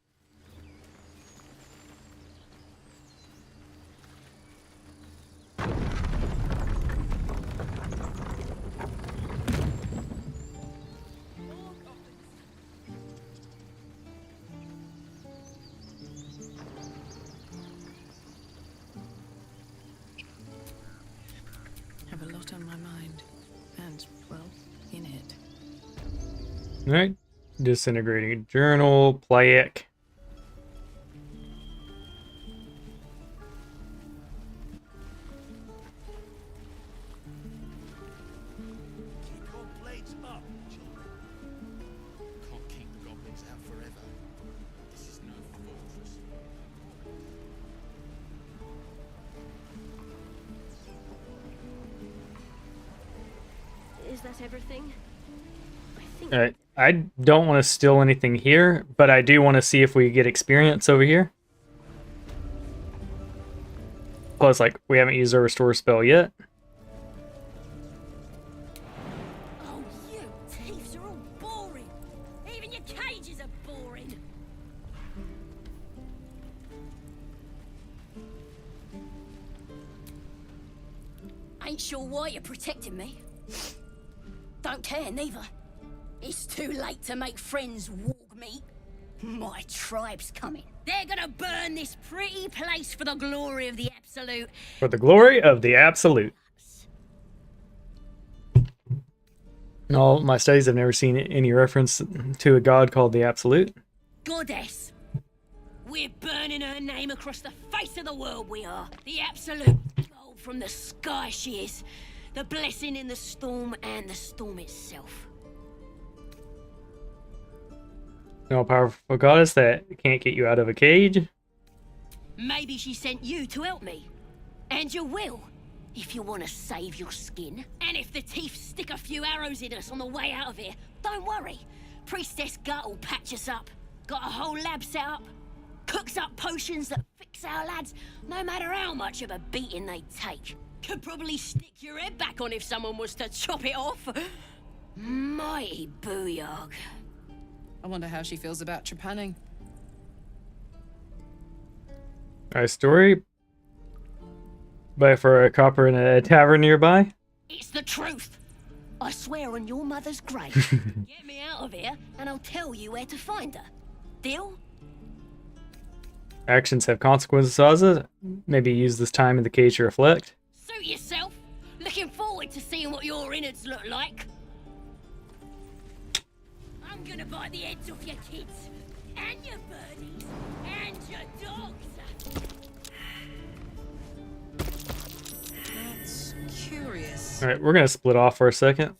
Alright. Disintegrating journal, plaque. Can't keep the goblins out forever. This is no fortress. Is that everything? Alright. I don't want to steal anything here, but I do want to see if we get experience over here. Plus, like, we haven't used our restore spell yet. Oh, you thieves are all boring. Even your cages are boring. Ain't sure why you're protecting me. Don't care, neither. It's too late to make friends walk meat. My tribe's coming. They're gonna burn this pretty place for the glory of the Absolute. For the glory of the Absolute. In all my studies, I've never seen any reference to a god called the Absolute. Goddess. We're burning her name across the face of the world, we are. The Absolute. Gold from the sky she is. The blessing in the storm and the storm itself. No powerful goddess that can't get you out of a cage. Maybe she sent you to help me. And you will, if you want to save your skin. And if the teeth stick a few arrows in us on the way out of here, don't worry. Priestess Gut will patch us up. Got a whole lab set up. Cooks up potions that fix our lads, no matter how much of a beating they take. Could probably stick your head back on if someone was to chop it off. Mighty booyog. I wonder how she feels about trepanning. Alright, story. Buy for a copper in a tavern nearby. It's the truth. I swear on your mother's grave. Get me out of here, and I'll tell you where to find her. Deal? Actions have consequences, Saza. Maybe use this time in the cage to reflect. Suit yourself. Looking forward to seeing what your innards look like. I'm gonna bite the heads off your kids, and your birdies, and your dogs. That's curious. Alright, we're gonna split off for a second.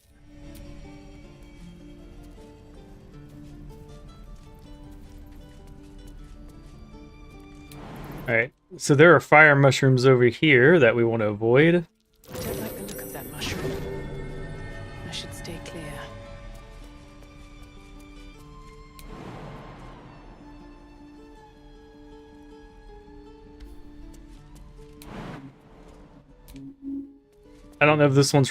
Alright, so there are fire mushrooms over here that we want to avoid. I don't like the look of that mushroom. I should stay clear. I don't know if this one's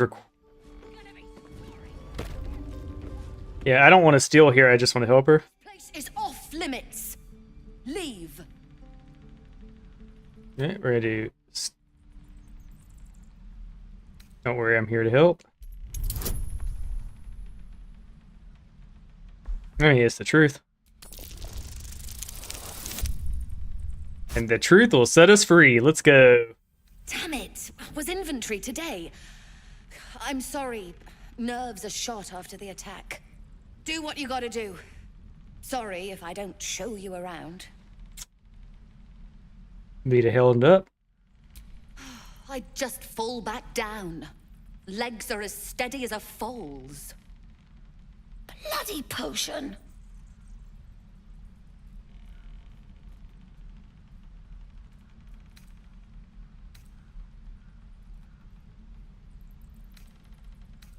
Yeah, I don't want to steal here, I just want to help her. Place is off limits. Leave. Okay, we're gonna do... Don't worry, I'm here to help. Oh, yes, the truth. And the truth will set us free. Let's go. Damn it. Was inventory today. I'm sorry. Nerves are shot after the attack. Do what you gotta do. Sorry if I don't show you around. Be held up. I just fall back down. Legs are as steady as a foal's. Bloody potion.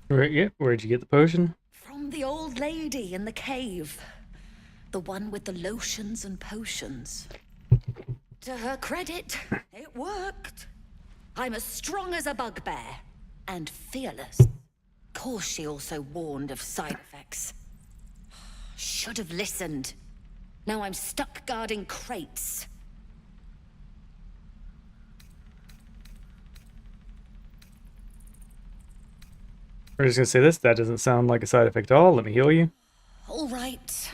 Where'd you get the potion? From the old lady in the cave. The one with the lotions and potions. To her credit, it worked. I'm as strong as a bugbear. And fearless. Of course she also warned of side effects. Should have listened. Now I'm stuck guarding crates. We're just gonna say this. That doesn't sound like a side effect at all. Let me heal you. All right.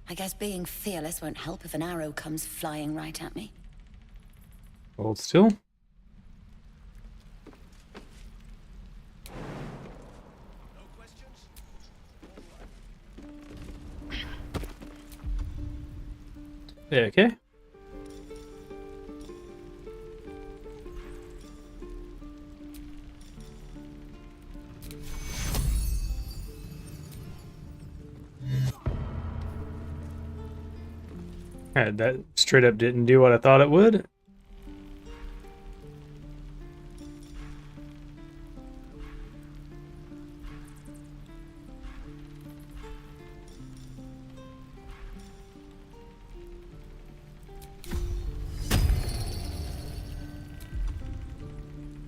I guess being fearless won't help if an arrow comes flying right at me. Hold still. Okay. That straight up didn't do what I thought it would.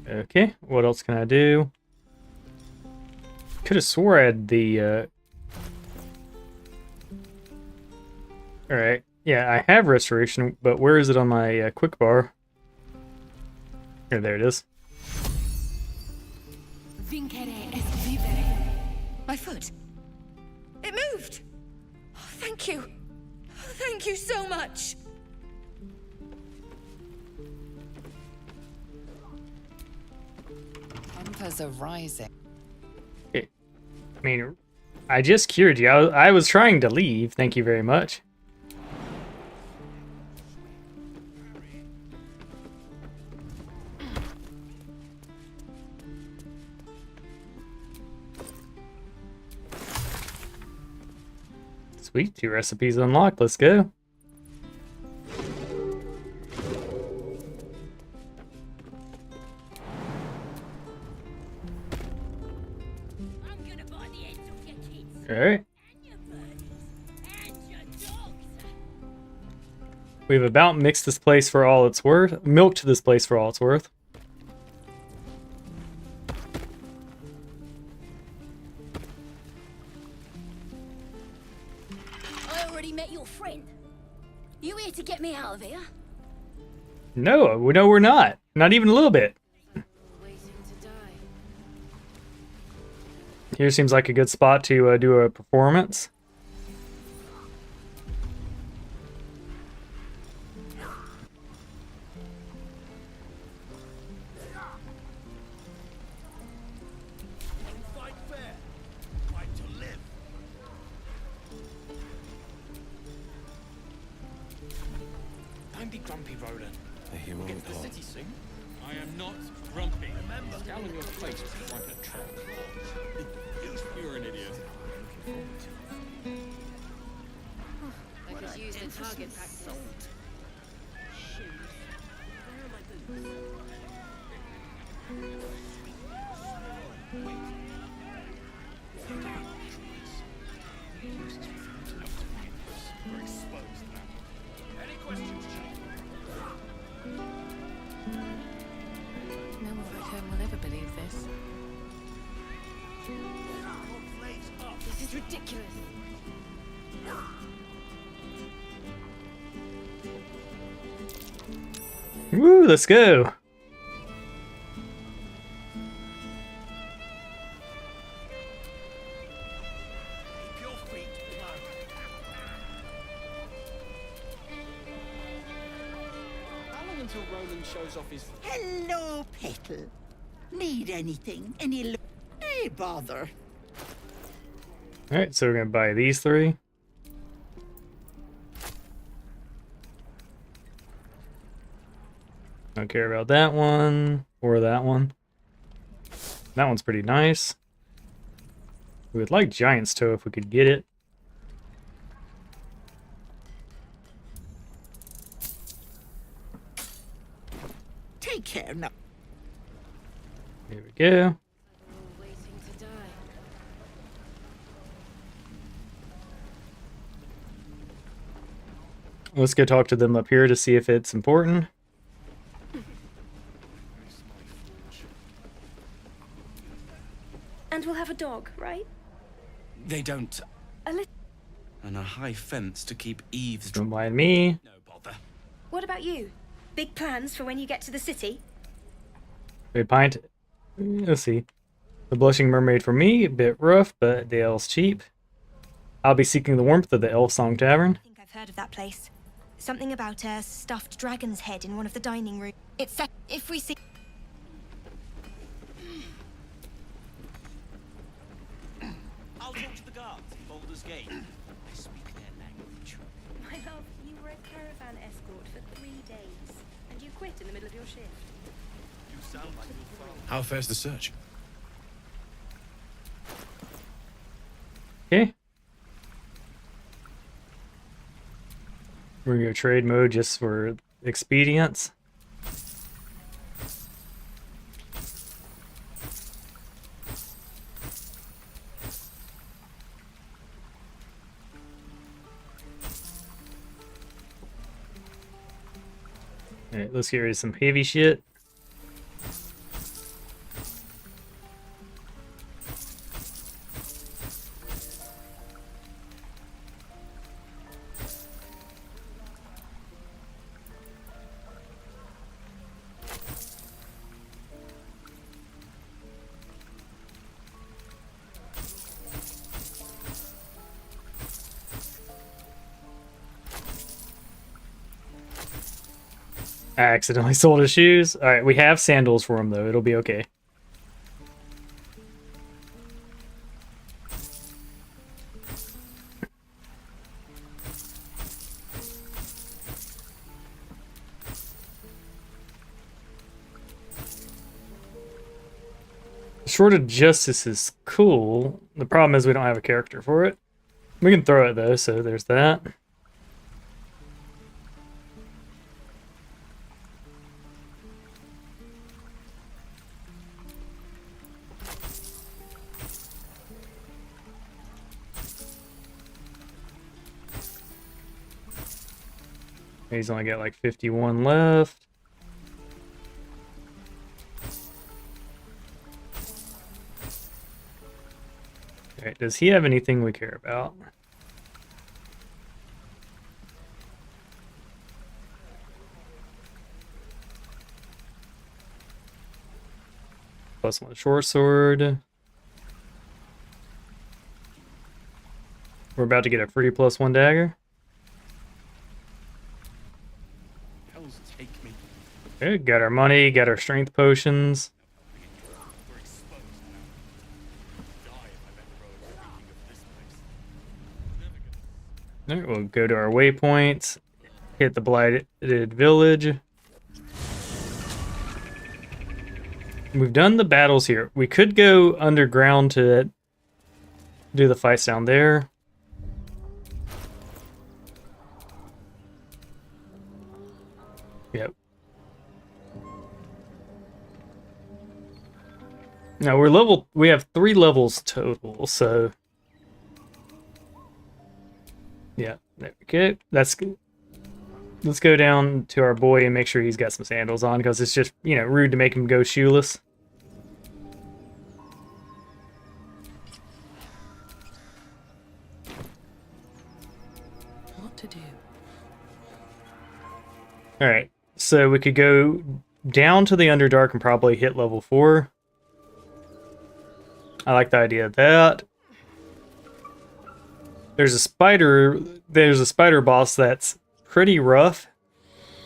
Okay, what else can I do? Could have swore I had the Alright, yeah, I have restoration, but where is it on my quick bar? Here, there it is. Vincere est vivere. My foot. It moved. Oh, thank you. Thank you so much. Embers are rising. I mean, I just cured you. I was trying to leave. Thank you very much. Sweet, 2 recipes unlocked. Let's go. Alright. We've about mixed this place for all it's worth. Milked this place for all it's worth. I already met your friend. You here to get me out of here? No, we're not. Not even a little bit. Here seems like a good spot to do a performance. Fight fair. Fight to live. Don't be grumpy, Roland. I hear all It's the city sing. I am not grumpy. Remember, scowl on your face is like a trap. You're an idiot. I could use the target practice. Any questions, No one back home will ever believe this. This is ridiculous. Woo, let's go. How long until Roland shows off his... Hello, Petal. Need anything? Any Hey, bother. Alright, so we're gonna buy these 3. Don't care about that one or that one. That one's pretty nice. We would like Giant's Toe if we could get it. Take care now. Here we go. Let's go talk to them up here to see if it's important. And we'll have a dog, right? They don't. A little. And a high fence to keep Eve's... Don't mind me. No bother. What about you? Big plans for when you get to the city? Wait, pint. Let's see. The Blushing Mermaid for me, a bit rough, but the ale's cheap. I'll be seeking the warmth of the Elf Song Tavern. I think I've heard of that place. Something about a stuffed dragon's head in one of the dining rooms. It's set if we see. I'll talk to the guards in Baulders Gate. They speak their language. My love, you were a caravan escort for 3 days, and you quit in the middle of your shift. You sound like you're from. How fares the search? Okay. We're gonna go trade mode just for expedience. Alright, let's get rid of some heavy shit. I accidentally sold his shoes. Alright, we have sandals for him though. It'll be okay. Sword of Justice is cool. The problem is we don't have a character for it. We can throw it though, so there's that. He's only got like 51 left. Okay, does he have anything we care about? +1 short sword. We're about to get a free +1 dagger. Okay, got our money, got our strength potions. Alright, we'll go to our waypoints, hit the blighted village. We've done the battles here. We could go underground to do the fights down there. Yep. Now we have 3 levels total, so yeah, there we go. That's good. Let's go down to our boy and make sure he's got some sandals on, because it's just, you know, rude to make him go shoeless. What to do? Alright, so we could go down to the Underdark and probably hit level 4. I like the idea of that. There's a spider boss that's pretty rough,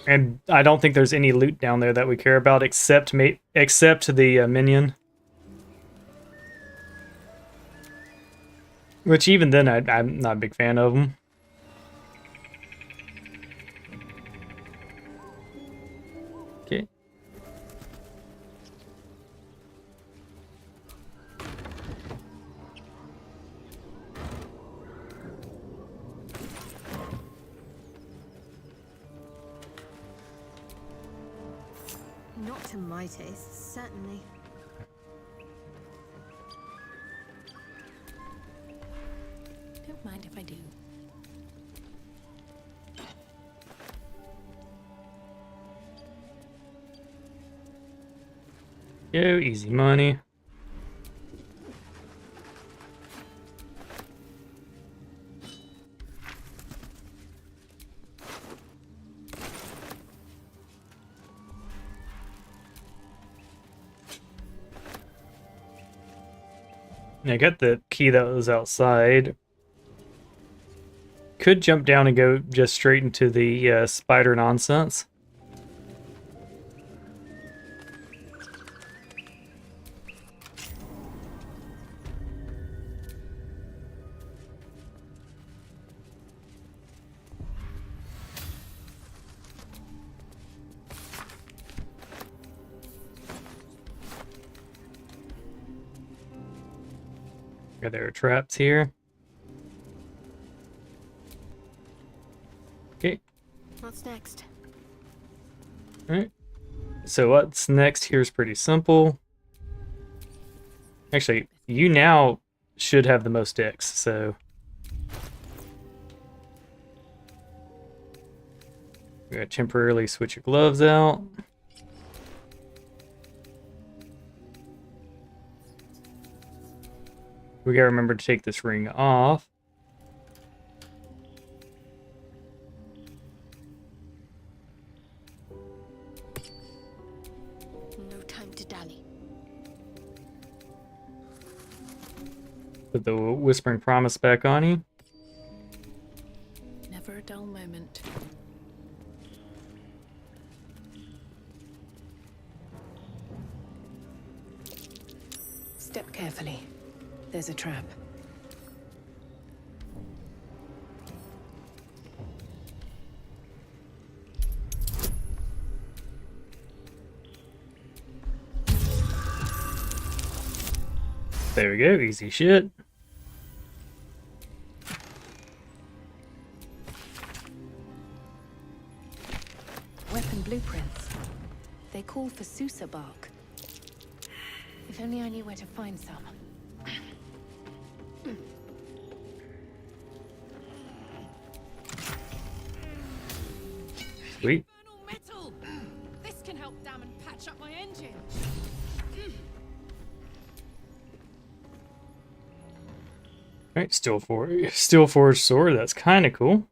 and I don't think there's any loot down there that we care about except the minion. Which even then I'm not a big fan of them. Okay. Not to my taste, certainly. Don't mind if I do. Yo, easy money. I got the key that was outside. Could jump down and go just straight into the spider nonsense. Okay, there are traps here. Okay. What's next? Alright. So what's next here is pretty simple. Actually, you now should have the most decks, so... We're gonna temporarily switch your gloves out. We gotta remember to take this ring off. No time to dally. Put the Whispering Promise back on you. Never a dull moment. Step carefully. There's a trap. There we go, easy shit. Weapon blueprints. They call for Susa bark. If only I knew where to find some. Sweet. Metal! This can help dam and patch up my engine. Alright, steel forged sword, that's kinda cool.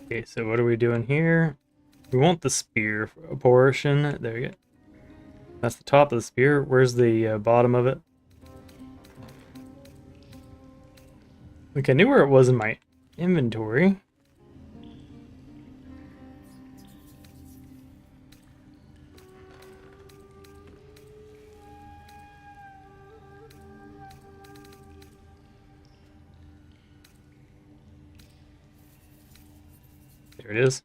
Okay, so what are we doing here? We want the spear portion. There we go. That's the top of the spear. Where's the bottom of it? Like, I knew where it was in my inventory. There it is.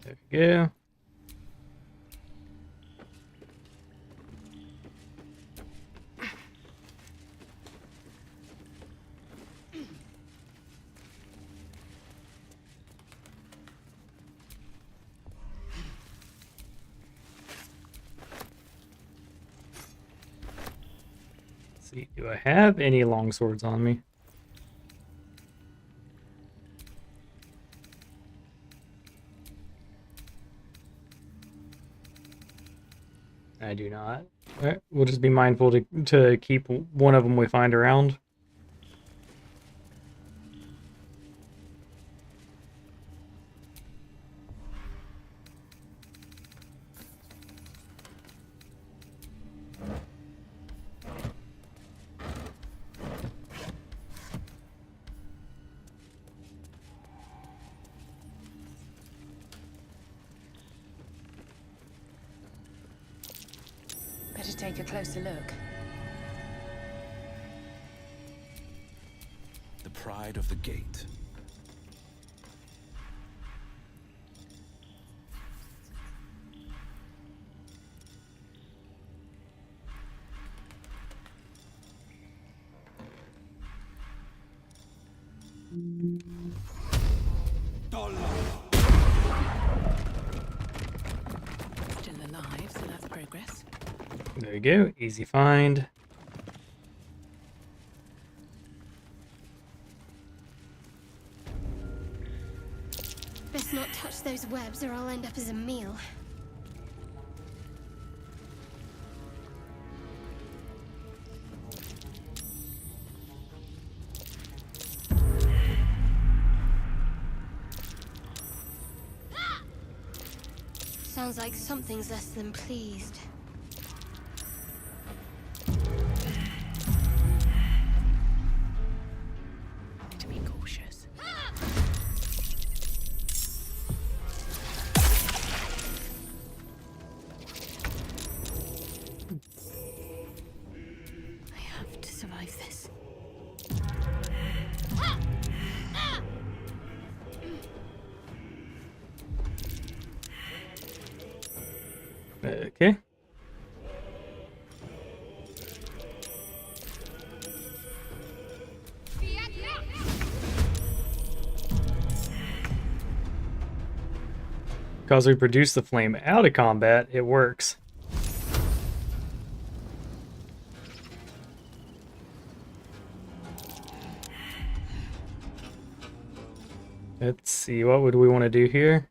There we go. See, do I have any long swords on me? I do not. Alright, we'll just be mindful to keep one of them we find around. Better take a closer look. The pride of the gate. Still alive, so that's progress. There you go, easy find. Best not touch those webs or I'll end up as a meal. Sounds like something's less than pleased. To be cautious. I have to survive this. Okay. Because we produce the flame out of combat, it works. Let's see, what would we want to do here?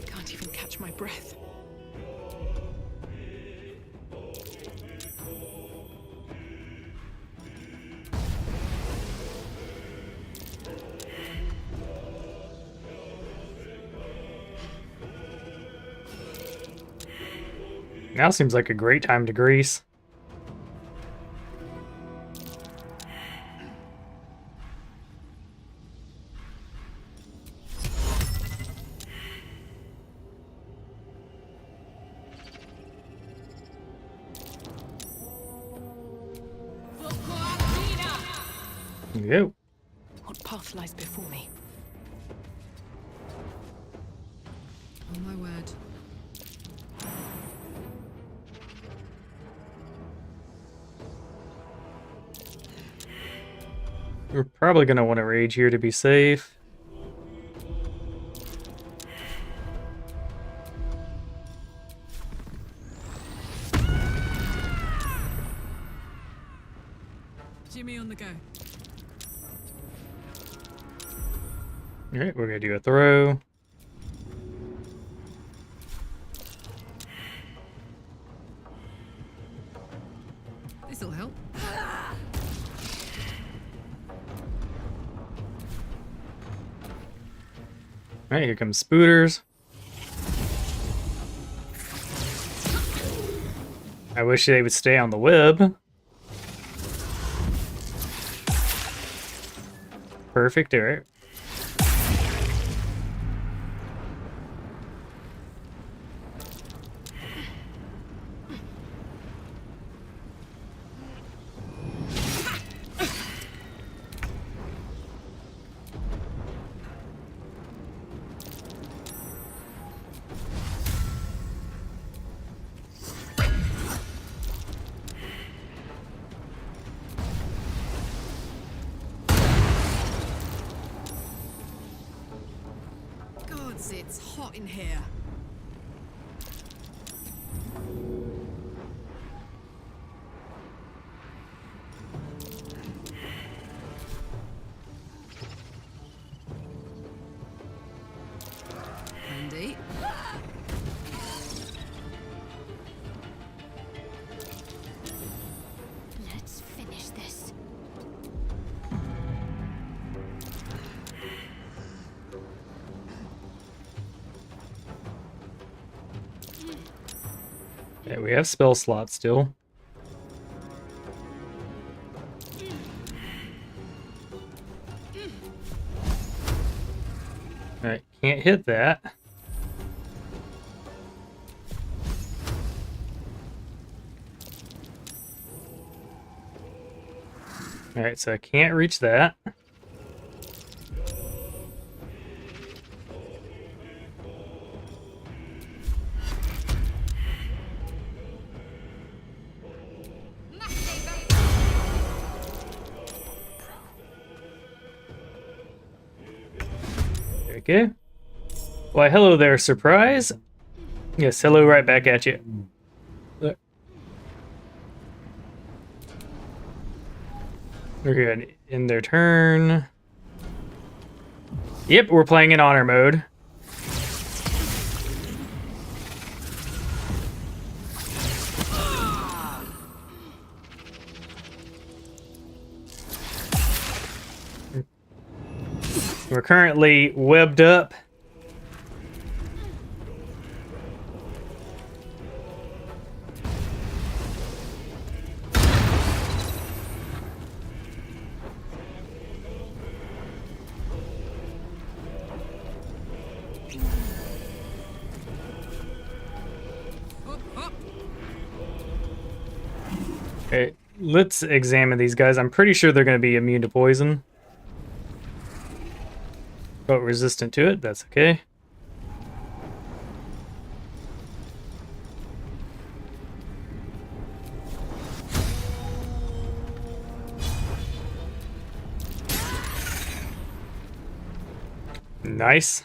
Can't even catch my breath. Now seems like a great time to grease. Go. What path lies before me? Oh my word. We're probably going to want to rage here to be safe. Jimmy on the go. Alright, we're going to do a throw. This'll help. Alright, here comes Spooters. I wish they would stay on the web. Perfect, alright. Gods, it's hot in here. Andy. Let's finish this. Yeah, we have spell slots still. Alright, can't hit that. Alright, so I can't reach that. Okay. Why, hello there, surprise. Yes, hello right back at you. Look. We're good. In their turn. Yep, we're playing in honor mode. We're currently webbed up. Okay, let's examine these guys. I'm pretty sure they're going to be immune to poison. But resistant to it, that's okay. Nice.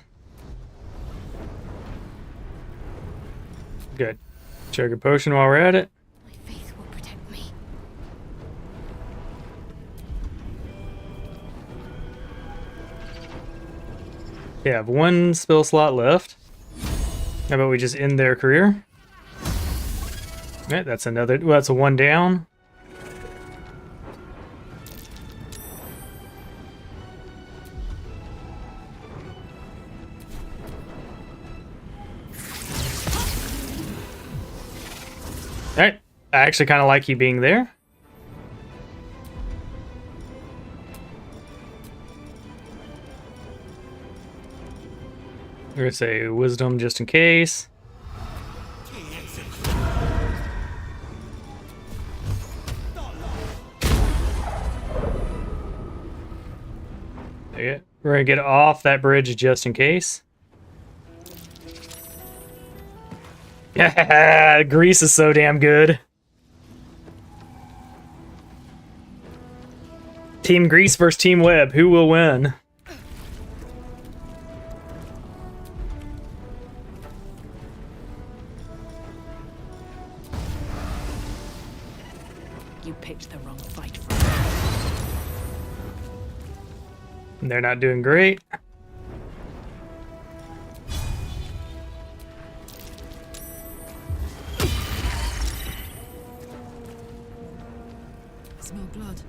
Good. Chug a potion while we're at it. My faith will protect me. Okay, I have one spell slot left. How about we just end their career? Okay, that's another. Well, that's a one down. Alright, I actually kind of like you being there. We're gonna say wisdom just in case. Okay, we're gonna get off that bridge just in case. Yeah, Grease is so damn good. Team Grease versus Team Web. Who will win? You picked the wrong fight for They're not doing great. Smell blood.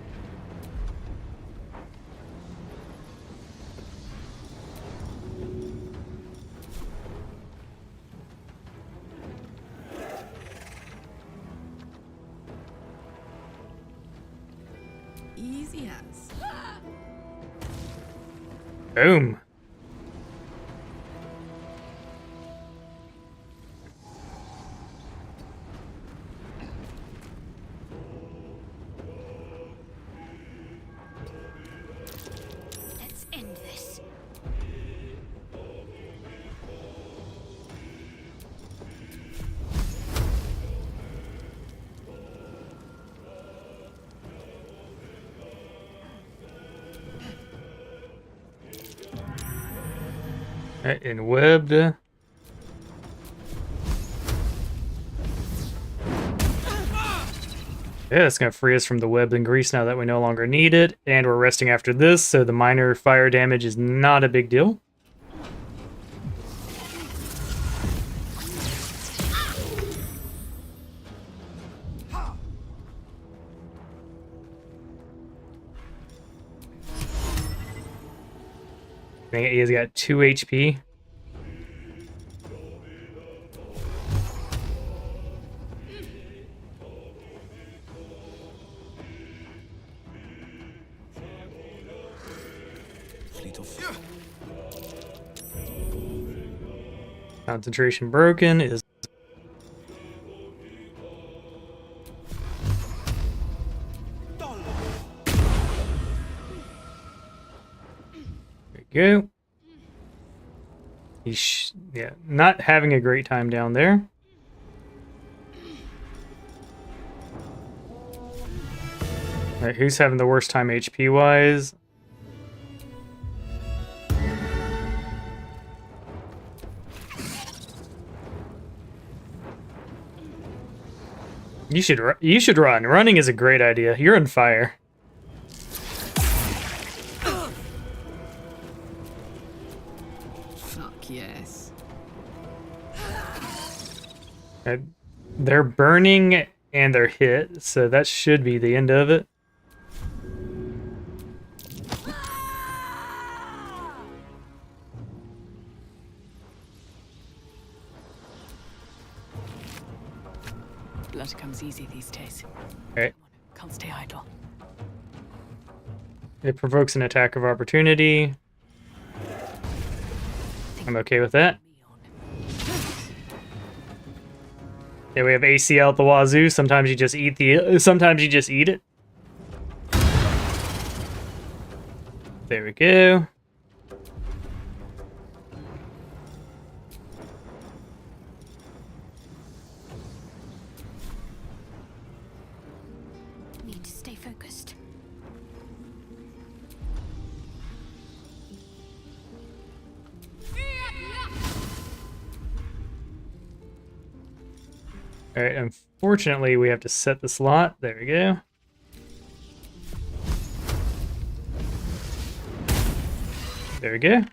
Easy as. Boom. Let's end this. Alright, and webbed. Yeah, that's gonna free us from the web and grease now that we no longer need it. And we're resting after this, so the minor fire damage is not a big deal. Dang it, he's got 2 HP. Concentration broken is... There we go. He's yeah, not having a great time down there. Alright, who's having the worst time HP wise? You should run. Running is a great idea. You're on fire. Fuck yes. They're burning and they're hit, so that should be the end of it. blood comes easy these days. Alright. Can't stay idle. It provokes an attack of opportunity. I'm okay with that. Yeah, we have AC out the wazoo. Sometimes you just eat it. There we go. Need to stay focused. Alright, unfortunately we have to set the slot. There we go. There we go.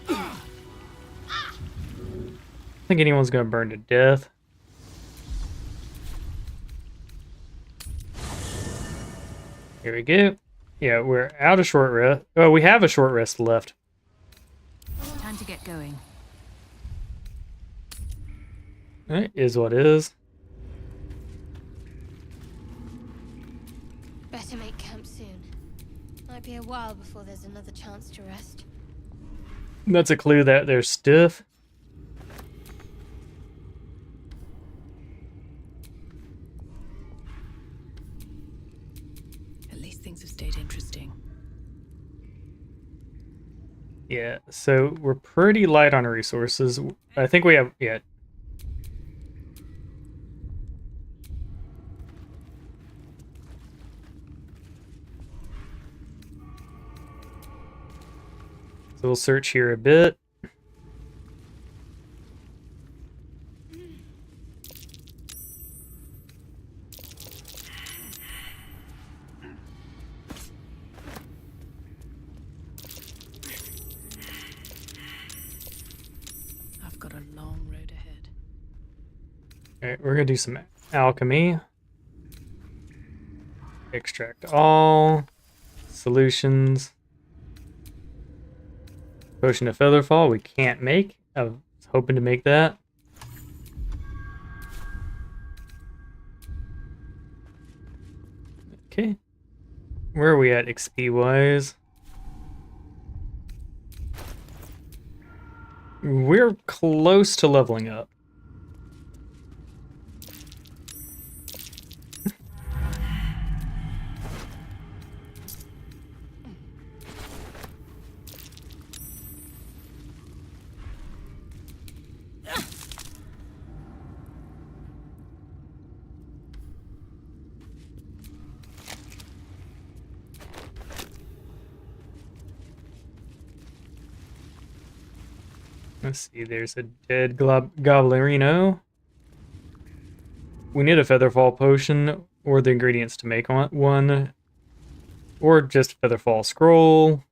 I think anyone's gonna burn to death. Here we go. Yeah, we're out of short rest. Oh, we have a short rest left. Time to get going. It is what it is. Better make camp soon. Might be a while before there's another chance to rest. That's a clue that they're stiff. At least things have stayed interesting. Yeah, so we're pretty light on resources. I think we have, yeah. So we'll search here a bit. I've got a long road ahead. Alright, we're gonna do some alchemy. Extract all. Solutions. Potion of Featherfall we can't make. I was hoping to make that. Okay. Where are we at XP wise? We're close to leveling up. Let's see, there's a dead Gobblerino. We need a Featherfall potion, or the ingredients to make one. Or just Featherfall scroll.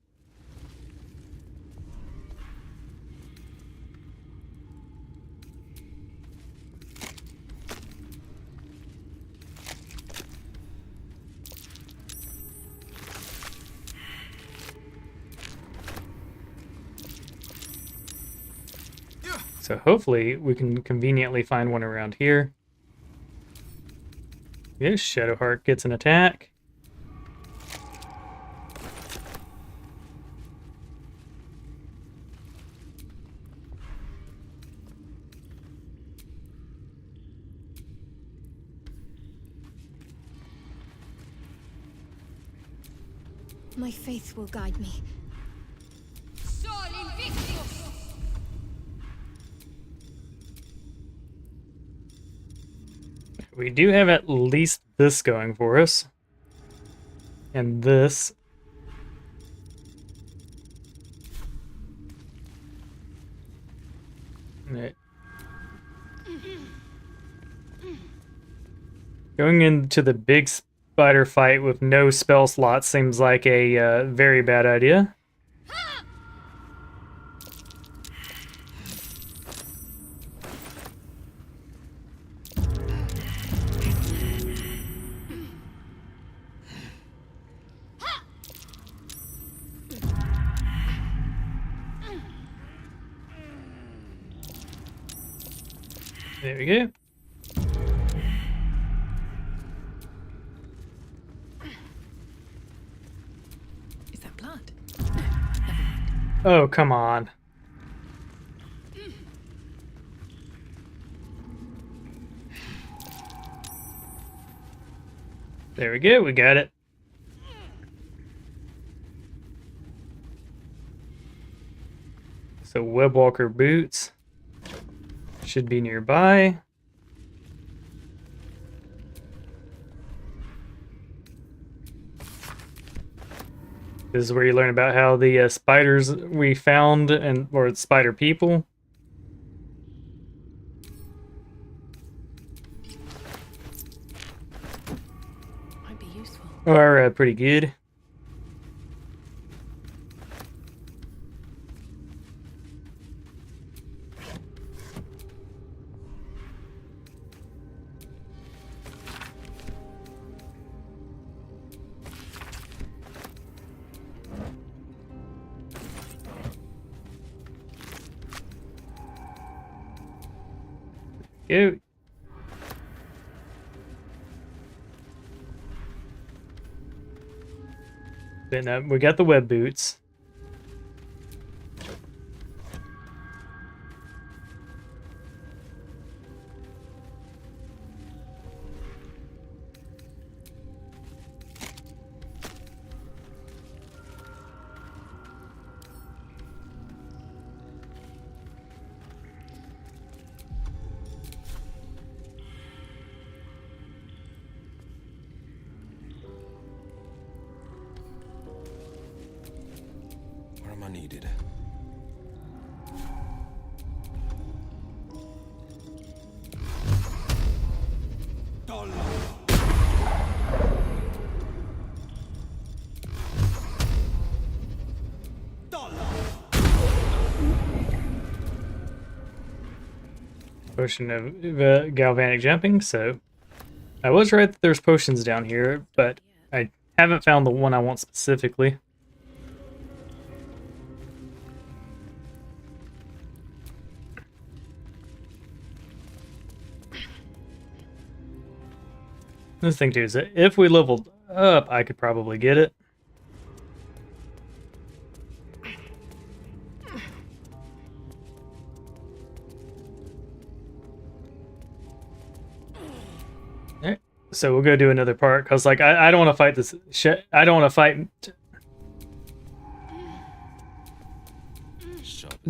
So hopefully we can conveniently find one around here. Yes, Shadowheart gets an attack. My faith will guide me. We do have at least this going for us. And this. Right. Going into the big spider fight with no spell slot seems like a very bad idea. There we go. Is that blood? Oh, come on. There we go, we got it. So Webwalker boots should be nearby. This is where you learn about how the spiders we found, or spider people, Might be useful. are pretty good. Go. Then we got the web boots. Where am I needed? Potion of galvanic jumping, so I was right that there's potions down here, but I haven't found the one I want specifically. This thing too is that if we leveled up, I could probably get it. Alright, so we'll go do another part, because like I don't want to fight this shit. I don't want to fight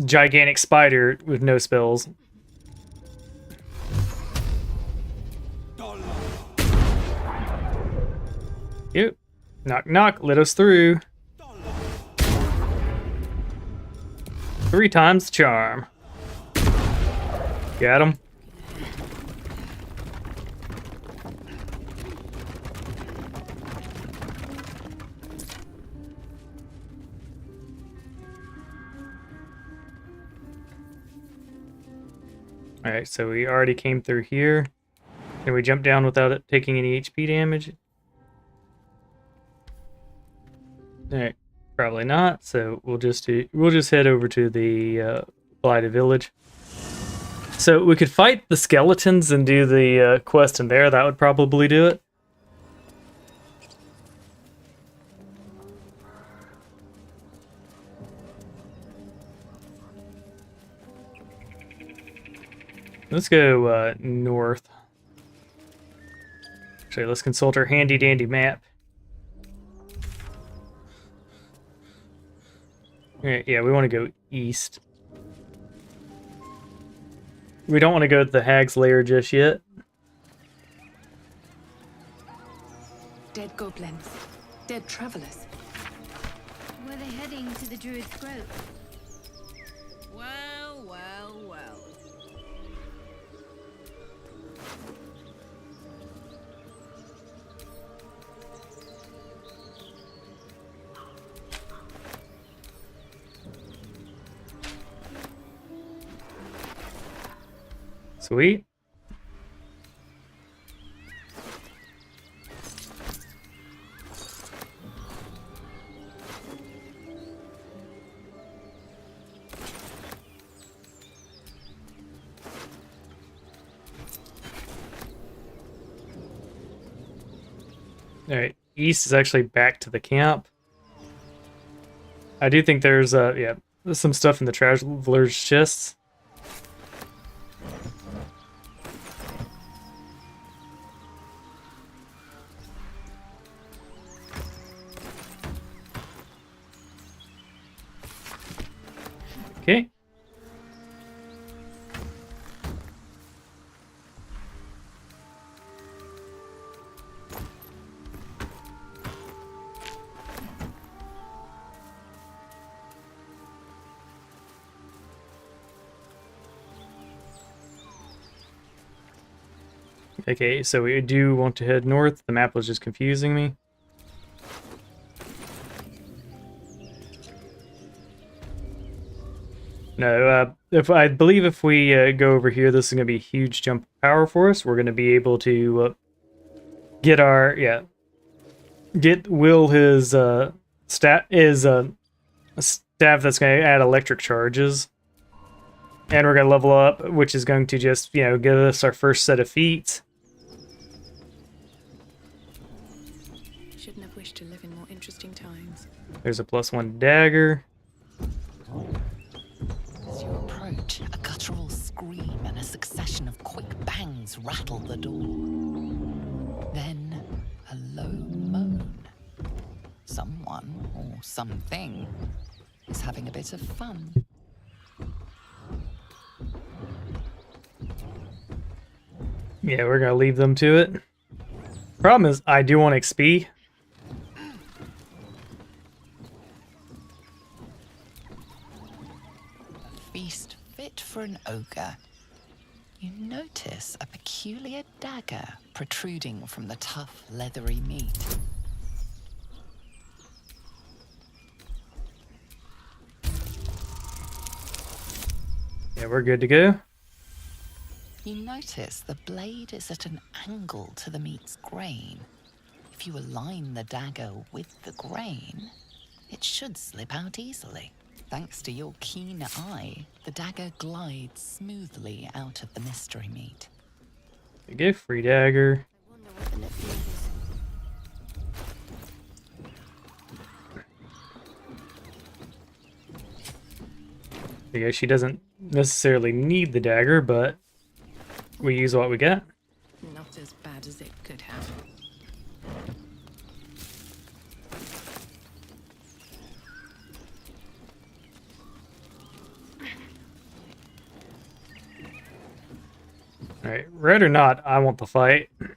gigantic spider with no spells. Yep. Knock knock, let us through. 3 times the charm. Got him. Alright, so we already came through here. Can we jump down without it taking any HP damage? Alright, probably not, so we'll just head over to the Blighted Village. So we could fight the skeletons and do the quest in there. That would probably do it. Let's go north. Actually, let's consult our handy dandy map. Yeah, we want to go east. We don't want to go to the Hag's Lair just yet. Dead goblins. Dead travelers. Were they heading to the Druid's Grove? Well, well, well. Sweet. east is actually back to the camp. I do think there's there's some stuff in the traveler's chests. Okay. Okay, so we do want to head north. The map was just confusing me. No, I believe if we go over here, this is going to be a huge jump of power for us. We're going to be able to get our Will his staff that's going to add electric charges, and we're going to level up, which is going to just give us our first set of feats. Shouldn't have wished to live in more interesting times. There's a +1 dagger. As you approach, a guttural scream and a succession of quick bangs rattle the door. Then, a low moan. Someone, or something, is having a bit of fun. Yeah, we're going to leave them to it. Problem is, I do want XP. Feast fit for an ogre. You notice a peculiar dagger protruding from the tough, leathery meat. Yeah, we're good to go. You notice the blade is at an angle to the meat's grain. If you align the dagger with the grain, it should slip out easily. Thanks to your keen eye, the dagger glides smoothly out of the mystery meat. There you go, free dagger. There you go, she doesn't necessarily need the dagger, but we use what we got. Not as bad as it could have. Alright, red or not, I want the fight. You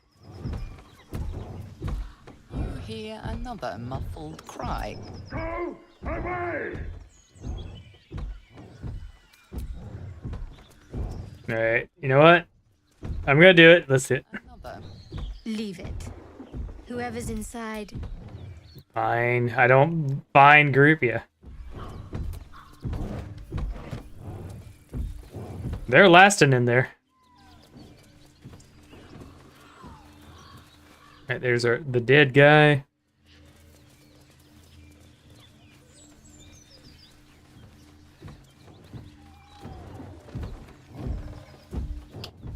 hear another muffled cry. Go away! Alright, you know what? I'm gonna do it. Let's do it. Leave it. Whoever's inside. Fine. I don't find group ya. They're lasting in there. Alright, there's the dead guy.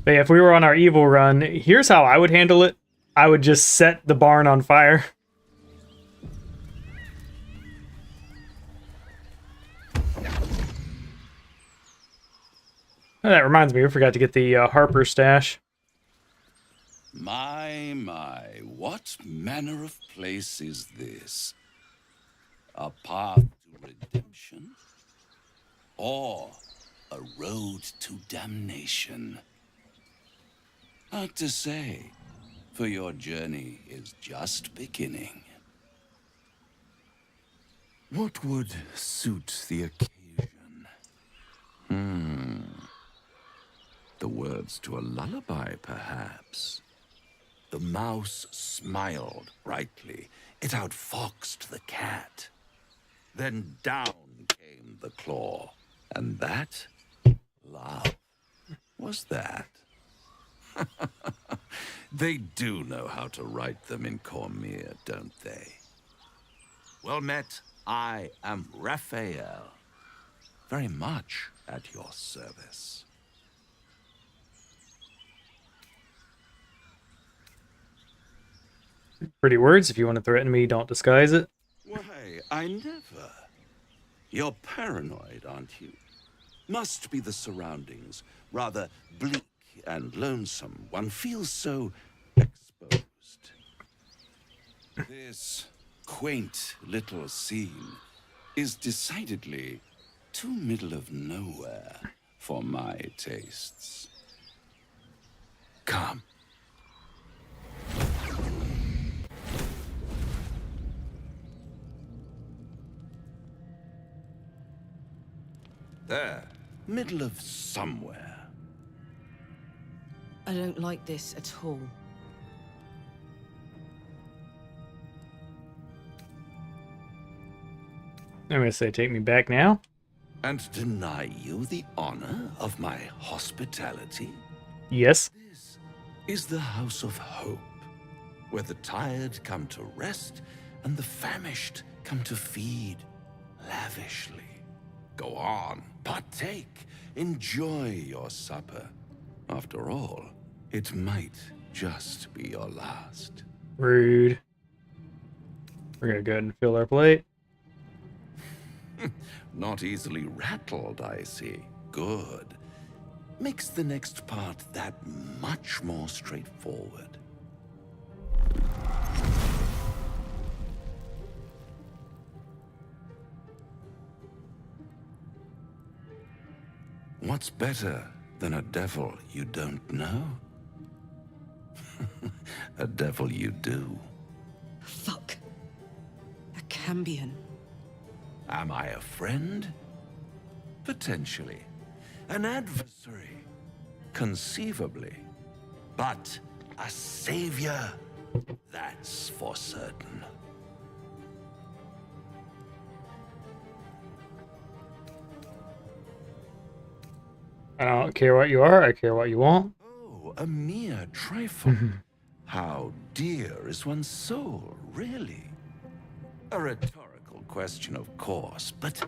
But yeah, if we were on our evil run, here's how I would handle it. I would just set the barn on fire. Oh, that reminds me, we forgot to get the Harper stash. My, what manner of place is this? A path to redemption? Or a road to damnation? Hard to say, for your journey is just beginning. What would suit the occasion? The words to a lullaby, perhaps. The mouse smiled brightly. It outfoxed the cat. Then down came the claw. And that? Love. Was that? They do know how to write them in Cormier, don't they? Well met, I am Raphael. Very much at your service. Pretty words. If you want to threaten me, don't disguise it. Why, I never. You're paranoid, aren't you? Must be the surroundings. Rather bleak and lonesome. One feels so exposed. This quaint little scene is decidedly too middle of nowhere for my tastes. Come. There, middle of somewhere. I don't like this at all. I'm gonna say, take me back now. And deny you the honor of my hospitality? Yes. This is the House of Hope, where the tired come to rest and the famished come to feed lavishly. Go on, partake, enjoy your supper. After all, it might just be your last. Rude. We're gonna go ahead and fill our plate. Not easily rattled, I see. Good. Makes the next part that much more straightforward. What's better than a devil you don't know? A devil you do. Fuck. A Cambion. Am I a friend? Potentially. An adversary? Conceivably. But a savior? That's for certain. I don't care what you are, I care what you want. Oh, a mere trifle. How dear is one's soul, really? A rhetorical question, of course, but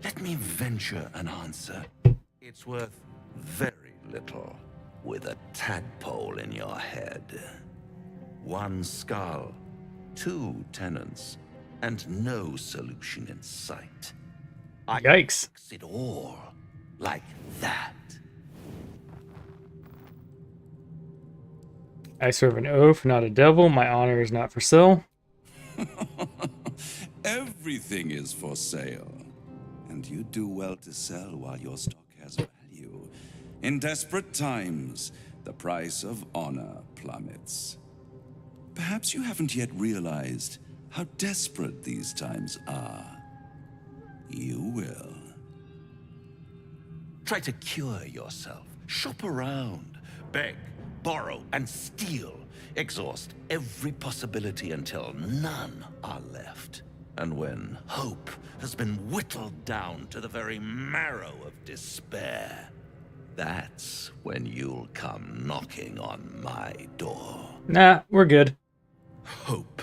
let me venture an answer. It's worth very little with a tadpole in your head. One skull, two tenants, and no solution in sight. Yikes. Fix it all like that. I serve an oath, not a devil. My honor is not for sale. Everything is for sale. And you do well to sell while your stock has value. In desperate times, the price of honor plummets. Perhaps you haven't yet realized how desperate these times are. You will. Try to cure yourself. Shop around. Beg, borrow, and steal. Exhaust every possibility until none are left. And when hope has been whittled down to the very marrow of despair, that's when you'll come knocking on my door. Nah, we're good. Hope.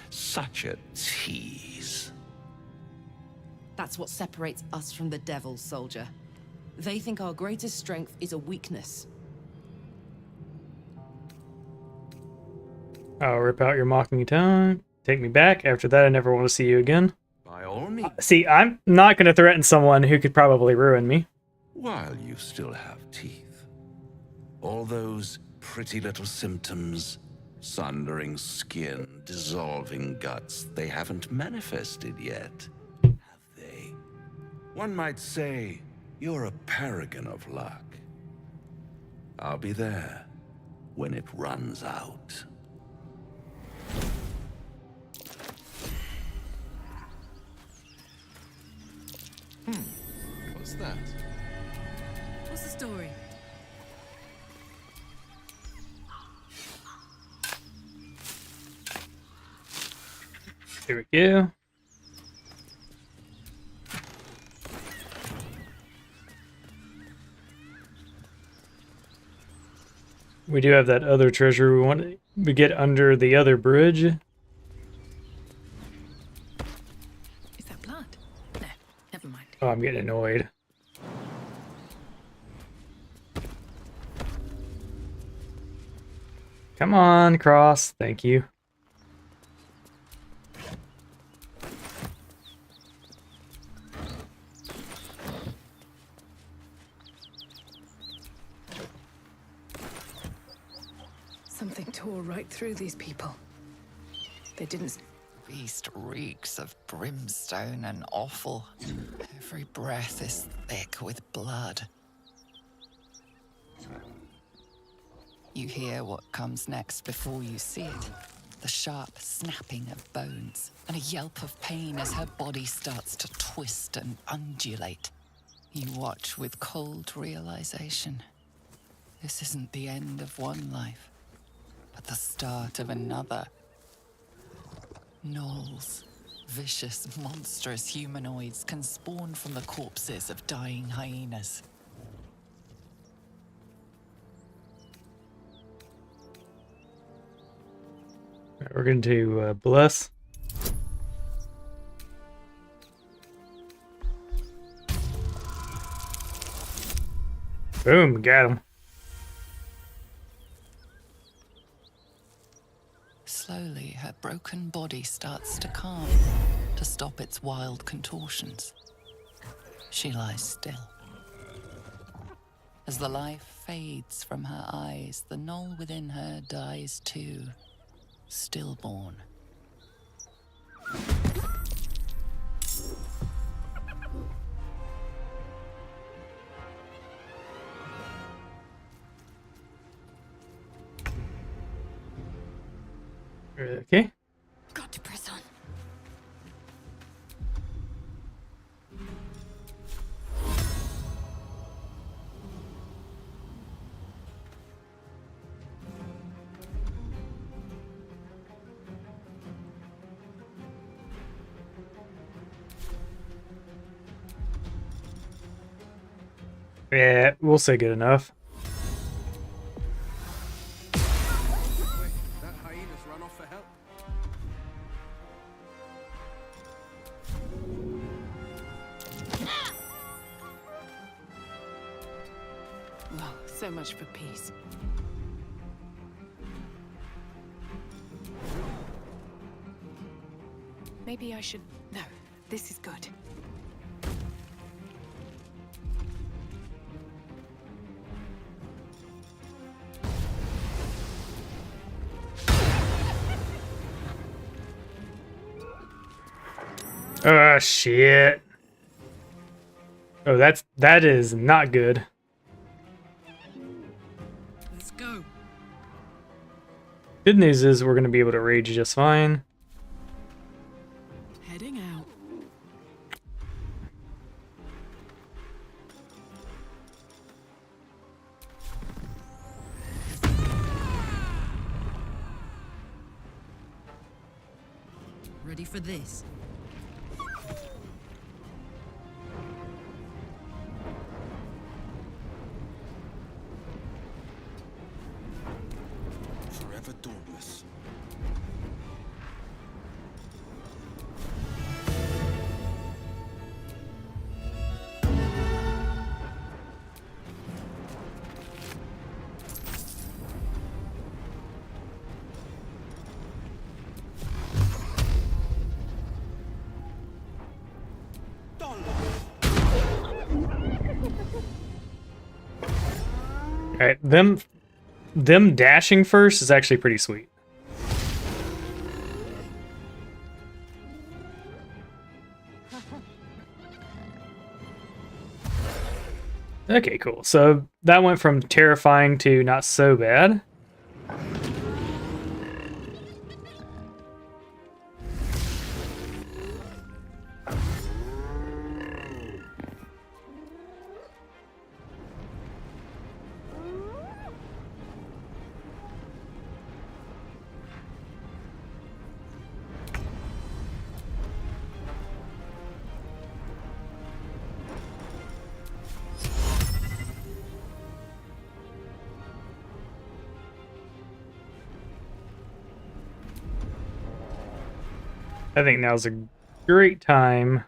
Such a tease. That's what separates us from the devils, soldier. They think our greatest strength is a weakness. I'll rip out your mocking tongue. Take me back. After that, I never want to see you again. By all means. See, I'm not going to threaten someone who could probably ruin me. While you still have teeth. All those pretty little symptoms, sundering skin, dissolving guts, they haven't manifested yet, have they? One might say you're a paragon of luck. I'll be there when it runs out. What's that? What's the story? Here we go. We do have that other treasure we want to get under the other bridge. Is that blood? No, never mind. Oh, I'm getting annoyed. Come on, cross. Thank you. Something tore right through these people. They didn't... Beast reeks of brimstone and offal. Every breath is thick with blood. You hear what comes next before you see it. The sharp snapping of bones, and a yelp of pain as her body starts to twist and undulate. You watch with cold realization. This isn't the end of one life, but the start of another. Gnolls, vicious, monstrous humanoids can spawn from the corpses of dying hyenas. Right, we're going to bless. Boom, got him. Slowly, her broken body starts to calm, to stop its wild contortions. She lies still. As the life fades from her eyes, the gnoll within her dies too, stillborn. Okay. Got to press on. Yeah, we'll say good enough. That hyena's run off for help. Oh, so much for peace. Maybe I should... No, this is good. Oh, shit. Oh, that is not good. Let's go. Good news is we're going to be able to rage just fine. Heading out. Ready for this? Forever dauntless. Alright, them dashing first is actually pretty sweet. Okay, cool. So that went from terrifying to not so bad. I think now's a great time.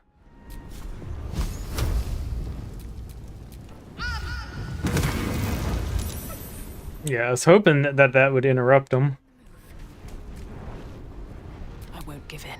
Yeah, I was hoping that that would interrupt them. I won't give in.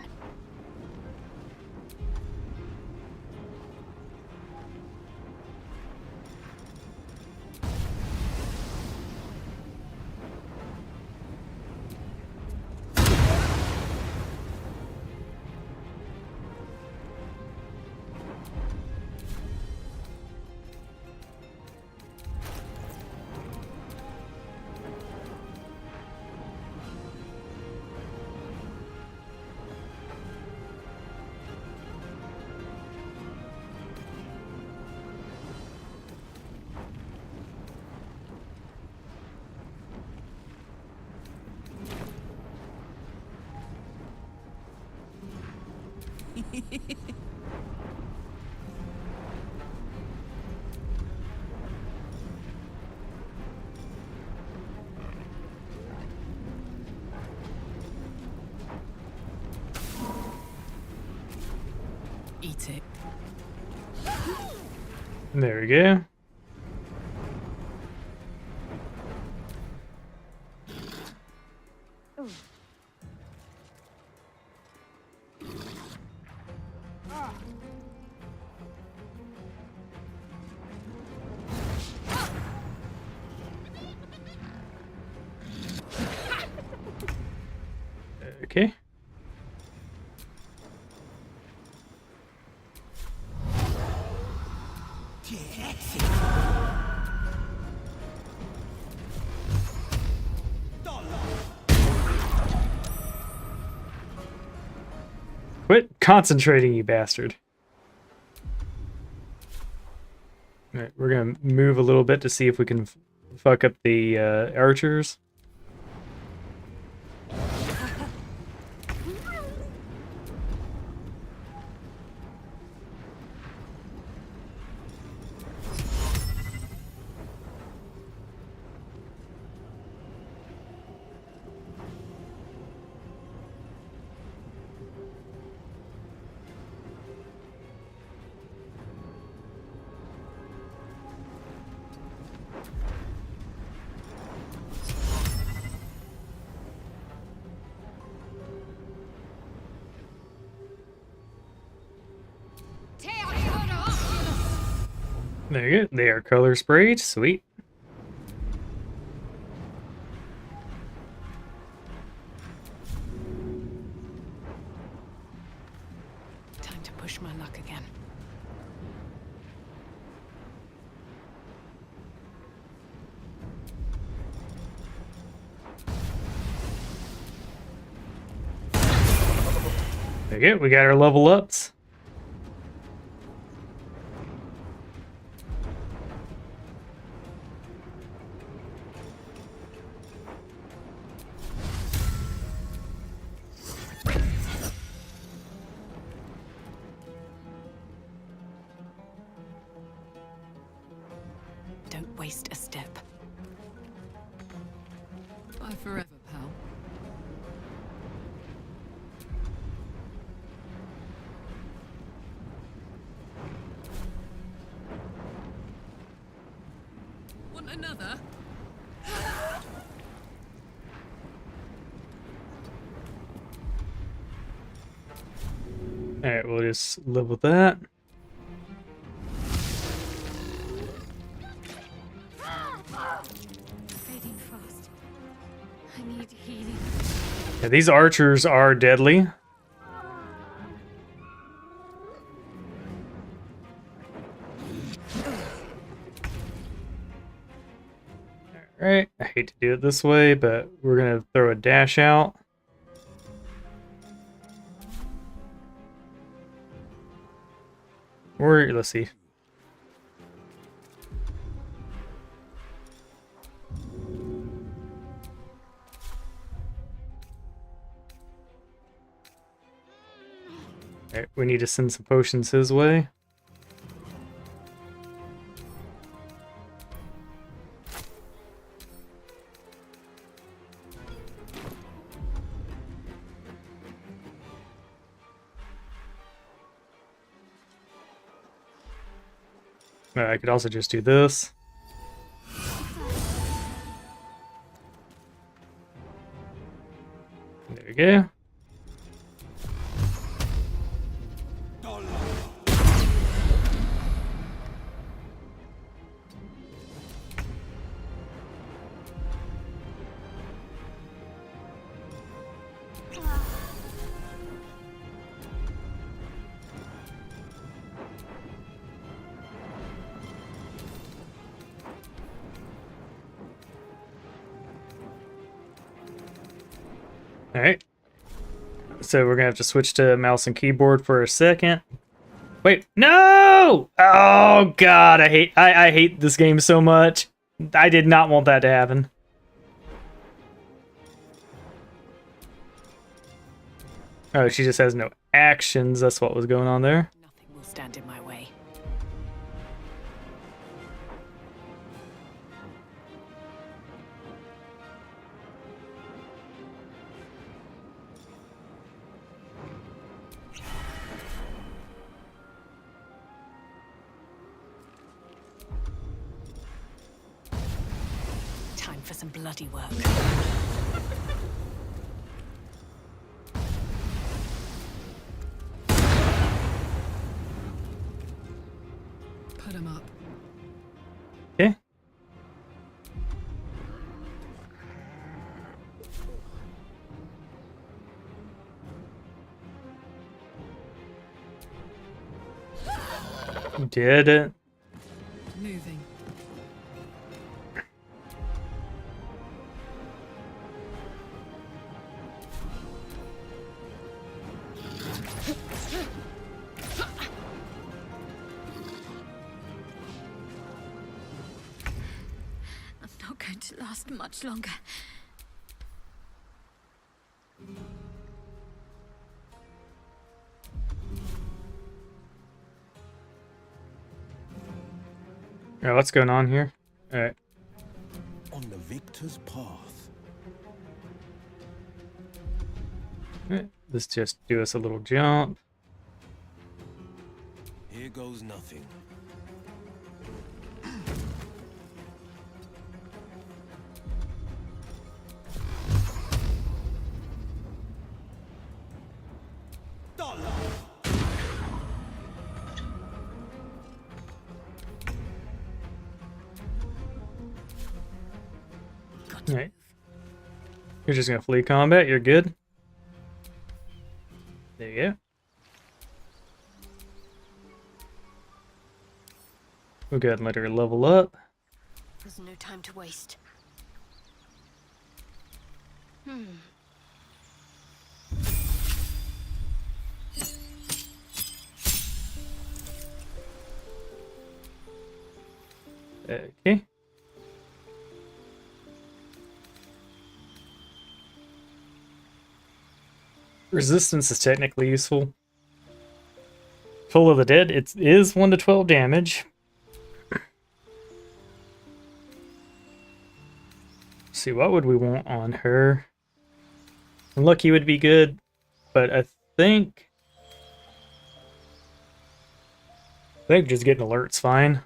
Eat it. There we go. Okay. Quit concentrating, you bastard. Alright, we're gonna move a little bit to see if we can fuck up the archers. There you go. They are color sprayed. Sweet. Time to push my luck again. There you go. We got our level ups. Don't waste a step. Bye forever, pal. Want another? Alright, we'll just live with that. Fading fast. I need healing. Yeah, these archers are deadly. Alright, I hate to do it this way, but we're gonna throw a dash out. Or, let's see. Alright, we need to send some potions his way. I could also just do this. go. Alright. So we're gonna have to switch to mouse and keyboard for a second. Wait, no! Oh god, I hate this game so much. I did not want that to happen. Oh, she just has no actions. That's what was going on there. Nothing will stand in my way. Time for some bloody work. Put him up. Okay. Did it. Moving. I'm not going to last much longer. Yeah, what's going on here? Alright. On the victor's path. Alright, let's just do us a little jump. Here goes nothing. Alright. You're just gonna flee combat, you're good. There you go. We'll go ahead and let her level up. There's no time to waste. Okay. Resistance is technically useful. Toll of the Dead, it is 1 to 12 damage. Let's see, what would we want on her? Unlucky would be good, but I think just getting alert's fine.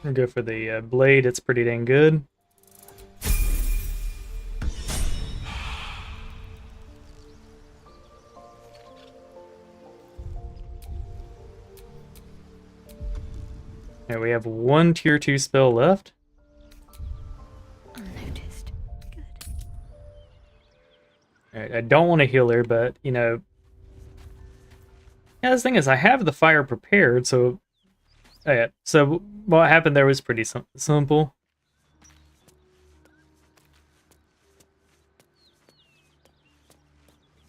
I'll go for the blade, it's pretty dang good. Alright, we have one tier 2 spell left. Unnoticed. Good. Alright, I don't want to heal her, but, you know... Yeah, the thing is, I have the fire prepared, so... Oh, yeah. So what happened there was pretty simple.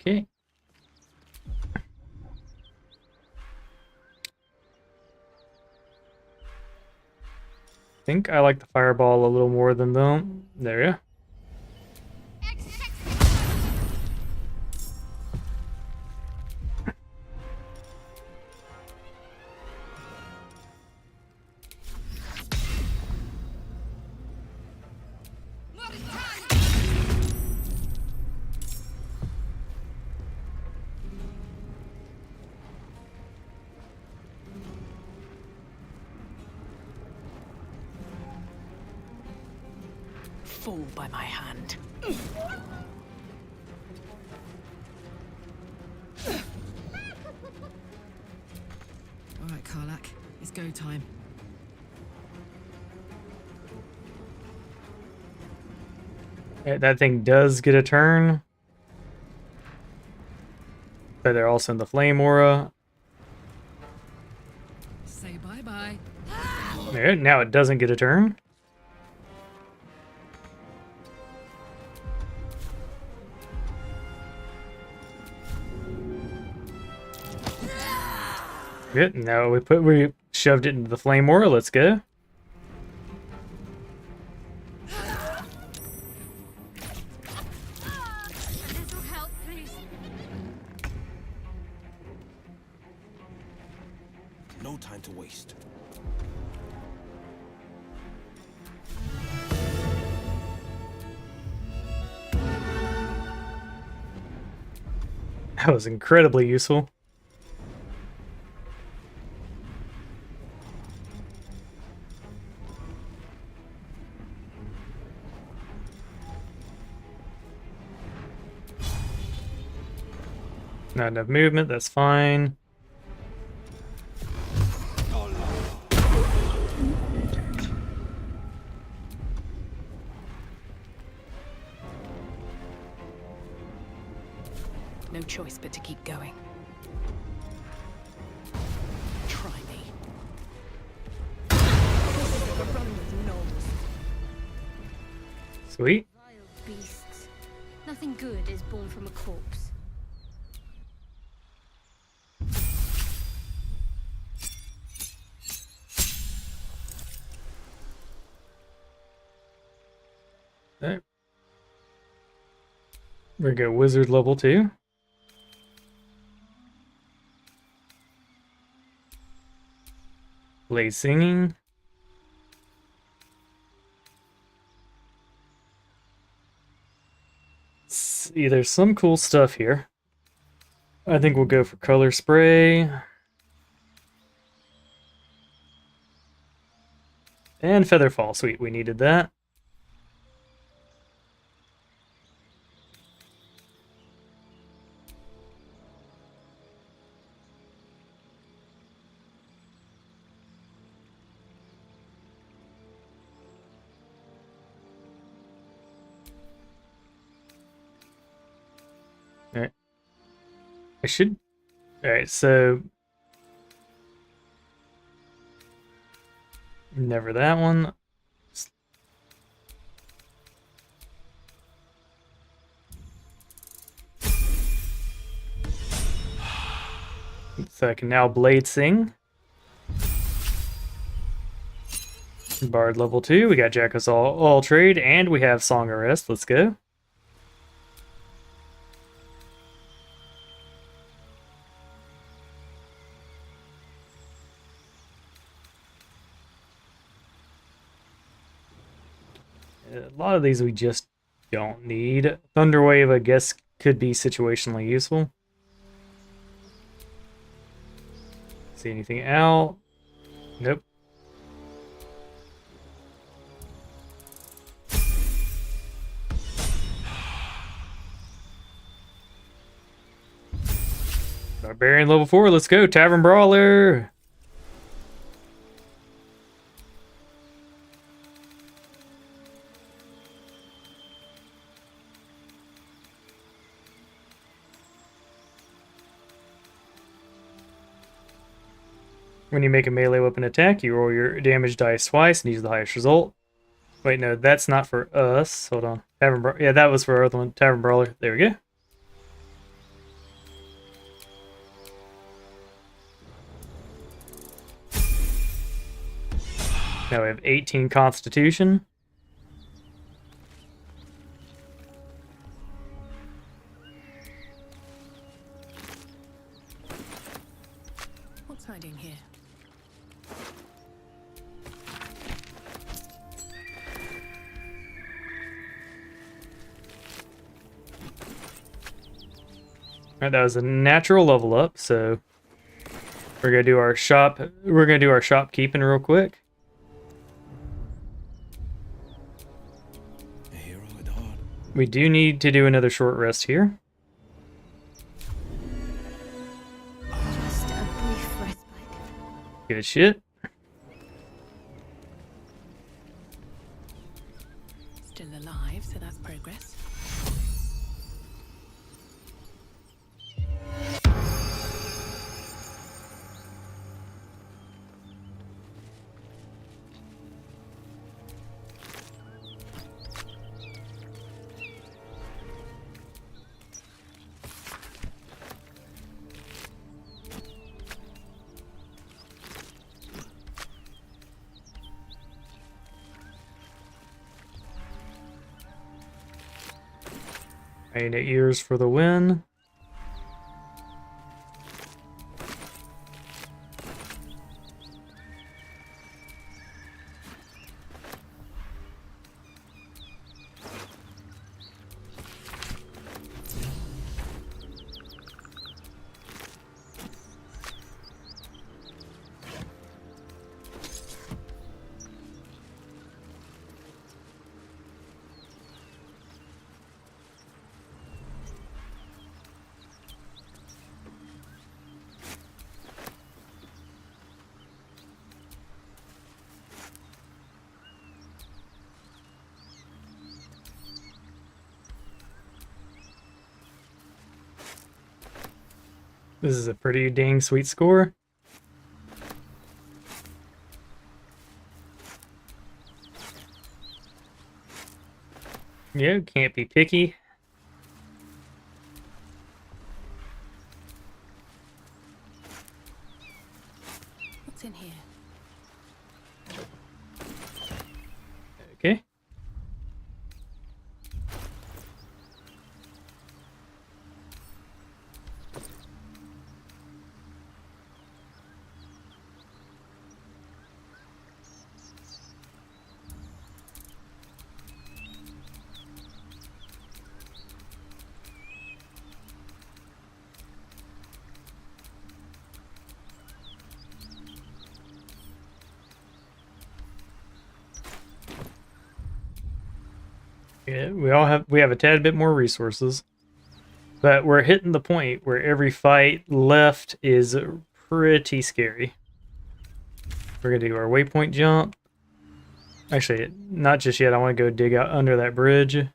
Okay. I think I like the fireball a little more than them. There you go. fall by my hand. All right, Karlak, it's go time. That thing does get a turn. But they're also in the flame aura. Say bye-bye. There, now it doesn't get a turn. Good. Now we shoved it into the flame aura. Let's go. Help, please. No time to waste. That was incredibly useful. Not enough movement, that's fine. No choice but to keep going. Try me. Sweet. Vile beasts. Nothing good is born from a corpse. Okay. We're gonna go wizard level 2. Blade singing. See, there's some cool stuff here. I think we'll go for color spray. And featherfall. Sweet, we needed that. Alright. I should... Alright, so... Never that one. So I can now blade sing. Bard level 2. We got Jacko's all trade, and we have Song Arrest. Let's go. A lot of these we just don't need. Thunderwave, I guess, could be situationally useful. See anything out? Nope. Barbarian level 4, let's go. Tavern Brawler. When you make a melee weapon attack, you roll your damage dice twice and use the highest result. Wait, no, that's not for us. Hold on. Yeah, that was for our other one. Tavern Brawler. There we go. Now we have 18 Constitution. What's hiding here? Alright, that was a natural level up, so we're gonna do our shop. We're gonna do our shopkeeping real quick. Hey, We do need to do another short rest here. Just a brief respite. Good shit. Still alive, so that's progress. Hyena ears for the win. This is a pretty dang sweet score. Yeah, can't be picky. What's in here? Okay. Yeah, we have a tad bit more resources. But we're hitting the point where every fight left is pretty scary. We're gonna do our waypoint jump. Actually, not just yet. I want to go dig out under that bridge.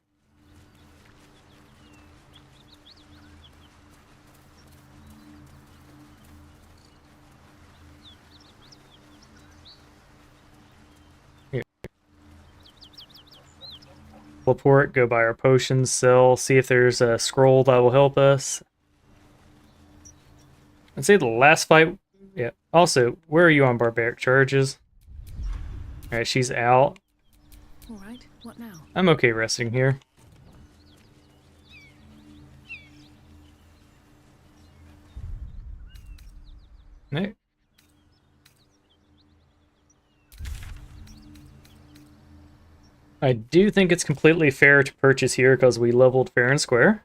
Teleport, go buy our potions, sell, see if there's a scroll that will help us. I'd say the last fight... Yeah. Also, where are you on barbaric charges? Alright, she's out. Alright, what now? I'm okay resting here. No. I do think it's completely fair to purchase here because we leveled fair and square.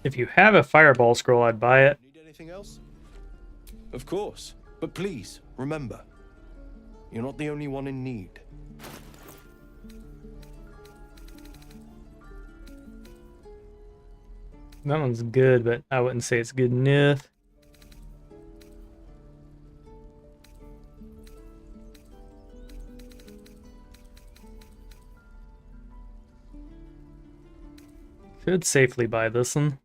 If you have a fireball scroll, I'd buy it. Need anything else? Of course. But please, remember, you're not the only one in need. That one's good, but I wouldn't say it's good enough. Could safely buy this one.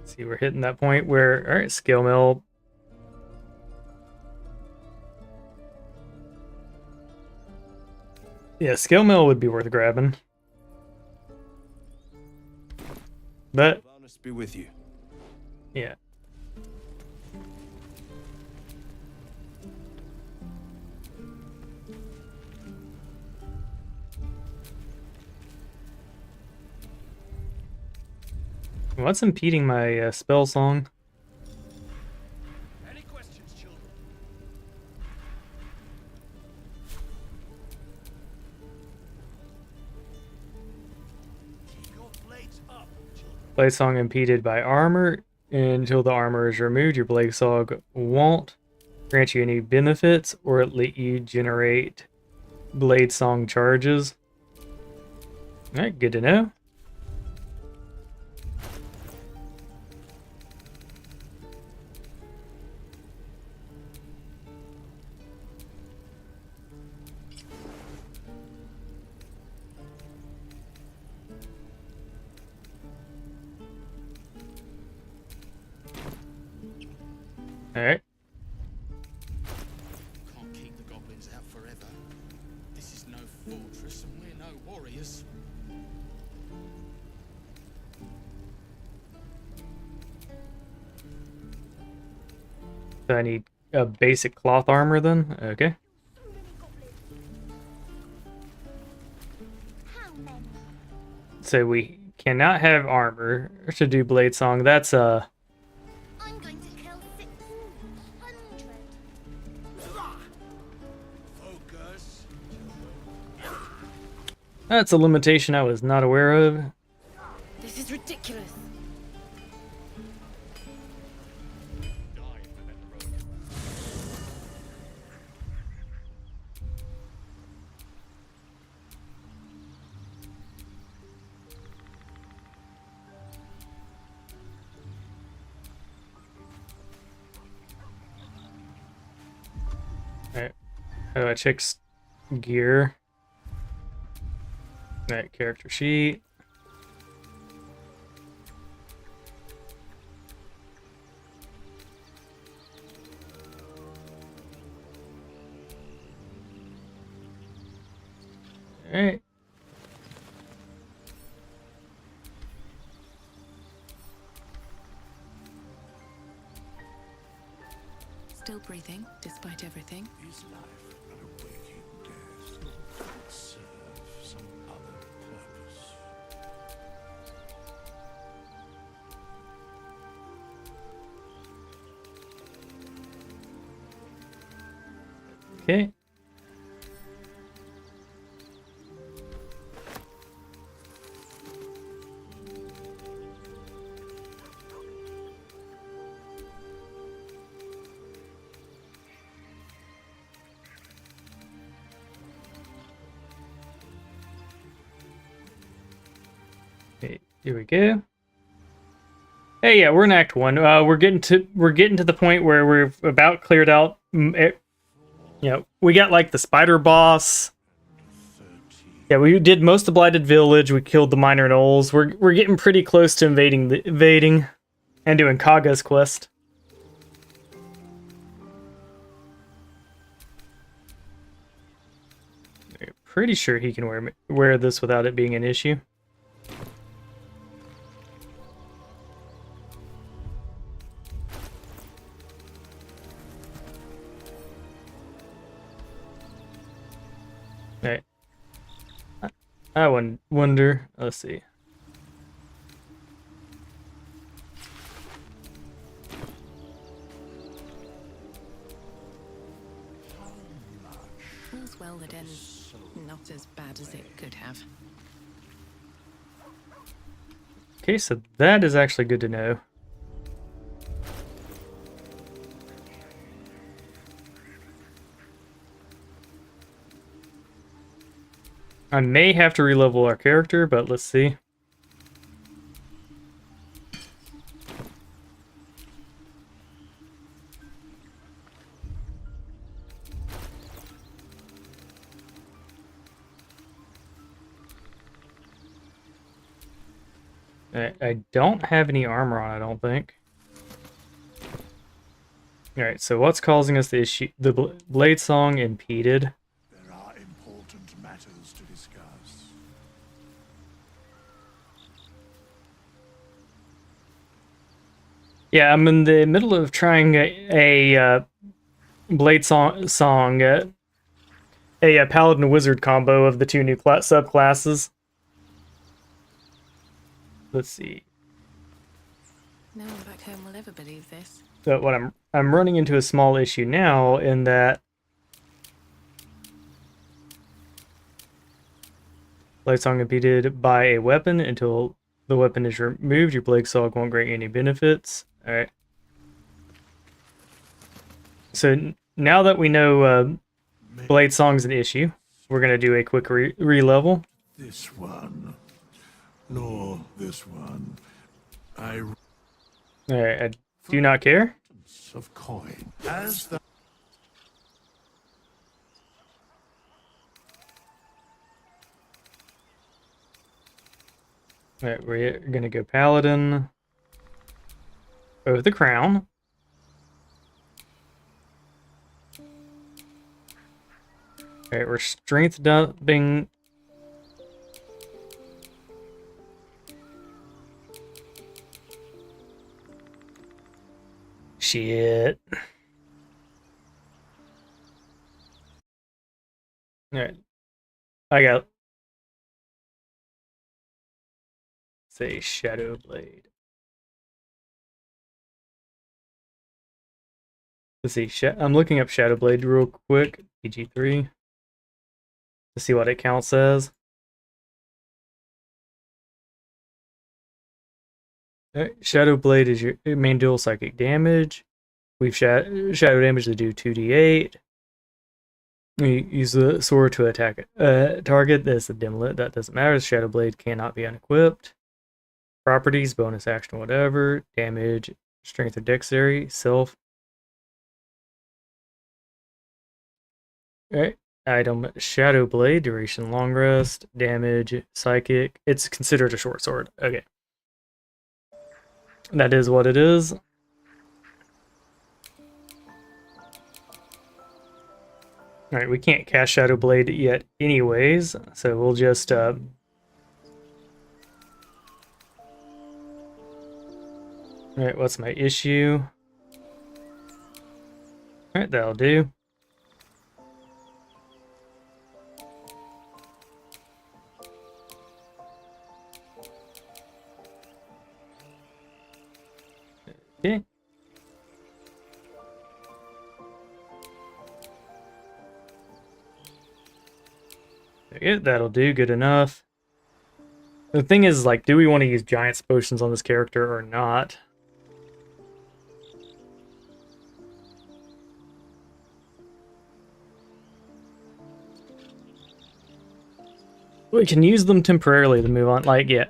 See, we're hitting that point where, alright, scale mill. Yeah, scale mill would be worth grabbing. But Honest be with you. yeah. What's impeding my spell song? Any questions, children? Keep your blades up, children. Blade song impeded by armor. Until the armor is removed, your blade song won't grant you any benefits or let you generate blade song charges. Alright, good to know. Alright. Can't keep the goblins out forever. This is no fortress and we're no warriors. So I need a basic cloth armor then? Okay. So we cannot have armor to do blade song. That's I'm going to kill 600. Focus. that's a limitation I was not aware of. This is ridiculous. Alright. How do I check gear? Alright, character sheet. Alright. Still breathing, despite everything. Is life but a waking death? Could it serve some other purpose? Okay. Okay, here we go. Hey, yeah, we're in Act 1. We're getting to the point where we've about cleared out. You know, we got like the spider boss. Yeah, we did most of Blighted Village. We killed the minor gnolls. We're getting pretty close to invading and doing Kaga's quest. I'm pretty sure he can wear this without it being an issue. Right. I wonder. Let's see. All's well that ends not as bad as it could have. Okay, so that is actually good to know. I may have to relevel our character, but let's see. I don't have any armor on, I don't think. Alright, so what's causing us the issue? The blade song impeded. There are important matters to discuss. Yeah, I'm in the middle of trying a blade song a paladin wizard combo of the two new subclasses. Let's see. No one back home will ever believe this. But what I'm running into a small issue now in that Light Song impeded by a weapon until the weapon is removed. Your Blade Song won't grant you any benefits. Alright. So now that we know Blade Song's an issue, we're going to do a quick re-level. This one, nor this one. Alright, I do not care. Of coin. As the Alright, we're going to go Paladin. Both the crown. Alright, we're strength dumping. Shit. Alright. I got... say Shadow Blade. Let's see. I'm looking up Shadow Blade real quick. PG3. To see what it counts as. Shadow Blade is your main dual psychic damage. We've shadow damage to do 2d8. We use the sword to attack a target. That's a dim lit. That doesn't matter. Shadow Blade cannot be unequipped. Properties, bonus action, whatever. Damage, strength or dexterity, self. Alright. Item, Shadow Blade, duration, long rest, damage, psychic. It's considered a short sword. Okay. That is what it is. Alright, we can't cast Shadow Blade yet anyways, so we'll just alright, what's my issue? Alright, that'll do. Okay. Okay, that'll do. Good enough. The thing is, like, do we want to use Giant's Potions on this character or not? We can use them temporarily to move on. Like, yeah.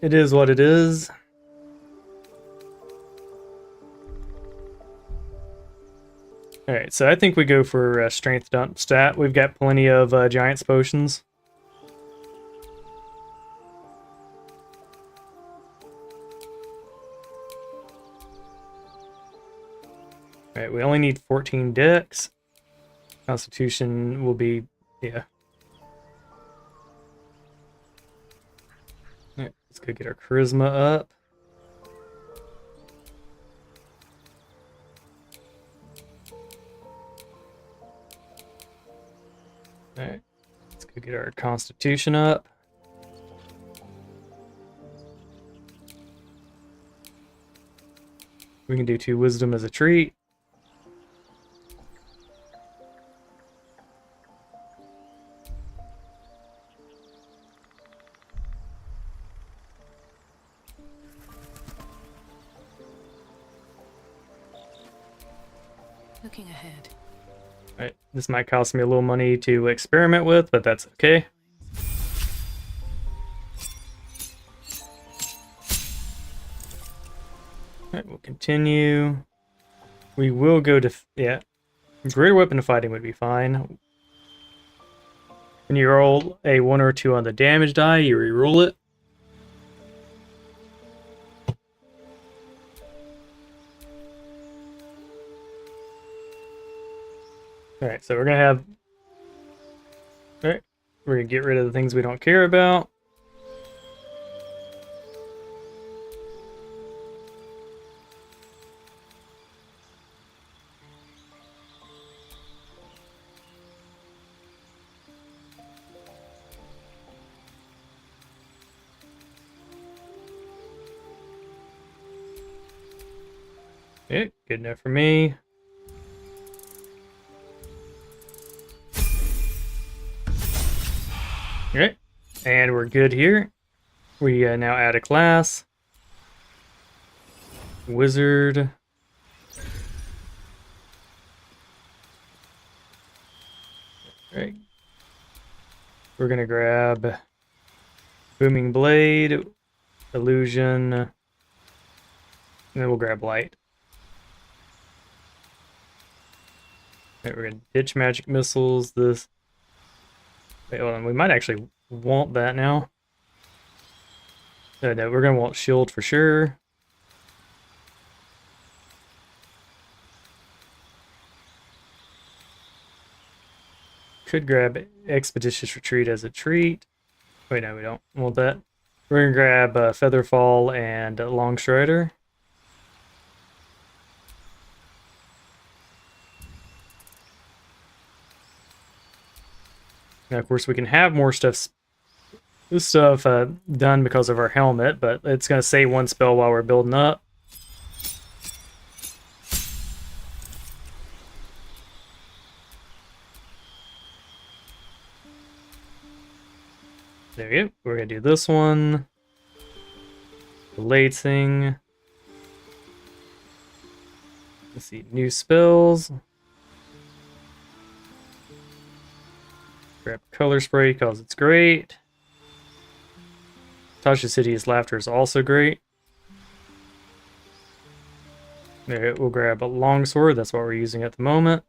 It is what it is. Alright, so I think we go for strength dump stat. We've got plenty of Giant's Potions. Alright, we only need 14 dex. Constitution will be, yeah. Alright, let's go get our charisma up. Alright, let's go get our constitution up. We can do 2 wisdom as a treat. Looking ahead. Alright, this might cost me a little money to experiment with, but that's okay. Alright, we'll continue. We will go to... yeah. Greater weapon of fighting would be fine. When you roll a 1 or 2 on the damage die, you re-roll it. Alright, so we're gonna have... Alright, we're gonna get rid of the things we don't care about. Good enough for me. Alright, and we're good here. We now add a class. Wizard. Alright. We're gonna grab Booming Blade, Illusion, and then we'll grab Light. Alright, we're gonna ditch Magic Missiles, this. Wait, hold on, we might actually want that now. No, we're gonna want Shield for sure. Could grab Expeditious Retreat as a treat. Wait, no, we don't want that. We're gonna grab Featherfall and Longstrider. Now, of course, we can have more stuff done because of our helmet, but it's gonna say one spell while we're building up. There we go. We're gonna do this one. Relating. Let's see, new spells. Grab Color Spray because it's great. Tasha City's Laughter is also great. There, we'll grab a Longsword. That's what we're using at the moment.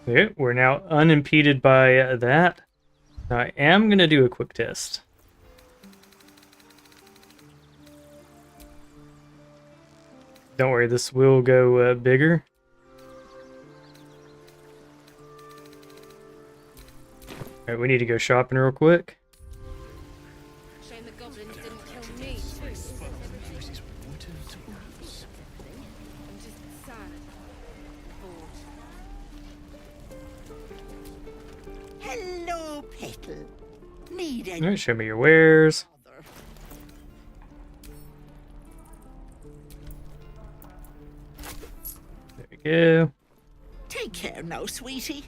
Okay, we're now unimpeded by that. Now I am going to do a quick test. Don't worry, this will go bigger. Alright, we need to go shopping real quick. Shame the goblins didn't kill me, too. I'm just sad. Bored. Hello, Petal. Need any... Alright, show me your wares. There we go. Take care now, sweetie.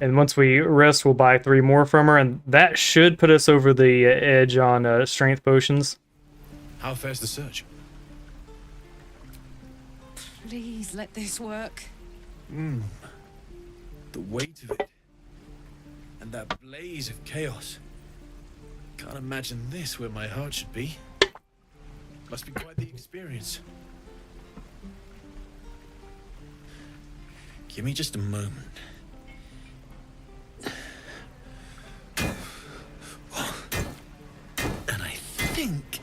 And once we rest, we'll buy 3 more from her, and that should put us over the edge on strength potions. How fares the search? Please let this work. The weight of it. And that blaze of chaos. Can't imagine this where my heart should be. Must be quite the experience. Give me just a moment. And I think...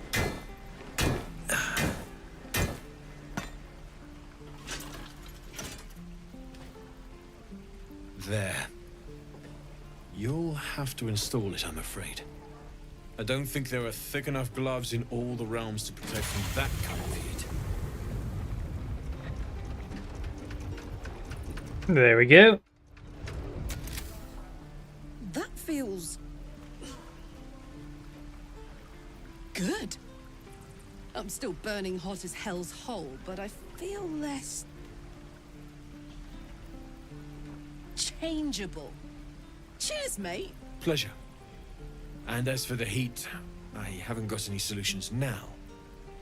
There. You'll have to install it, I'm afraid. I don't think there are thick enough gloves in all the realms to protect from that kind of heat. There we go. That feels... good. I'm still burning hot as hell's hole, but I feel less... changeable. Cheers, mate. Pleasure. And as for the heat, I haven't got any solutions now,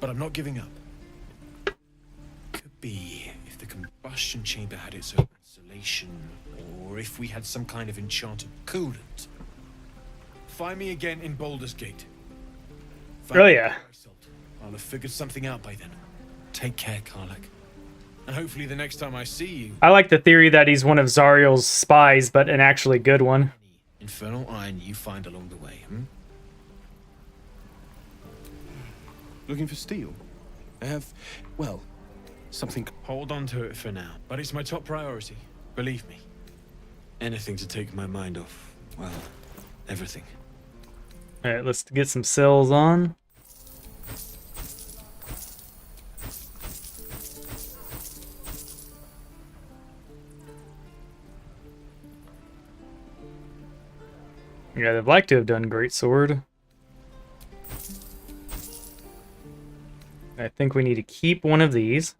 but I'm not giving up. Could be if the combustion chamber had its own insulation, or if we had some kind of enchanted coolant. Find me again in Baulders Gate. Oh yeah. I'll have figured something out by then. Take care, Karlach. And hopefully the next time I see you... I like the theory that he's one of Zariel's spies, but an actually good one. Infernal iron you find along the way, Looking for steel? I have, well, something... Hold on to it for now, but it's my top priority, believe me. Anything to take my mind off, well, everything. Alright, let's get some cells on. Yeah, they'd like to have done great sword. I think we need to keep one of these.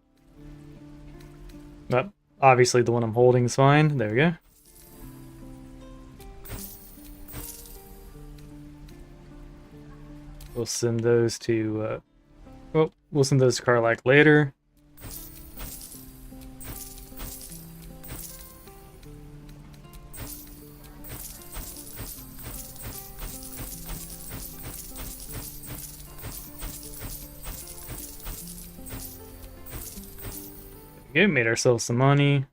But obviously the one I'm holding is fine. There we go. We'll send those to, we'll send those to Karlak later. Okay, made ourselves some money.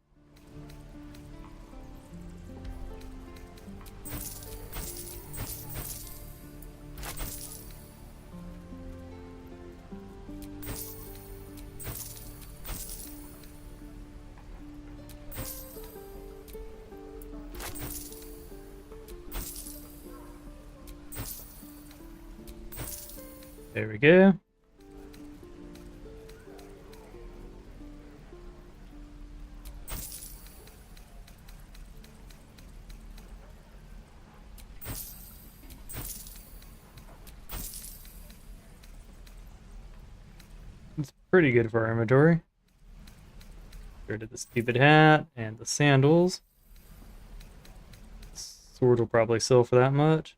There we go. It's pretty good for our inventory. Get rid of the stupid hat and the sandals. Sword will probably sell for that much.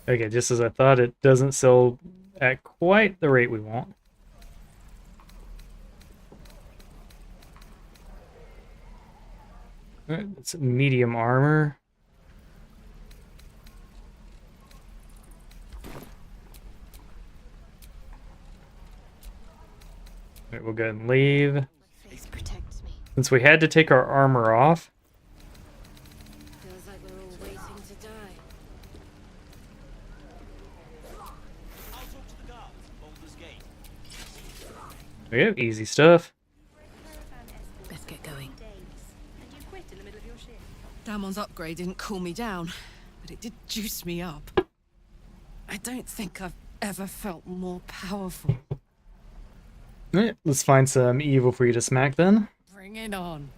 Okay, just as I thought, it doesn't sell at quite the rate we want. Alright, it's medium armor. Alright, we'll go ahead and leave. Face protects me. Since we had to take our armor off. Feels like we're all waiting to die. I'll talk to the guards at Baulders Gate. There we go, easy stuff. Let's get going. And you quit in the middle of your shift. Damon's upgrade didn't cool me down, but it did juice me up. I don't think I've ever felt more powerful. Alright, let's find some evil for you to smack then. Bring it on.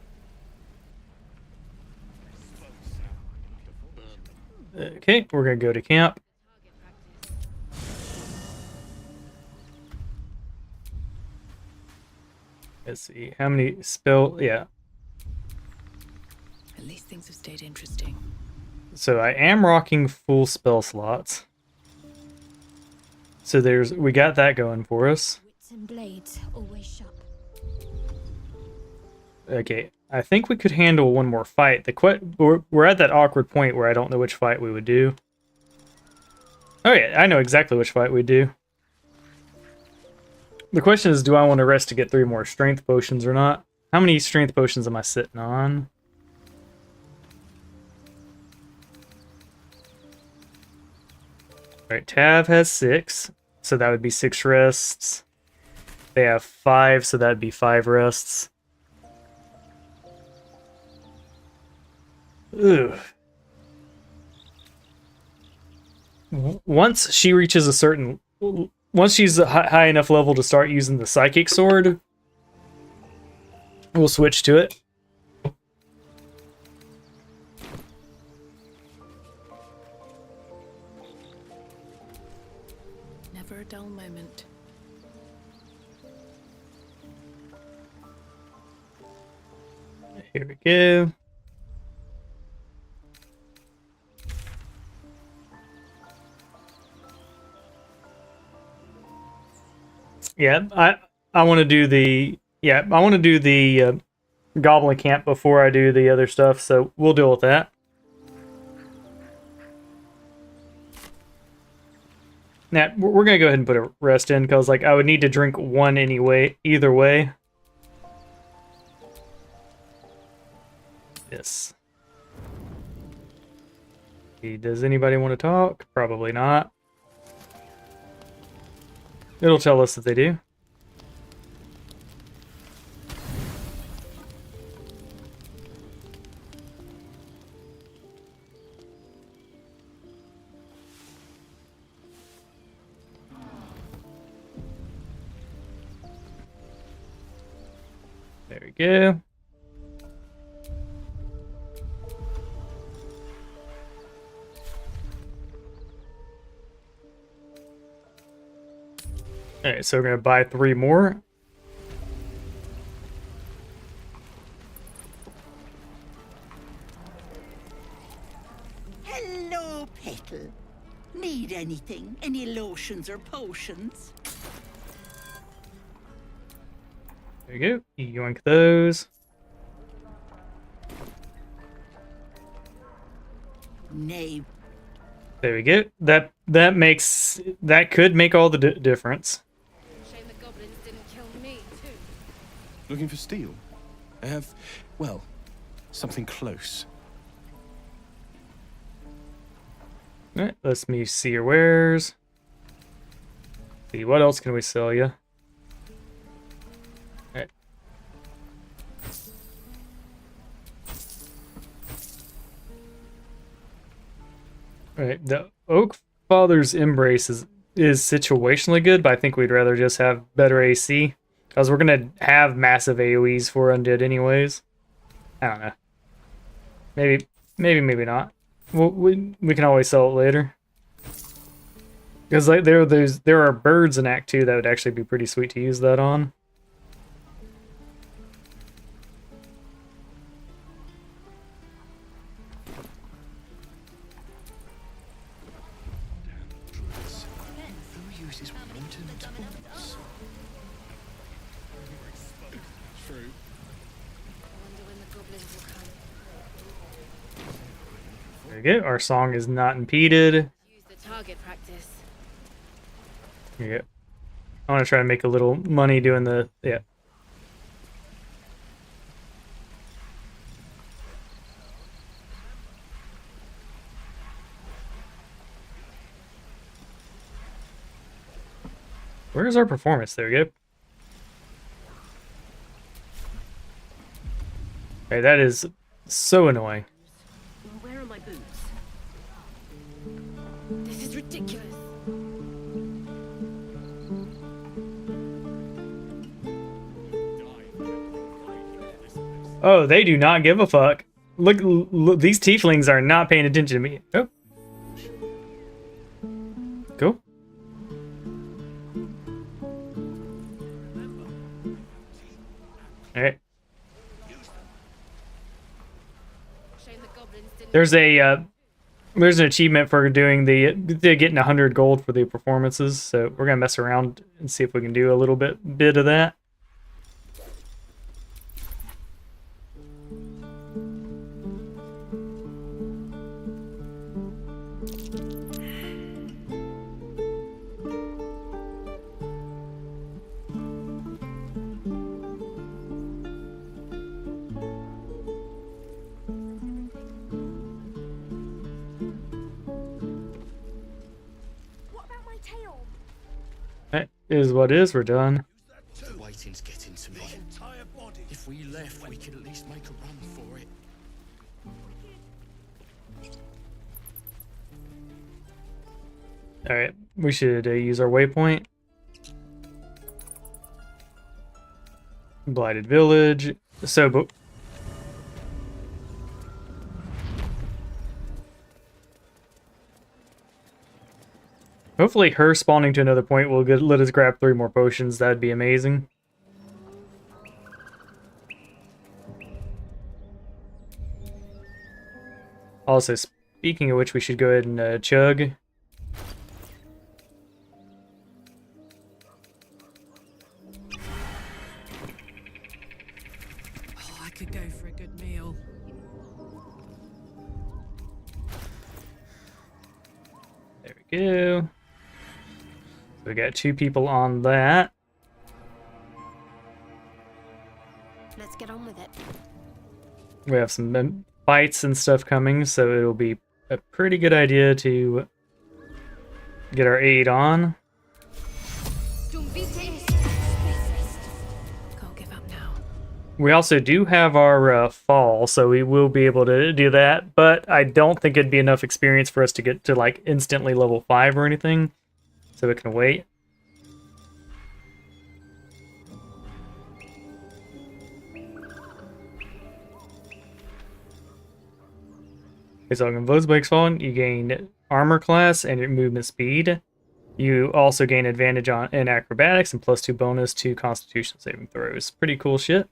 Okay, we're gonna go to camp. Let's see, how many yeah. At least things have stayed interesting. So I am rocking full spell slots. So we got that going for us. Wits and blades, always sharp. Okay, I think we could handle one more fight. We're at that awkward point where I don't know which fight we would do. Oh yeah, I know exactly which fight we'd do. The question is, do I want to rest to get 3 more strength potions or not? How many strength potions am I sitting on? Alright, Tav has 6, so that would be 6 rests. They have 5, so that'd be 5 rests. Ugh. Once she reaches a certain... Once she's a high enough level to start using the psychic sword, we'll switch to it. Never a dull moment. Here we go. Yeah, I want to do the goblin camp before I do the other stuff, so we'll deal with that. Now, we're going to go ahead and put a rest in, because like I would need to drink one anyway, either way. Yes. Does anybody want to talk? Probably not. It'll tell us that they do. we go. Alright, so we're going to buy 3 more. Hello, Petal. Need anything? Any lotions or potions? There you go. Yoink those. Nay. There we go. That could make all the difference. Shame the goblins didn't kill me, too. Looking for steel? I have, well, something close. Alright, let's me see your wares. See, what else can we sell you? Alright. Alright, the Oak Father's Embrace is situationally good, but I think we'd rather just have better AC. Because we're going to have massive AoEs for Undead anyways. I don't know. Maybe not. We can always sell it later. Because like there are birds in Act 2 that would actually be pretty sweet to use that on. Who uses wooden tools? True. There we go. Our song is not impeded. Use the target practice. Here you go. I want to try to make a little money doing the yeah. Where's our performance? There we go. Okay, that is so annoying. Where are my boots? This is ridiculous. Oh, they do not give a fuck. Look, these tieflings are not paying attention to me. Oh. Cool. Alright. There's an achievement for doing the getting 100 gold for the performances, so we're gonna mess around and see if we can do a little bit of that. What about my tail? That is what is. We're done. The waiting's getting to me. If we left, we could at least make a run for it. All right, we should use our waypoint. Blighted Village. So, hopefully her spawning to another point will let us grab 3 more potions. That'd be amazing. Also, speaking of which, we should go ahead and chug. Oh, I could go for a good meal. There we go. We got 2 people on that. Let's get on with it. We have some fights and stuff coming, so it'll be a pretty good idea to get our aid on. Can't give up now. We also do have our fall, so we will be able to do that, but I don't think it'd be enough experience for us to get to like instantly level 5 or anything, so we can wait. So when those breaks falling, you gain armor class and your movement speed. You also gain advantage in acrobatics and +2 bonus to constitution saving throws. Pretty cool shit.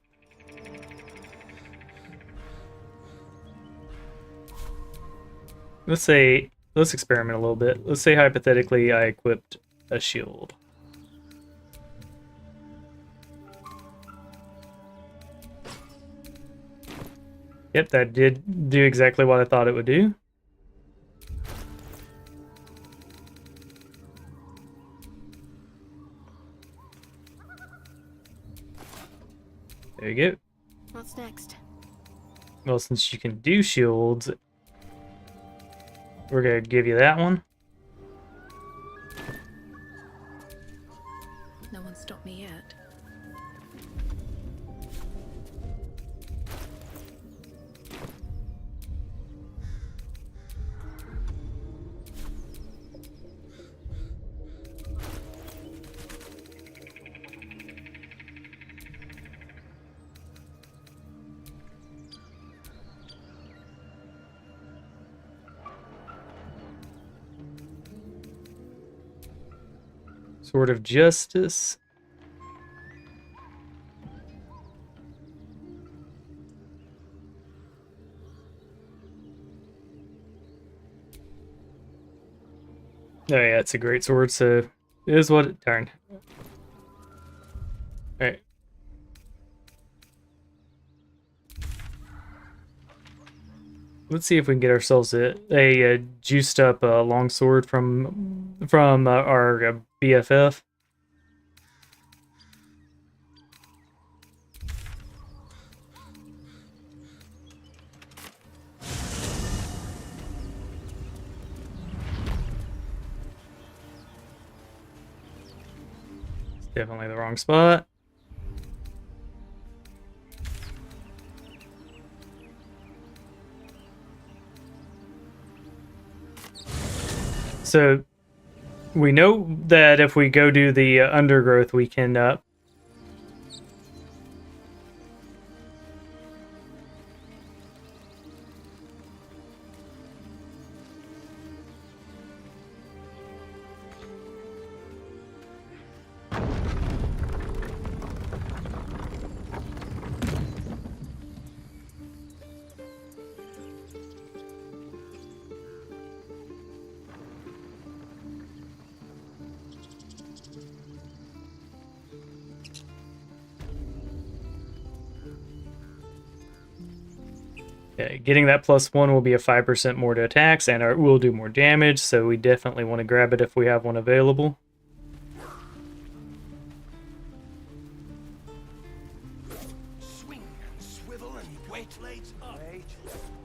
Let's experiment a little bit. Let's say hypothetically I equipped a shield. Yep, that did do exactly what I thought it would do. There you go. What's next? Well, since you can do shields, we're gonna give you that one. No one stopped me yet. Sword of Justice. Oh yeah, it's a great sword, so it is what it... Darn. Alright. Let's see if we can get ourselves a juiced up longsword from our BFF. It's definitely the wrong spot. So we know that if we go do the undergrowth, we can getting that +1 will be a 5% more to attacks, and will do more damage, so we definitely want to grab it if we have one available. Swing and swivel and wait. Blades up.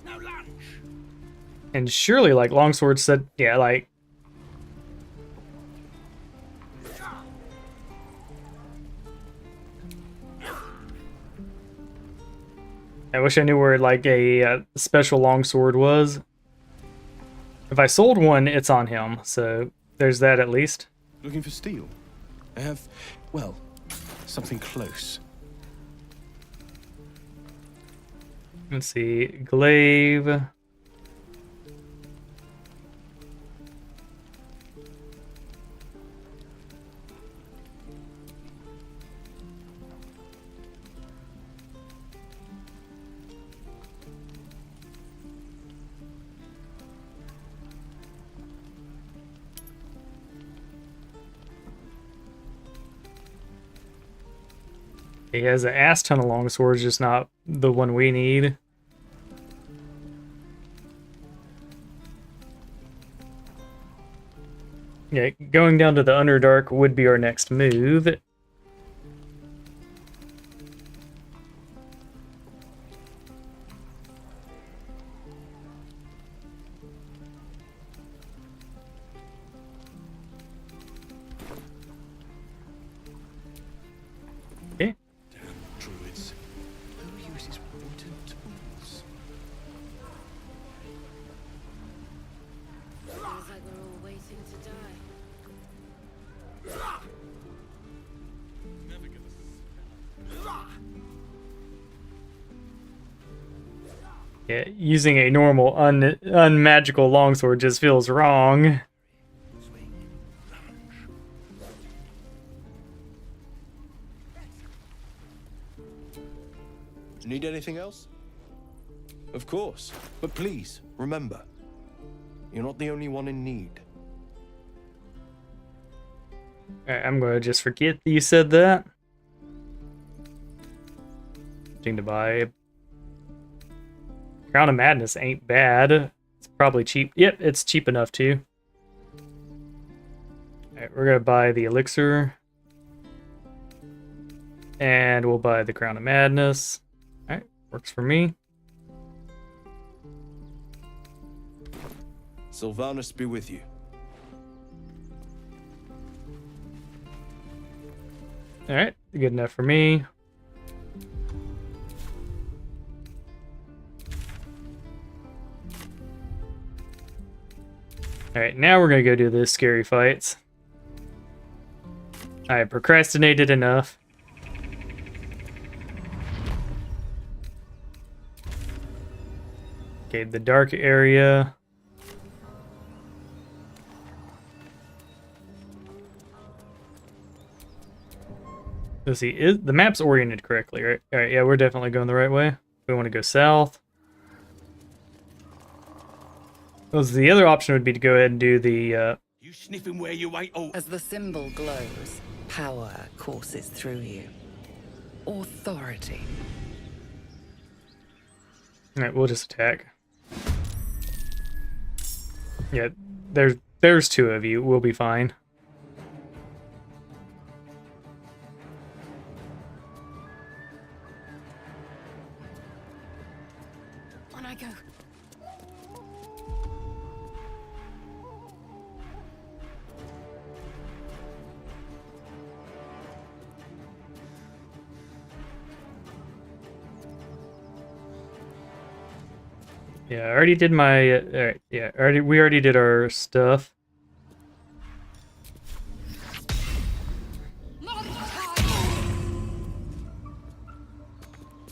Now lunge. And surely, like Longsword said, yeah, like... I wish I knew where like a special longsword was. If I sold one, it's on him, so there's that at least. Looking for steel? I have, well, something close. Let's see, glaive. He has an ass ton of long swords, just not the one we need. Yeah, going down to the Underdark would be our next move. Okay. Druids. Who uses wooden tools? Feels like we're all waiting to die. Yeah, using a normal unmagical longsword just feels wrong. Need anything else? Of course. But please, remember, you're not the only one in need. Alright, I'm gonna just forget that you said that. Thing to buy. Crown of Madness ain't bad. It's probably cheap. Yep, it's cheap enough too. Alright, we're gonna buy the elixir. And we'll buy the Crown of Madness. Alright, works for me. Sylvanus be with you. Alright, good enough for me. Alright, now we're gonna go do the scary fights. I procrastinated enough. Okay, the dark area. Let's see, the map's oriented correctly, right? Alright, yeah, we're definitely going the right way. We want to go south. The other option would be to go ahead and do the... You sniffing where you ain't... Oh. As the symbol glows, power courses through you. Authority. Alright, we'll just attack. Yeah, there's two of you. We'll be fine. On I go. Yeah, I already did my... Alright, yeah, we already did our stuff.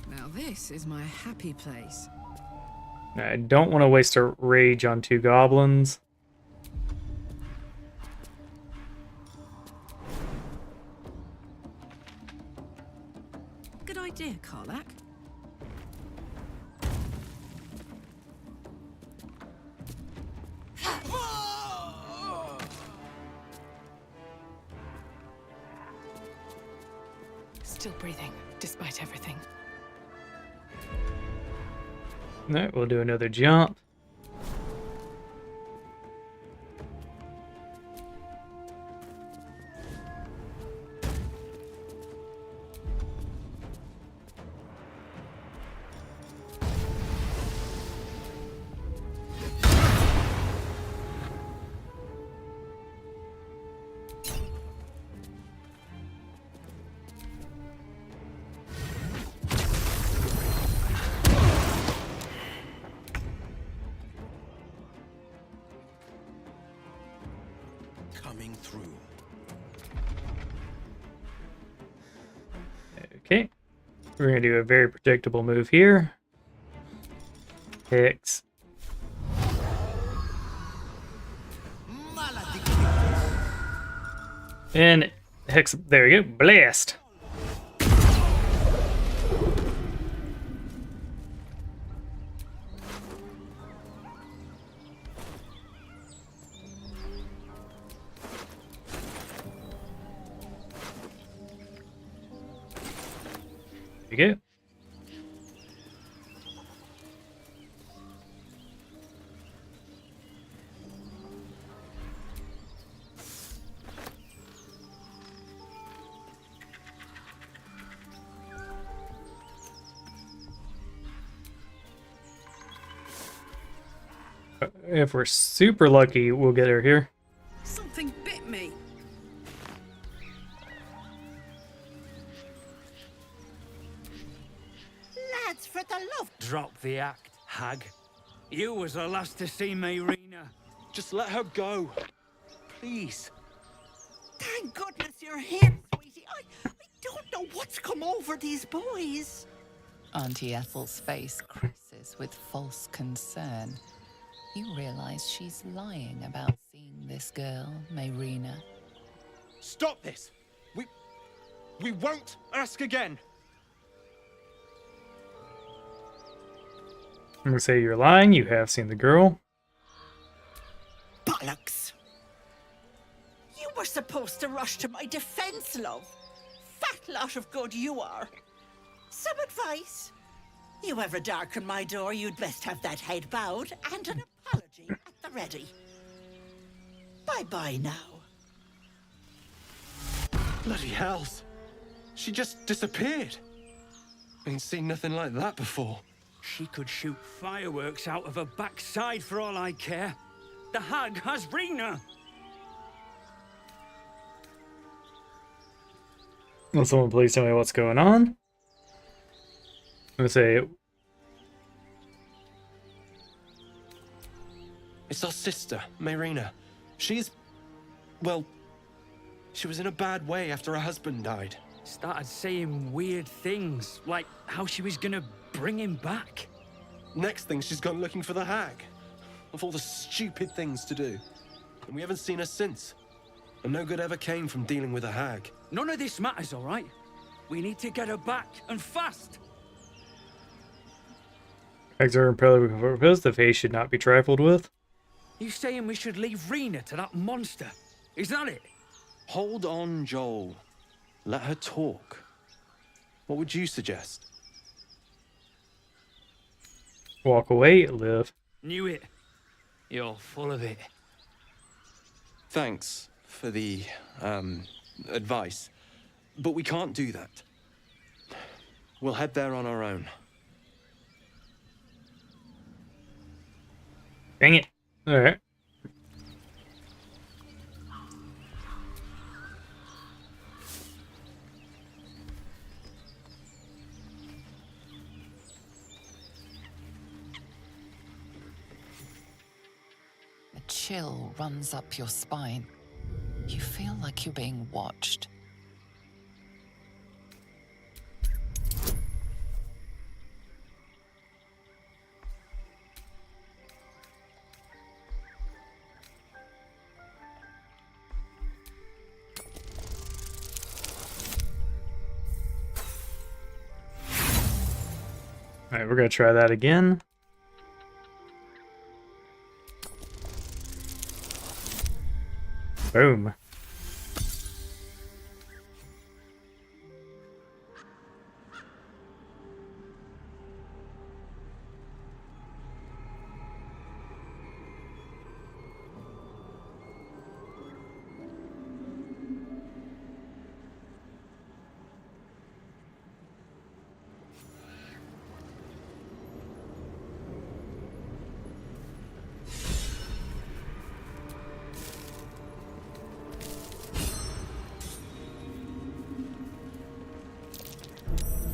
Now this is my happy place. I don't want to waste a rage on two goblins. Good idea, Karlak. Still breathing, despite everything. Alright, we'll do another jump. Coming through. Okay. We're going to do a very predictable move here. Hex. And Hex, there you go. Blast. There you go. If we're super lucky, we'll get her here. Something bit me. Lads, for the love... Drop the act, hag. You was the last to see me, Rena. Just let her go. Please. Thank goodness you're here, sweetie. I don't know what's come over these boys. Auntie Ethel's face crisses glances with false concern, you realize she's lying about seeing this girl, Mayrina. Stop this! We won't ask again! I'm gonna say you're lying. You have seen the girl. Bollocks! You were supposed to rush to my defense, love. Fat lot of good you are. Some advice? You ever darken my door, you'd best have that head bowed and an apology at the ready. Bye-bye now. Bloody hells. She just disappeared. Ain't seen nothing like that before. She could shoot fireworks out of her backside for all I care. The hag has Rena. Will someone please tell me what's going on? I'm gonna say It's our sister, Mayrina. She's... well... she was in a bad way after her husband died. Started saying weird things, like how she was gonna bring him back. Next thing, she's gone looking for the hag. Of all the stupid things to do. And we haven't seen her since. And no good ever came from dealing with a hag. None of this matters, all right? We need to get her back, and fast! hags are incredibly purpose. The face should not be trifled with. You saying we should leave Rena to that monster? Is that it? Hold on, Joel. Let her talk. What would you suggest? Walk away, live. Knew it. You're full of it. Thanks for the, advice. But we can't do that. We'll head there on our own. Dang it. Alright. A chill runs up your spine. You feel like you're being watched. Alright, we're gonna try that again. Boom.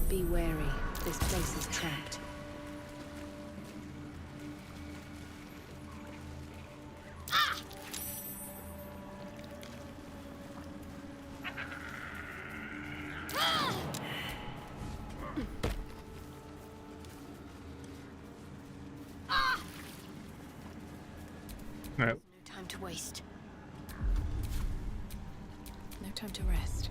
Be wary. This place is trapped. No. No time to waste. No time to rest.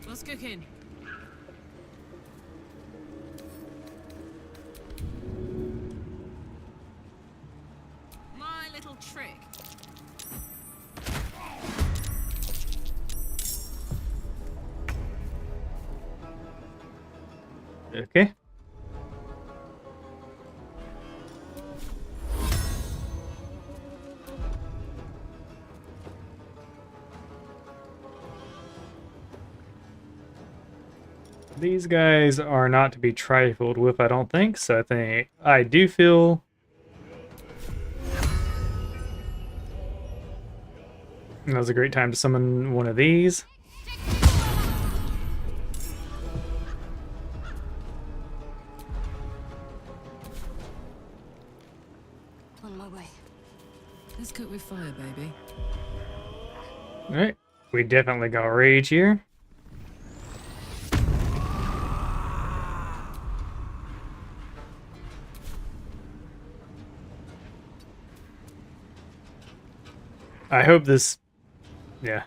What's cooking? My little trick. Okay. These guys are not to be trifled with, I don't think. So I think I do feel that was a great time to summon one of these. Let's cook with fire, baby. Alright. We definitely got rage here. I hope this... Yeah.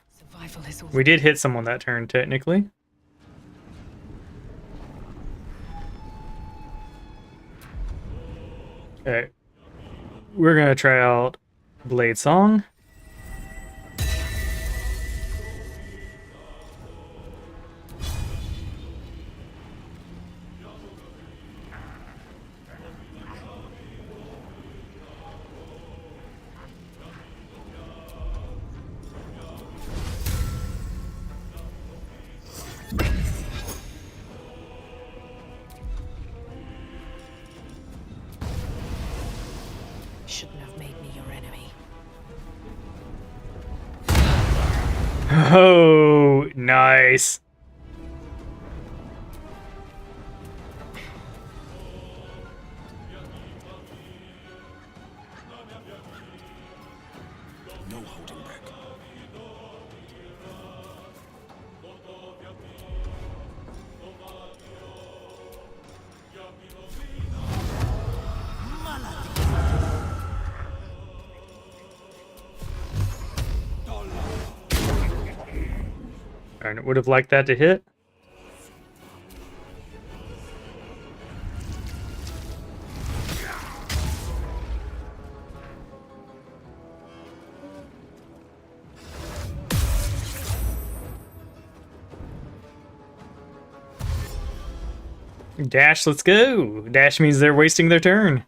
We did hit someone that turn, technically. Okay. We're gonna try out Blade Song. Shouldn't have made me your enemy. Oh, nice. No holding back. I would have liked that to hit. Dash, let's go. Dash means they're wasting their turn.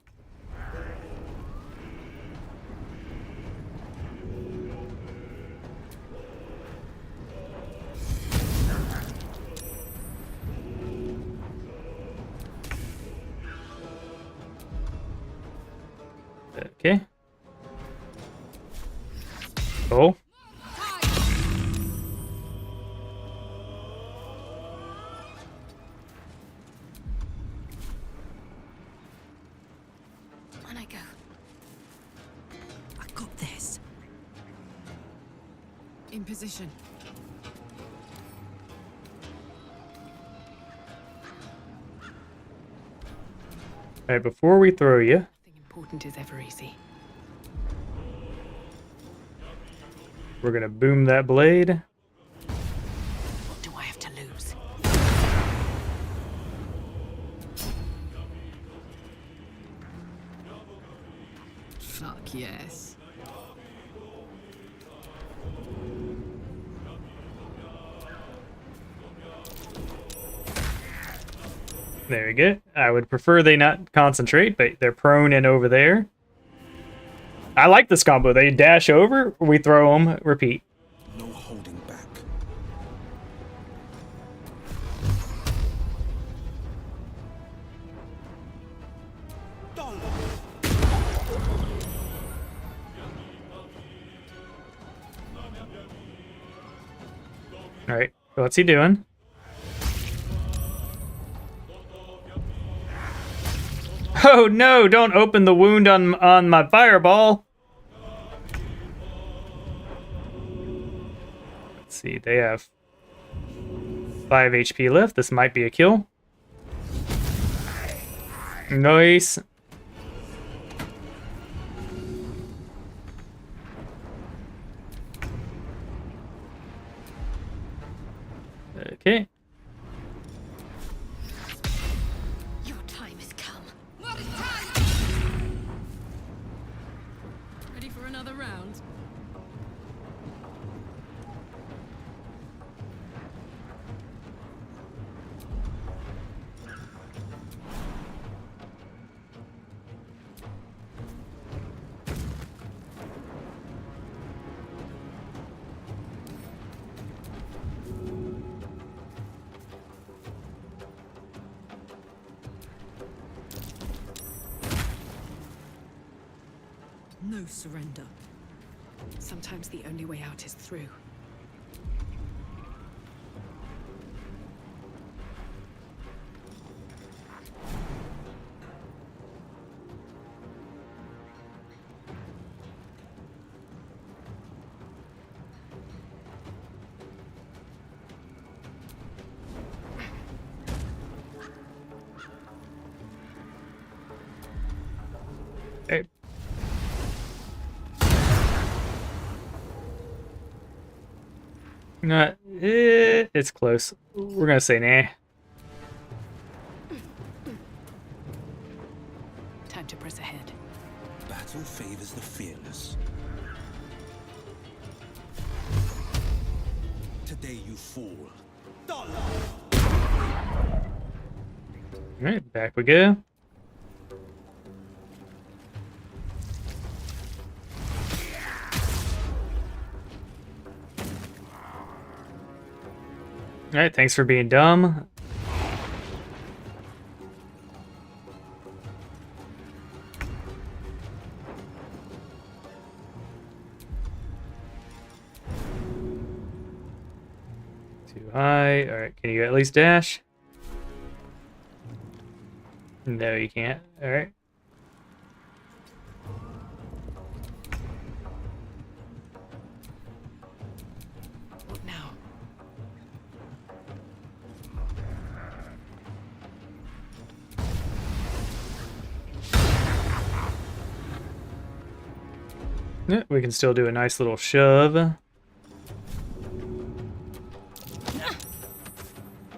Okay. Oh. On I go. I got this. In position. Alright, before we throw you, Nothing important is ever easy. we're gonna boom that blade. What do I have to lose? Fuck yes. There we go. I would prefer they not concentrate, but they're prone and over there. I like this combo. They dash over, we throw them, repeat. No holding back. Alright, what's he doing? Oh no, don't open the wound on my fireball. Let's see, they have 5 HP left. This might be a kill. Nice. Okay. Your time has come. Ready for another round? No surrender. Sometimes the only way out is through. Not. It's close. We're gonna say nah. Time to press ahead. Battle favors the fearless. Today you fall. Alright, back we go. Alright, thanks for being dumb. Too high. Alright, can you at least dash? No, you can't. Alright. What now? Yeah, we can still do a nice little shove.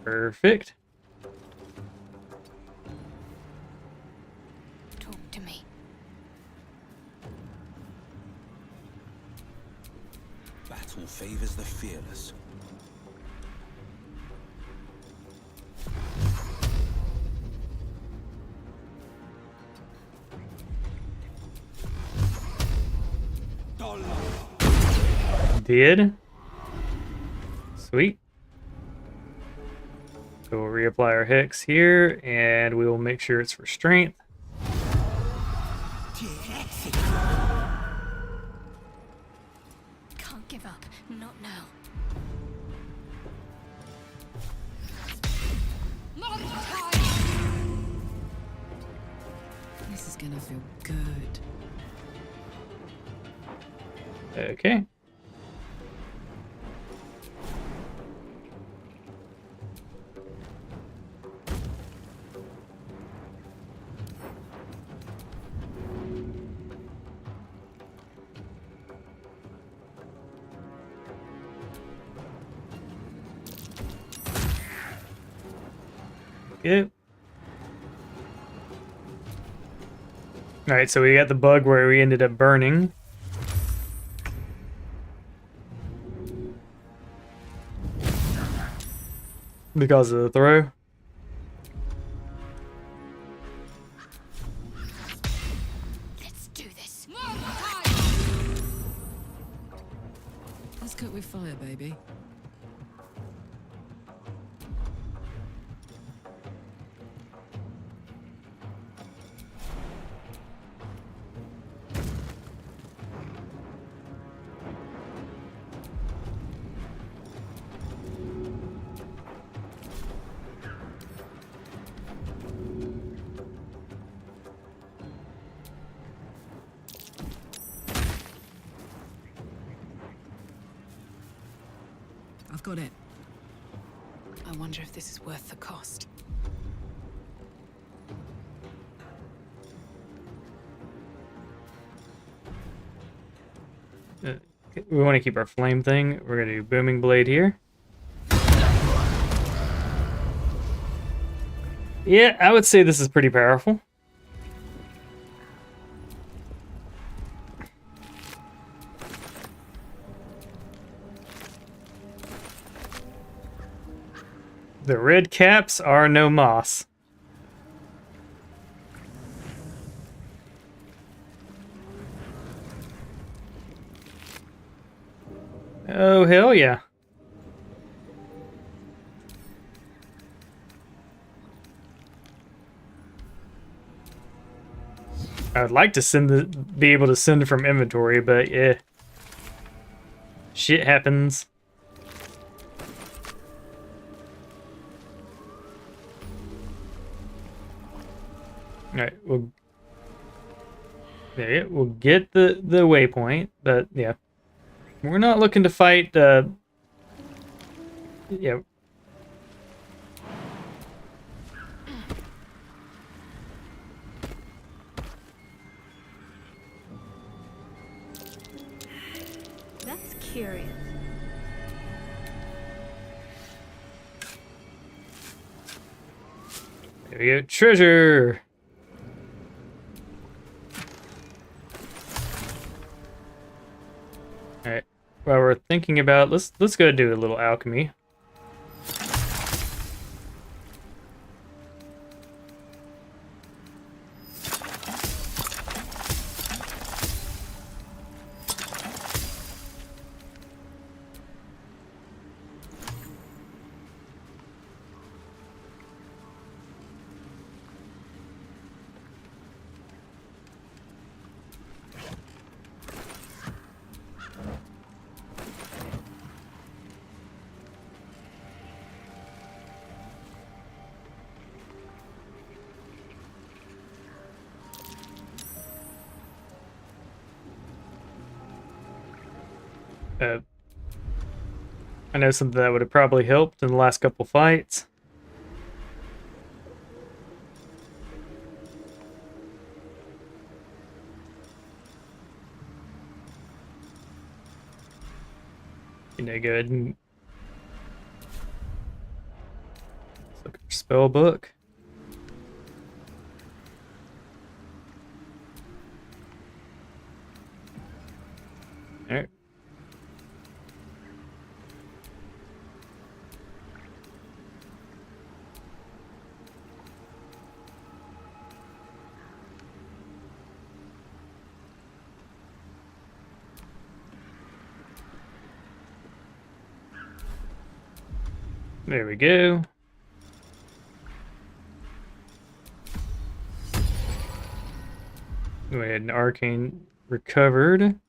Perfect. Talk to me. Battle favors the fearless. Did. Sweet. So we'll reapply our hex here, and we will make sure it's for strength. Can't give up. Not now. This is gonna feel good. Okay. Good. Alright, so we got the bug where we ended up burning. Because of the throw. Let's do this. Let's cook with fire, baby. I've got it. I wonder if this is worth the cost. We want to keep our flame thing. We're going to do booming blade here. Yeah, I would say this is pretty powerful. The red caps are no moss. Oh, hell yeah. I would like to be able to send from inventory, but yeah. Shit happens. Alright, we'll get the waypoint, but yeah. We're not looking to fight yeah. That's curious. There we go. Treasure! Alright. While we're thinking about let's go do a little alchemy. I know something that would have probably helped in the last couple fights. You know, go ahead and let's look at your spell book. Alright. There we go. We had an arcane recovered.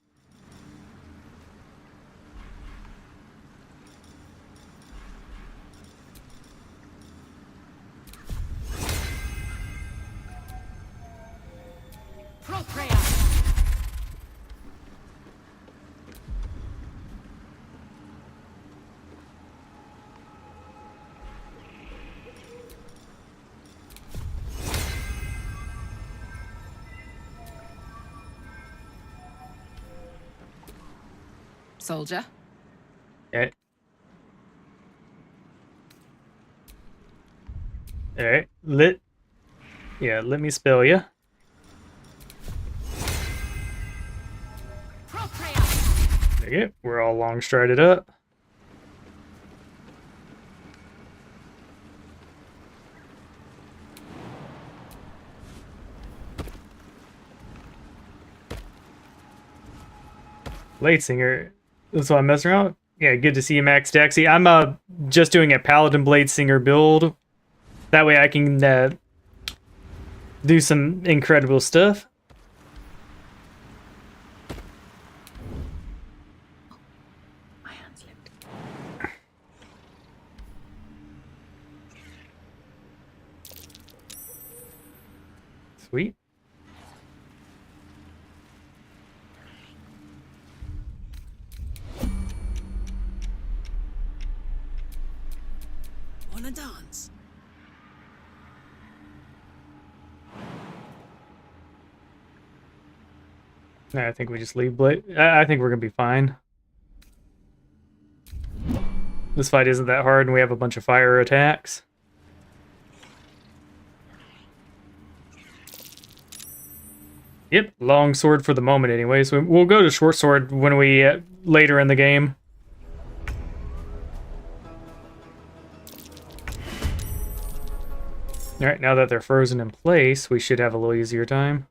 Soldier. Okay. Alright. Let me spell you. There you go. We're all long strided up. Blade Singer. That's why I'm messing around. Yeah, good to see you, Max Daxi. I'm just doing a Paladin Blade Singer build. That way I can do some incredible stuff. My hand slipped. Sweet. Wanna dance? No, I think we just leave Blade. I think we're gonna be fine. This fight isn't that hard, and we have a bunch of fire attacks. Yep, long sword for the moment anyway, so we'll go to short sword when we later in the game. Alright, now that they're frozen in place, we should have a little easier time.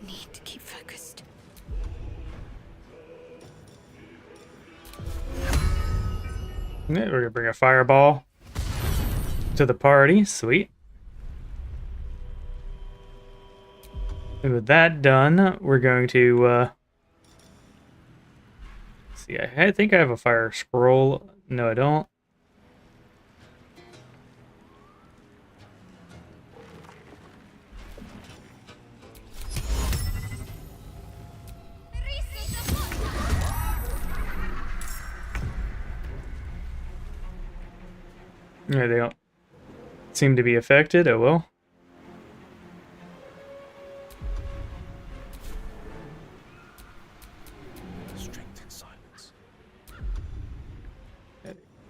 Need to keep focused. Yeah, we're gonna bring a fireball to the party. Sweet. And with that done, we're going to see. I think I have a fire scroll. No, I don't. Yeah, they don't. seem to be affected. Oh well. Strength and silence.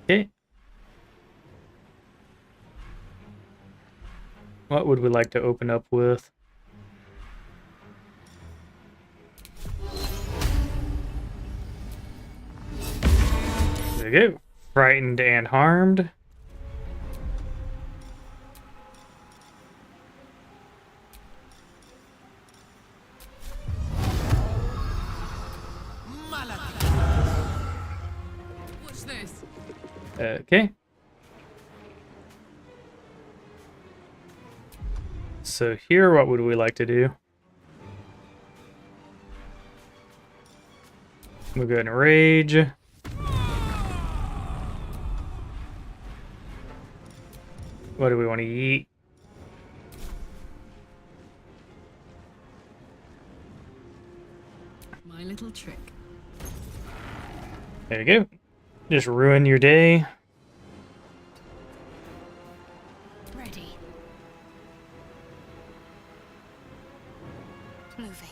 Okay. What would we like to open up with? There we go. Frightened and harmed. What's this? Okay. So here, what would we like to do? We'll go ahead and rage. What do we want to eat? My little trick. There you go. Just ruin your day. Ready. Moving.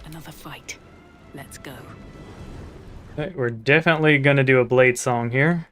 Another fight. Let's go. Okay, we're definitely gonna do a blade song here.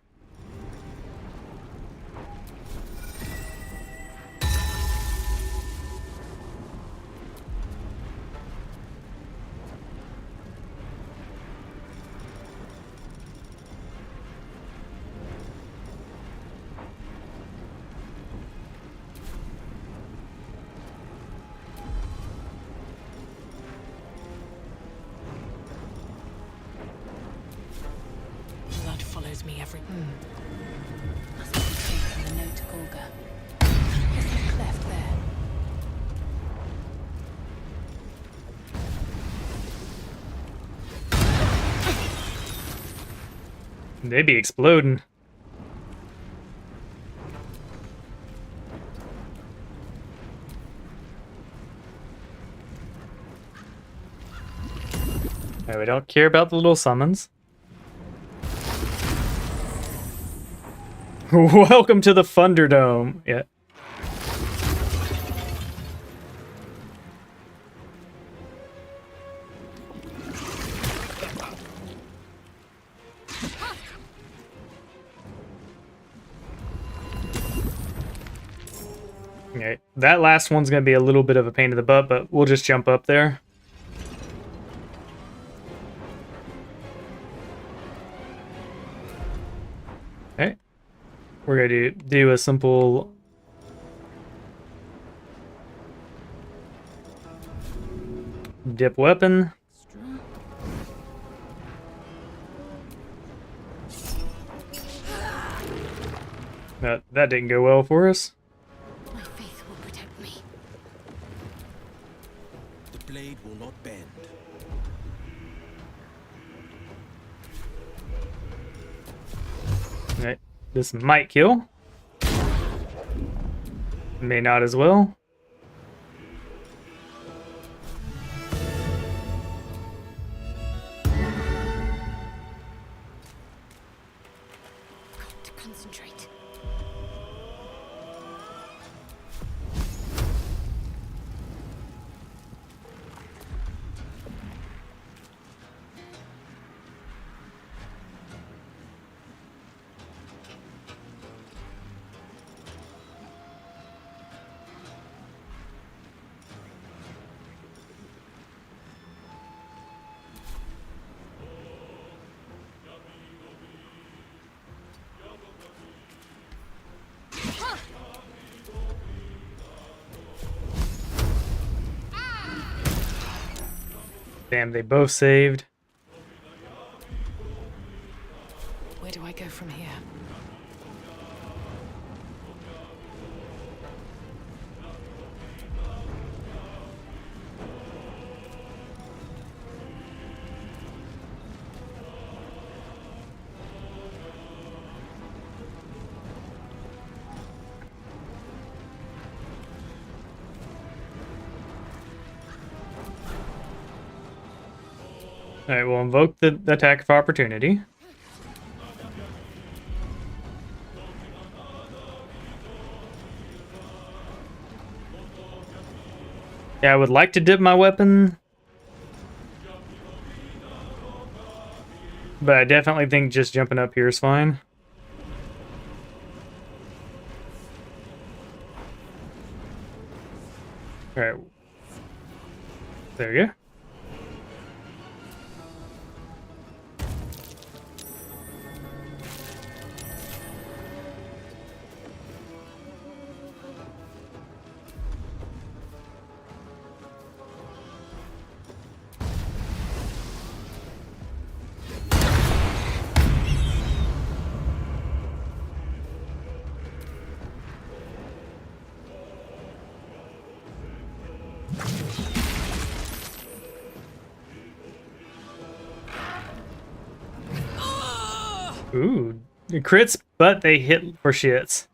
Blood follows me every. Must be taking the note to Gorga. Is there a cleft there? They be exploding. Okay, we don't care about the little summons. Welcome to the Thunderdome. Yeah. Okay, that last one's gonna be a little bit of a pain in the butt, but we'll just jump up there. Okay. We're gonna do a simple dip weapon. That didn't go well for us. My faith will protect me. The blade will not bend. Okay, this might kill. May not as well. Got to concentrate. Damn, they both saved. Where do I go from here? Alright, we'll invoke the attack of opportunity. Yeah, I would like to dip my weapon, but I definitely think just jumping up here is fine. Alright. There you go. Ooh, crits, but they hit for shits.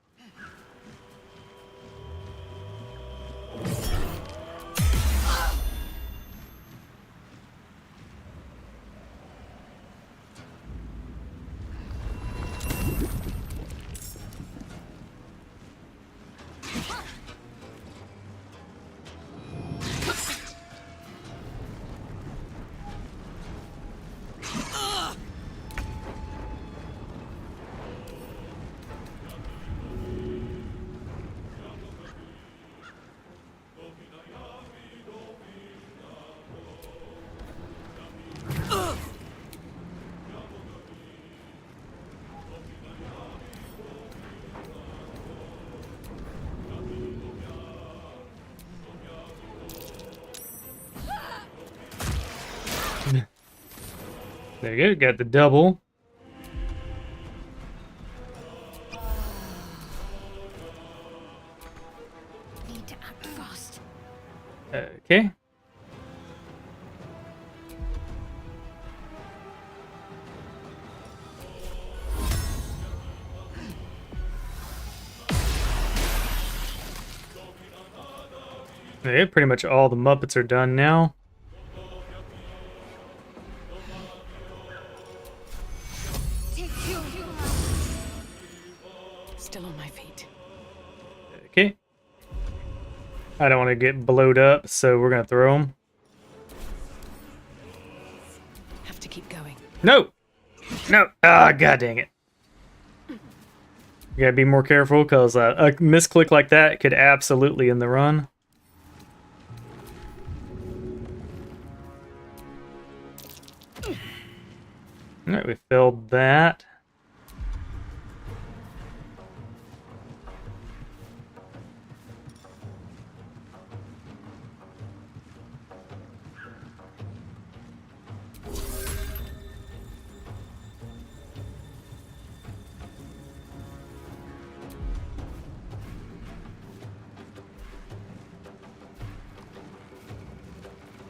There you go, got the double. Need to act fast. Okay. Yeah, pretty much all the Muppets are done now. Still on my feet. Okay. I don't want to get blowed up, so we're gonna throw them. Have to keep going. No! No! Ah, god dang it. You gotta be more careful, because a misclick like that could absolutely end the run. Alright, we filled that.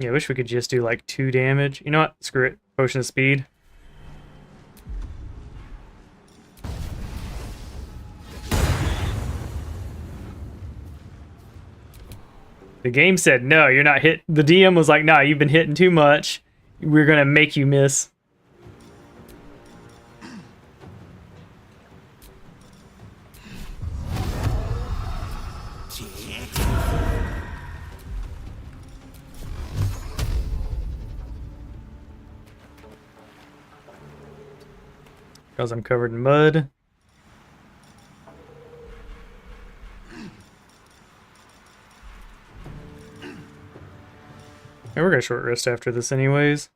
Yeah, I wish we could just do like 2 damage. You know what? Screw it. Potion of speed. The game said, no, you're not hit. The DM was like, nah, you've been hitting too much. We're gonna make you miss. Because I'm covered in mud. Yeah, we're gonna short rest after this anyways.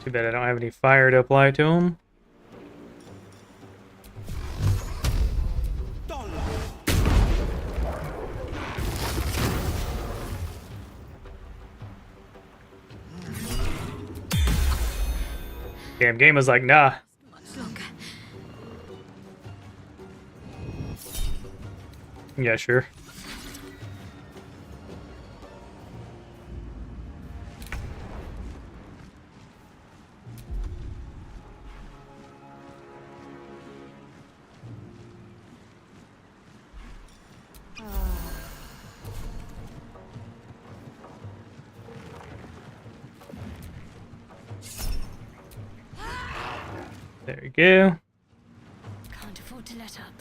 Too bad I don't have any fire to apply to them. Damn, game was like, nah. Yeah, sure. There we go. Can't afford to let up.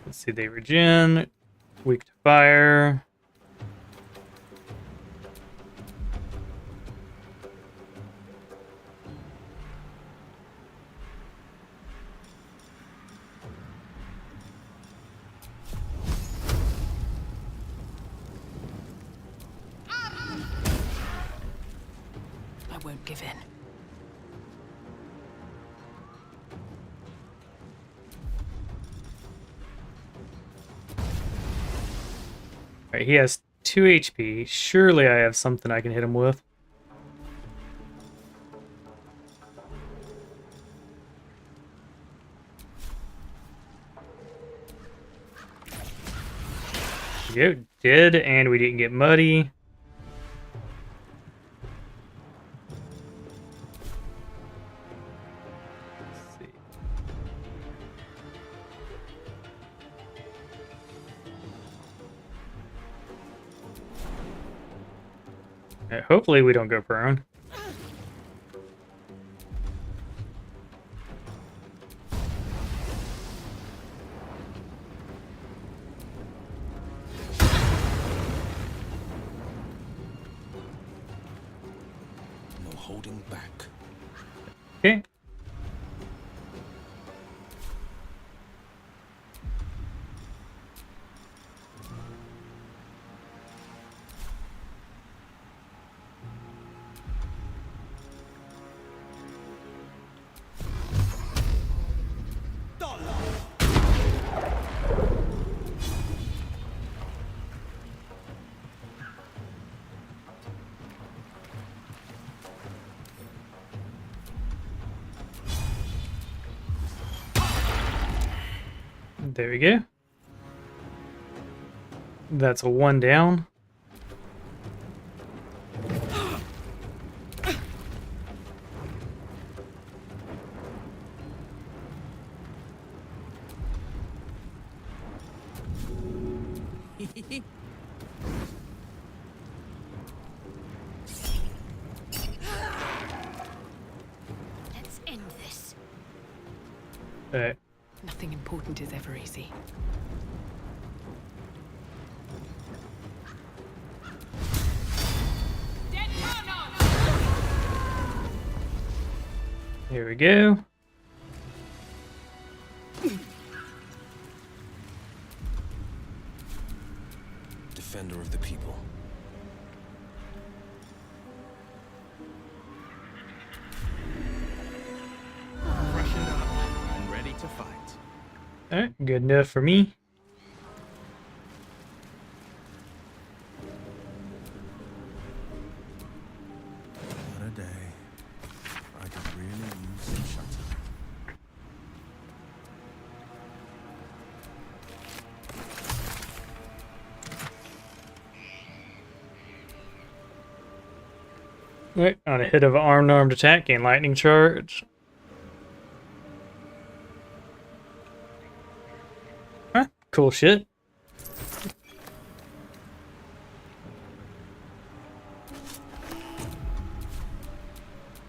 Let's see, they regen, weak to fire. I won't give in. Alright, he has 2 HP. Surely I have something I can hit him with. There we go. Did, and we didn't get muddy. Let's see. Alright, hopefully we don't go prone. No holding back. Okay. There we go. That's a 1 down. Let's end this. Alright. Nothing important is ever easy. Here we go. Defender of the people. Freshened up and ready to fight. Alright, good enough for me. What a day. I could really use some shutting. Right, on a hit of armed attack, gain lightning charge. Huh, cool shit.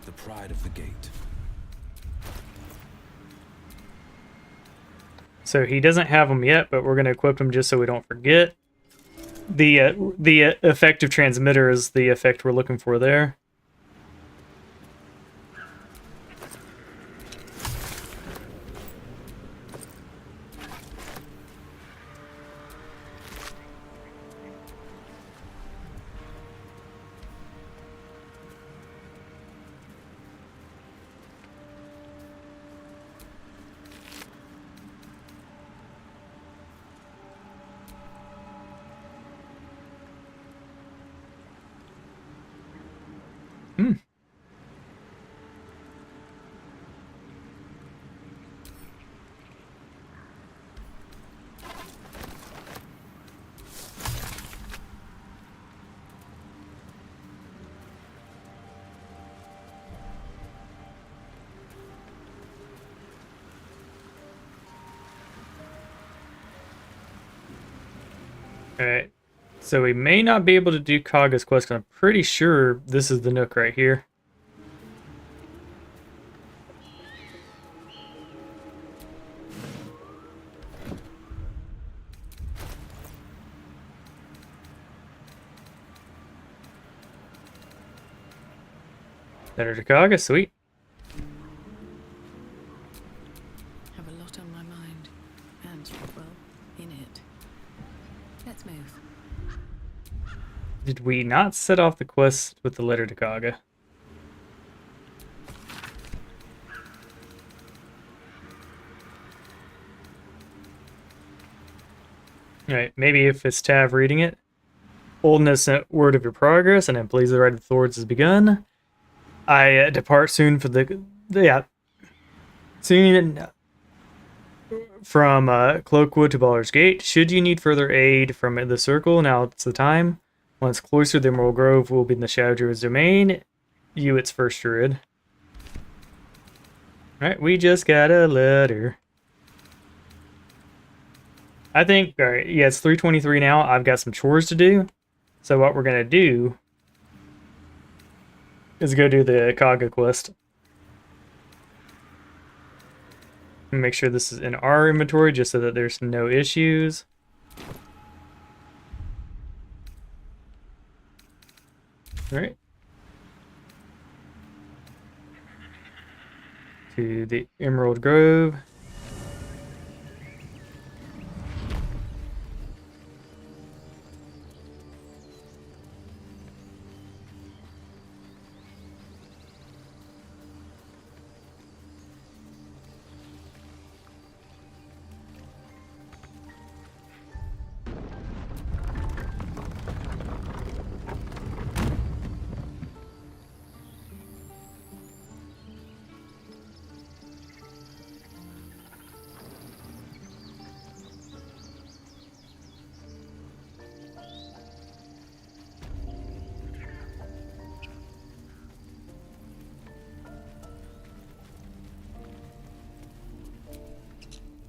The pride of the gate. So he doesn't have them yet, but we're going to equip them just so we don't forget. The effective transmitter is the effect we're looking for there. Alright, So we may not be able to do Kaga's quest, 'cause I'm pretty sure this is the nook right here. Letter to Kaga, sweet. Have a lot on my mind. And, well, in it. Let's move. Did we not set off the quest with the letter to Kaga? Alright, maybe if it's Tav reading it. Oldness sent word of your progress, and I'm pleased the rite of Thords has begun. I depart soon for soon from Cloakwood to Baulders Gate. Should you need further aid from the Circle, now it's the time. Once closer, the Emerald Grove will be in the Shadow Druid's domain. You, its first druid. Alright, we just got a letter. I think, alright, yeah, it's 3:23 now. I've got some chores to do. So what we're going to do is go do the Kaga quest. Make sure this is in our inventory just so that there's no issues. Alright. To the Emerald Grove.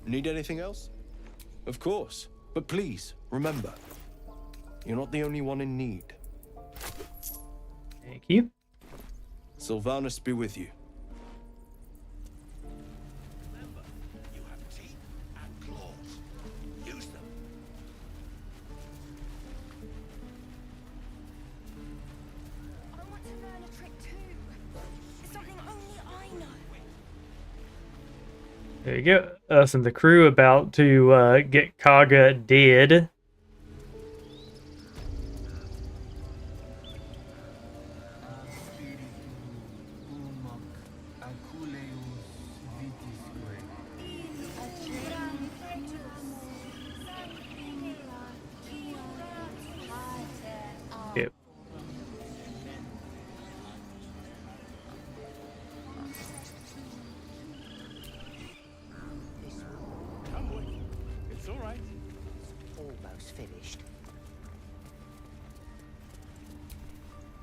Need anything else? Of course. But please, remember, you're not the only one in need. Thank you. Sylvanus be with you. Remember, you have teeth and claws. Use them. I want to learn a trick too. It's something only I know. There you go. Us and the crew about to get Kaga dead. Yep. It's all right. Almost finished.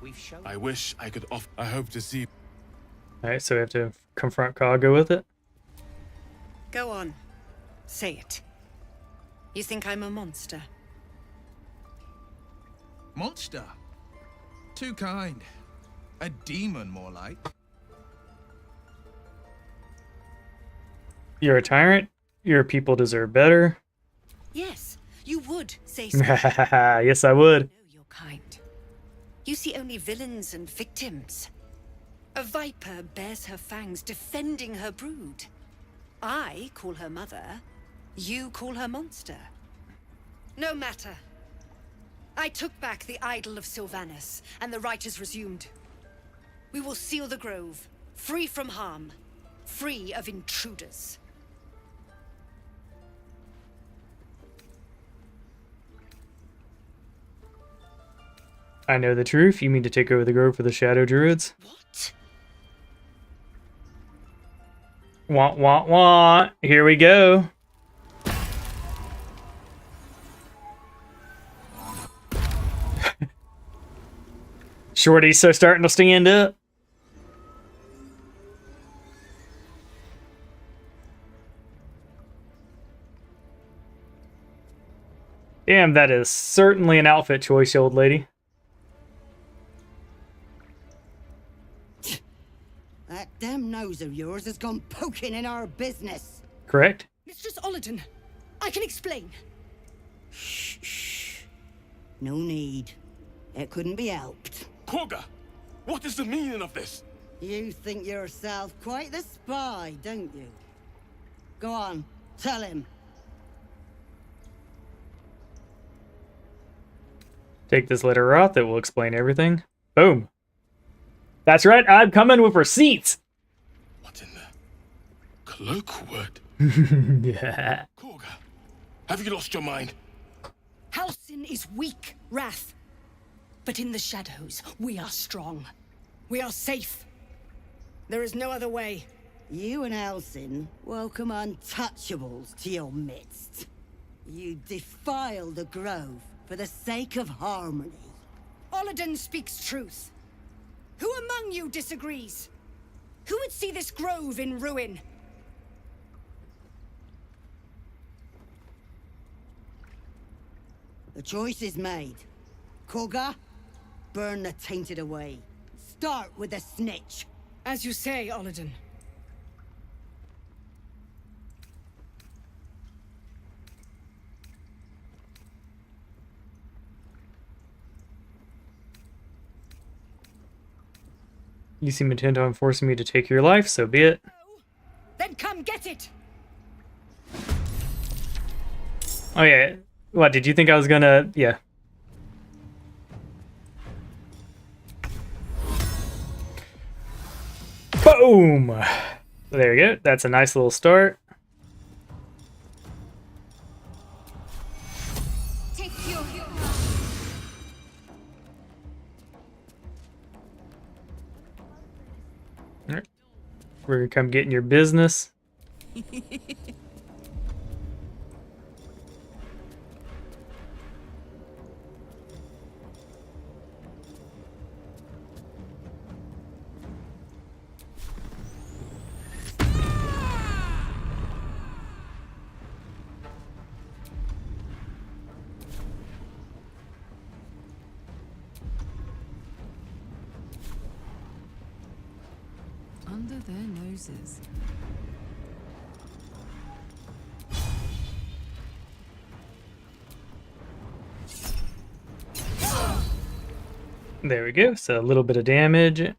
We've shown. I wish I could off. I hope to see. Alright, so we have to confront Kaga with it. Go on. Say it. You think I'm a monster? Monster? Too kind. A demon, more like. You're a tyrant. Your people deserve better. Yes, you would say so. Yes, I would. Know your kind. You see only villains and victims. A viper bears her fangs defending her brood. I call her mother. You call her monster. No matter. I took back the idol of Sylvanus, and the rite is resumed. We will seal the grove, free from harm, free of intruders. I know the truth. You mean to take over the grove for the Shadow Druids? What? Wah, wah, wah. Here we go. Shorty's so starting to stand up. Damn, that is certainly an outfit choice, old lady. That damn nose of yours has gone poking in our business. Correct? Mistress Ollerton, I can explain. Shh. No need. It couldn't be helped. Korga, what is the meaning of this? You think yourself quite the spy, don't you? Go on, tell him. Take this letter out that will explain everything. Boom. That's right, I'm coming with receipts. Cloakwood? Yeah. Korga, have you lost your mind? Halsin is weak, Wrath. But in the shadows, we are strong. We are safe. There is no other way. You and Halsin welcome untouchables to your midst. You defile the grove for the sake of harmony. Ollerton speaks truth. Who among you disagrees? Who would see this grove in ruin? The choice is made. Korga, burn the tainted away. Start with the snitch. As you say, Ollerton. You seem intent on forcing me to take your life, so be it. Then come get it! Oh yeah. What, did you think I was gonna... Yeah. Boom! There we go. That's a nice little start. Alright. We're gonna come get in your business. Under their noses. There we go. So a little bit of damage.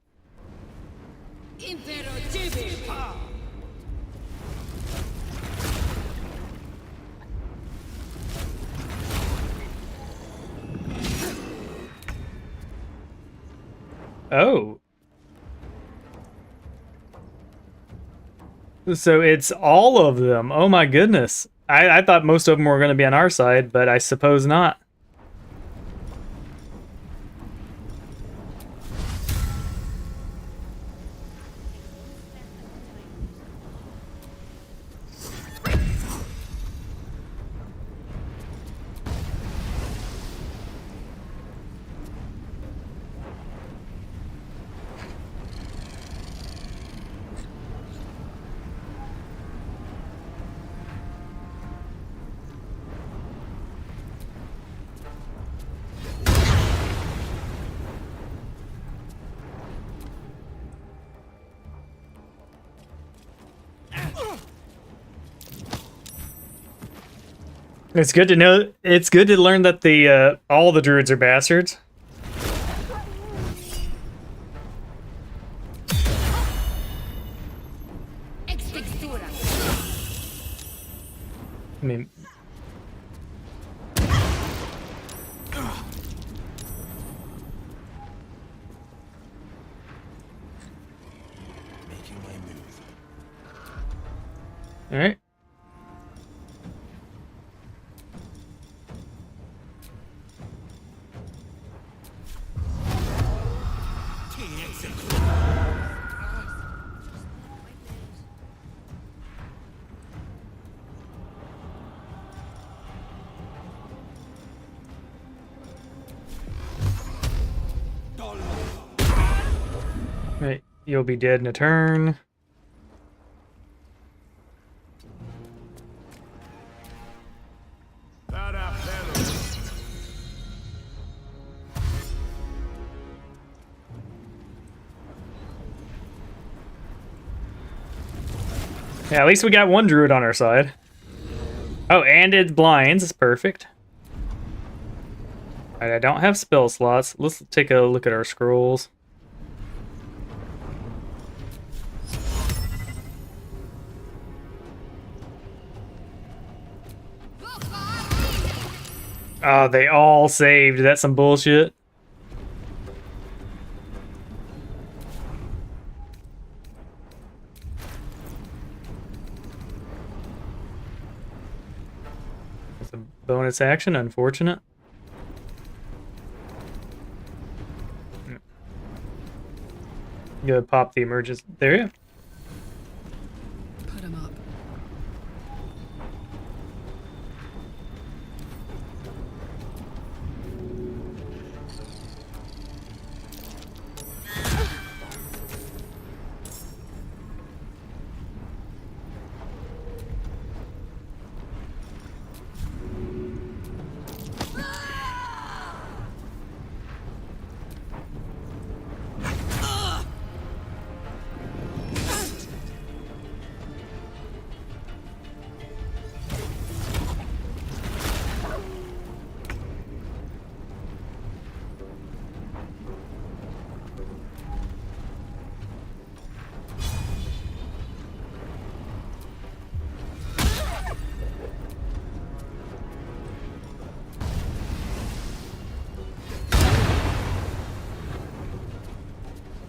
Oh. So it's all of them. Oh my goodness. I thought most of them were going to be on our side, but I suppose not. It's good to know. It's good to learn that the all the druids are bastards. I mean, Making my move. all right. Right, you'll be dead in a turn. Yeah, at least we got one druid on our side. Oh, and it blinds. It's perfect. Alright, I don't have spell slots. Let's take a look at our scrolls. Oh, they all saved. That's some bullshit. It's a bonus action, unfortunate. Gonna pop the emergence. There you go. Put him up.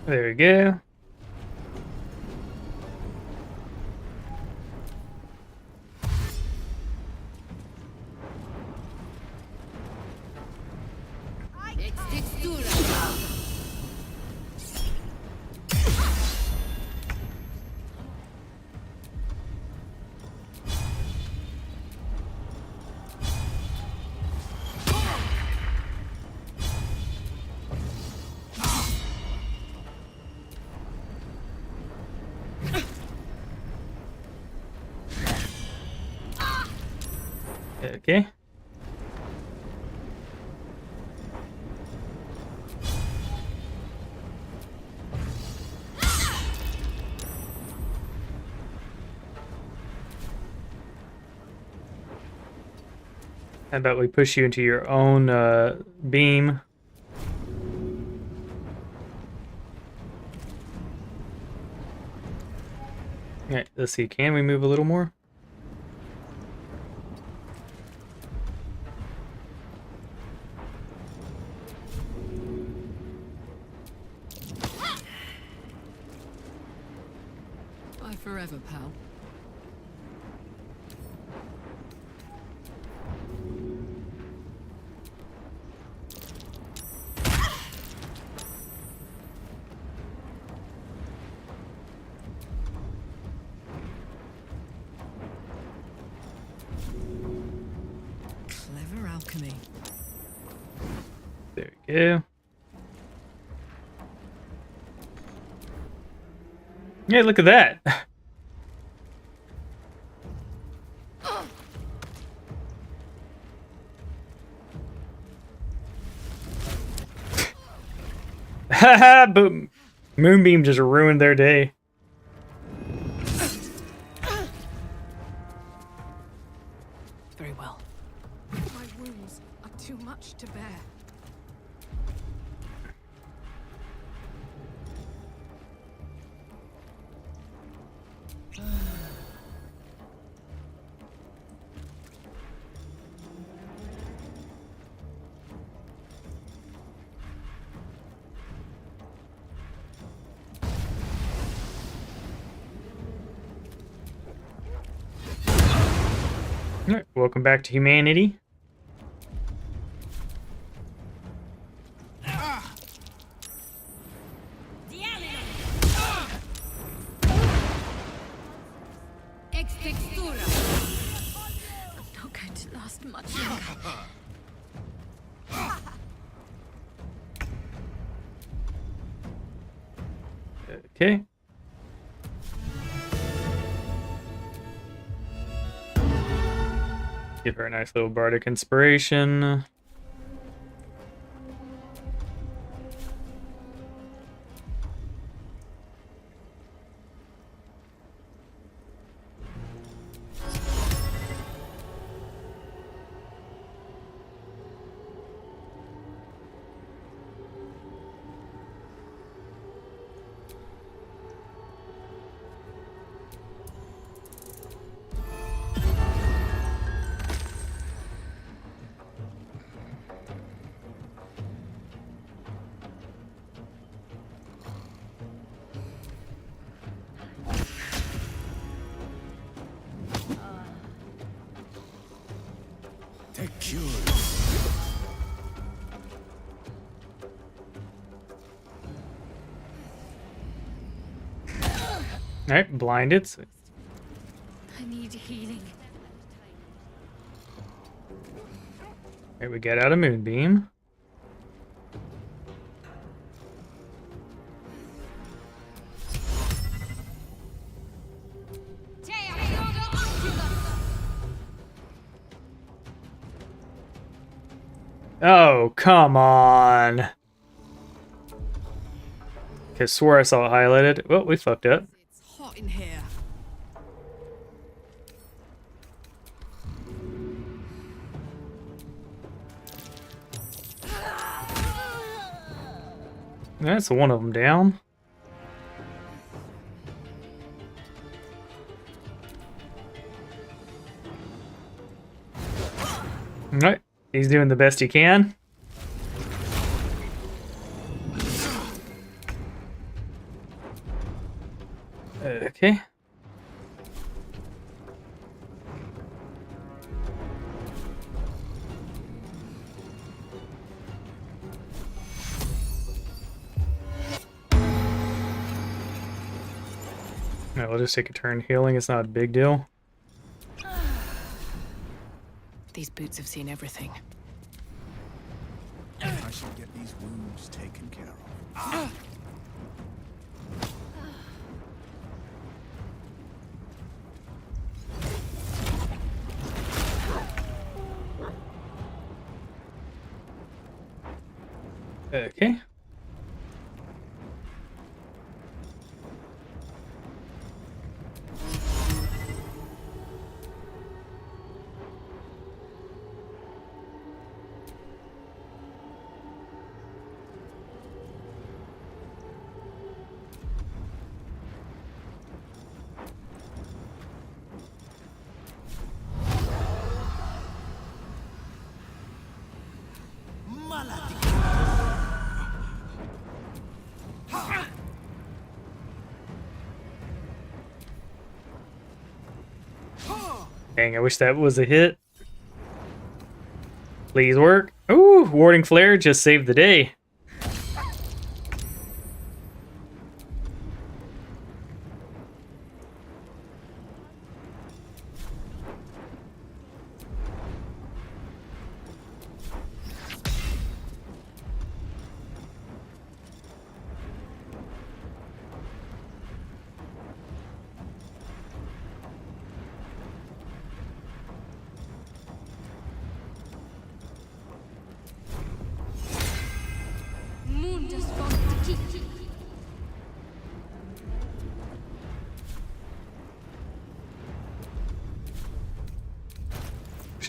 There we go. Okay. How about we push you into your own beam? Alright, let's see. Can we move a little more? Bye forever, pal. Clever alchemy. There we go. Yeah, look at that. Haha, boom. Moonbeam just ruined their day. Very well. My wounds are too much to bear. Alright, welcome back to humanity. I'm not going to last much longer. Okay. Give her a nice little bardic inspiration. Alright, blinded. So I need healing. alright, we get out a moonbeam. Oh, come on. Okay, swore I saw it highlighted. Well, we fucked up. It's hot in here. That's one of them down. Alright, he's doing the best he can. Okay. No, we'll just take a turn healing. It's not a big deal. These boots have seen everything. I shall get these wounds taken care of. Okay. Dang, I wish that was a hit. Please work. Ooh, warding flare just saved the day.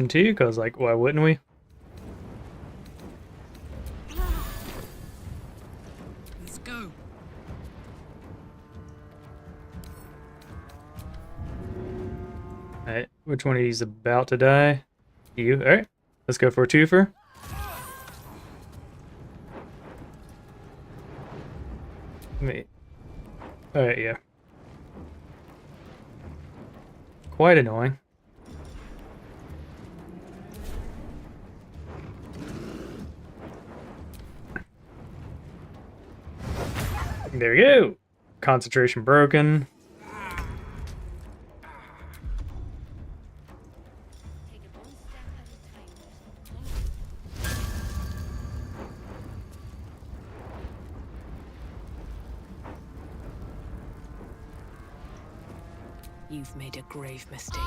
Option 2, because, like, why wouldn't we? Let's go. Alright, which one of these is about to die? You. Alright, let's go for a twofer. Wait. Alright, yeah. Quite annoying. There we go. Concentration broken. You've made a grave mistake.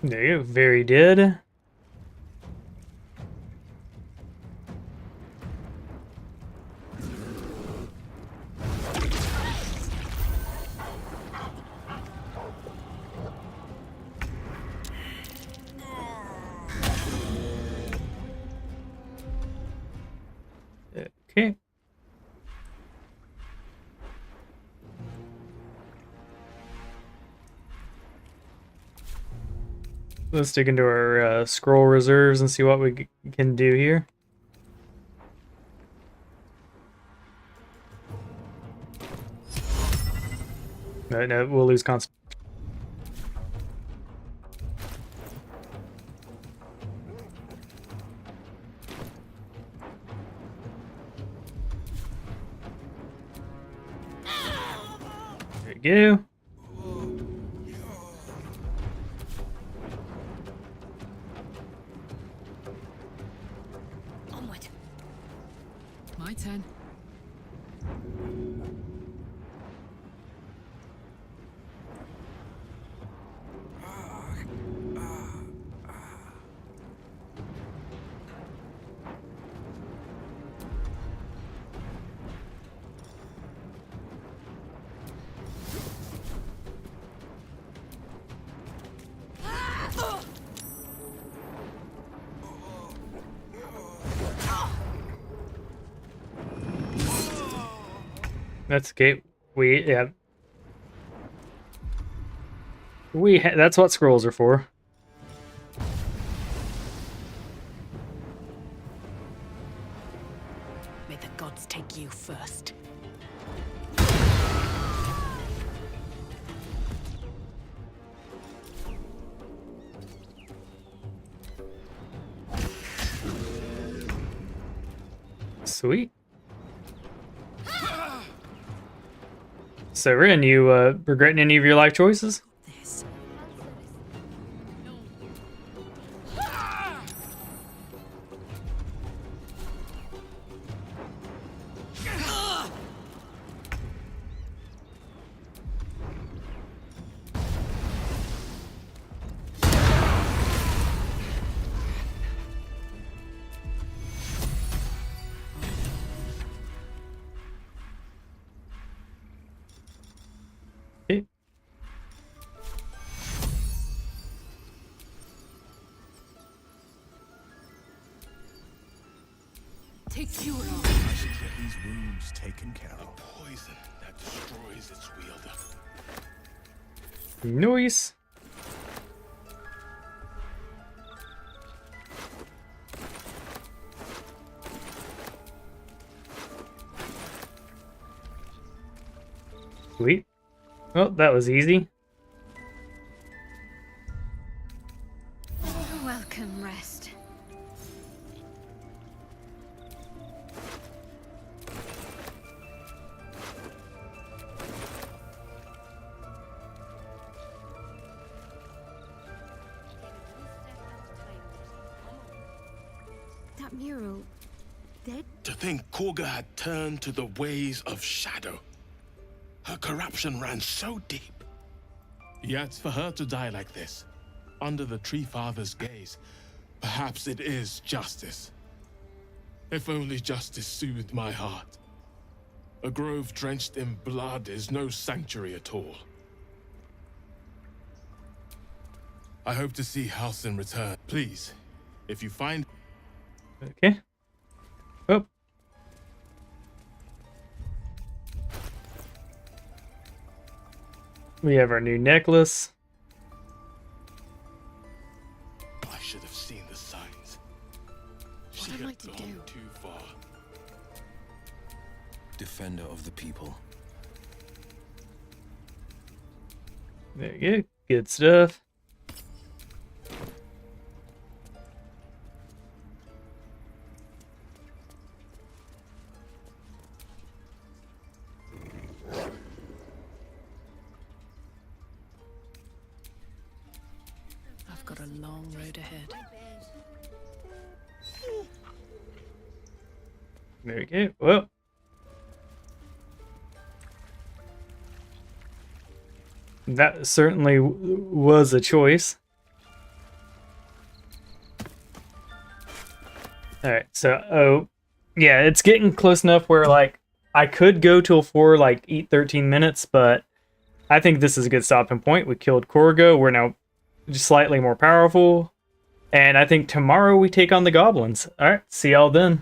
There you go. Very dead. Okay. Let's dig into our scroll reserves and see what we can do here. No, we'll lose concentration. There you go. Onward. My turn. That's okay. Yeah. That's what scrolls are for. May the gods take you first. Sweet. So, Rin, you regretting any of your life choices? Okay. Take cure of. I should get these wounds taken care of. A poison that destroys its wielder. Noise. Sweet. Well, that was easy. Welcome, rest. That mural, dead? To think Korga had turned to the ways of shadow. Her corruption ran so deep. Yet for her to die like this, under the Tree Father's gaze, perhaps it is justice. If only justice soothed my heart. A grove drenched in blood is no sanctuary at all. I hope to see Halsin return. Please, if you find... Okay. Oh. We have our new necklace. I should have seen the signs. She What am I had to gone do? too far. Defender of the people. There you go. Good stuff. I've got a long road ahead. There we go. Well. That certainly was a choice. Alright, so, yeah, it's getting close enough where, like, I could go till 4, like, eat 13 minutes, but I think this is a good stopping point. We killed Korgo. We're now just slightly more powerful. And I think tomorrow we take on the goblins. Alright, see y'all then.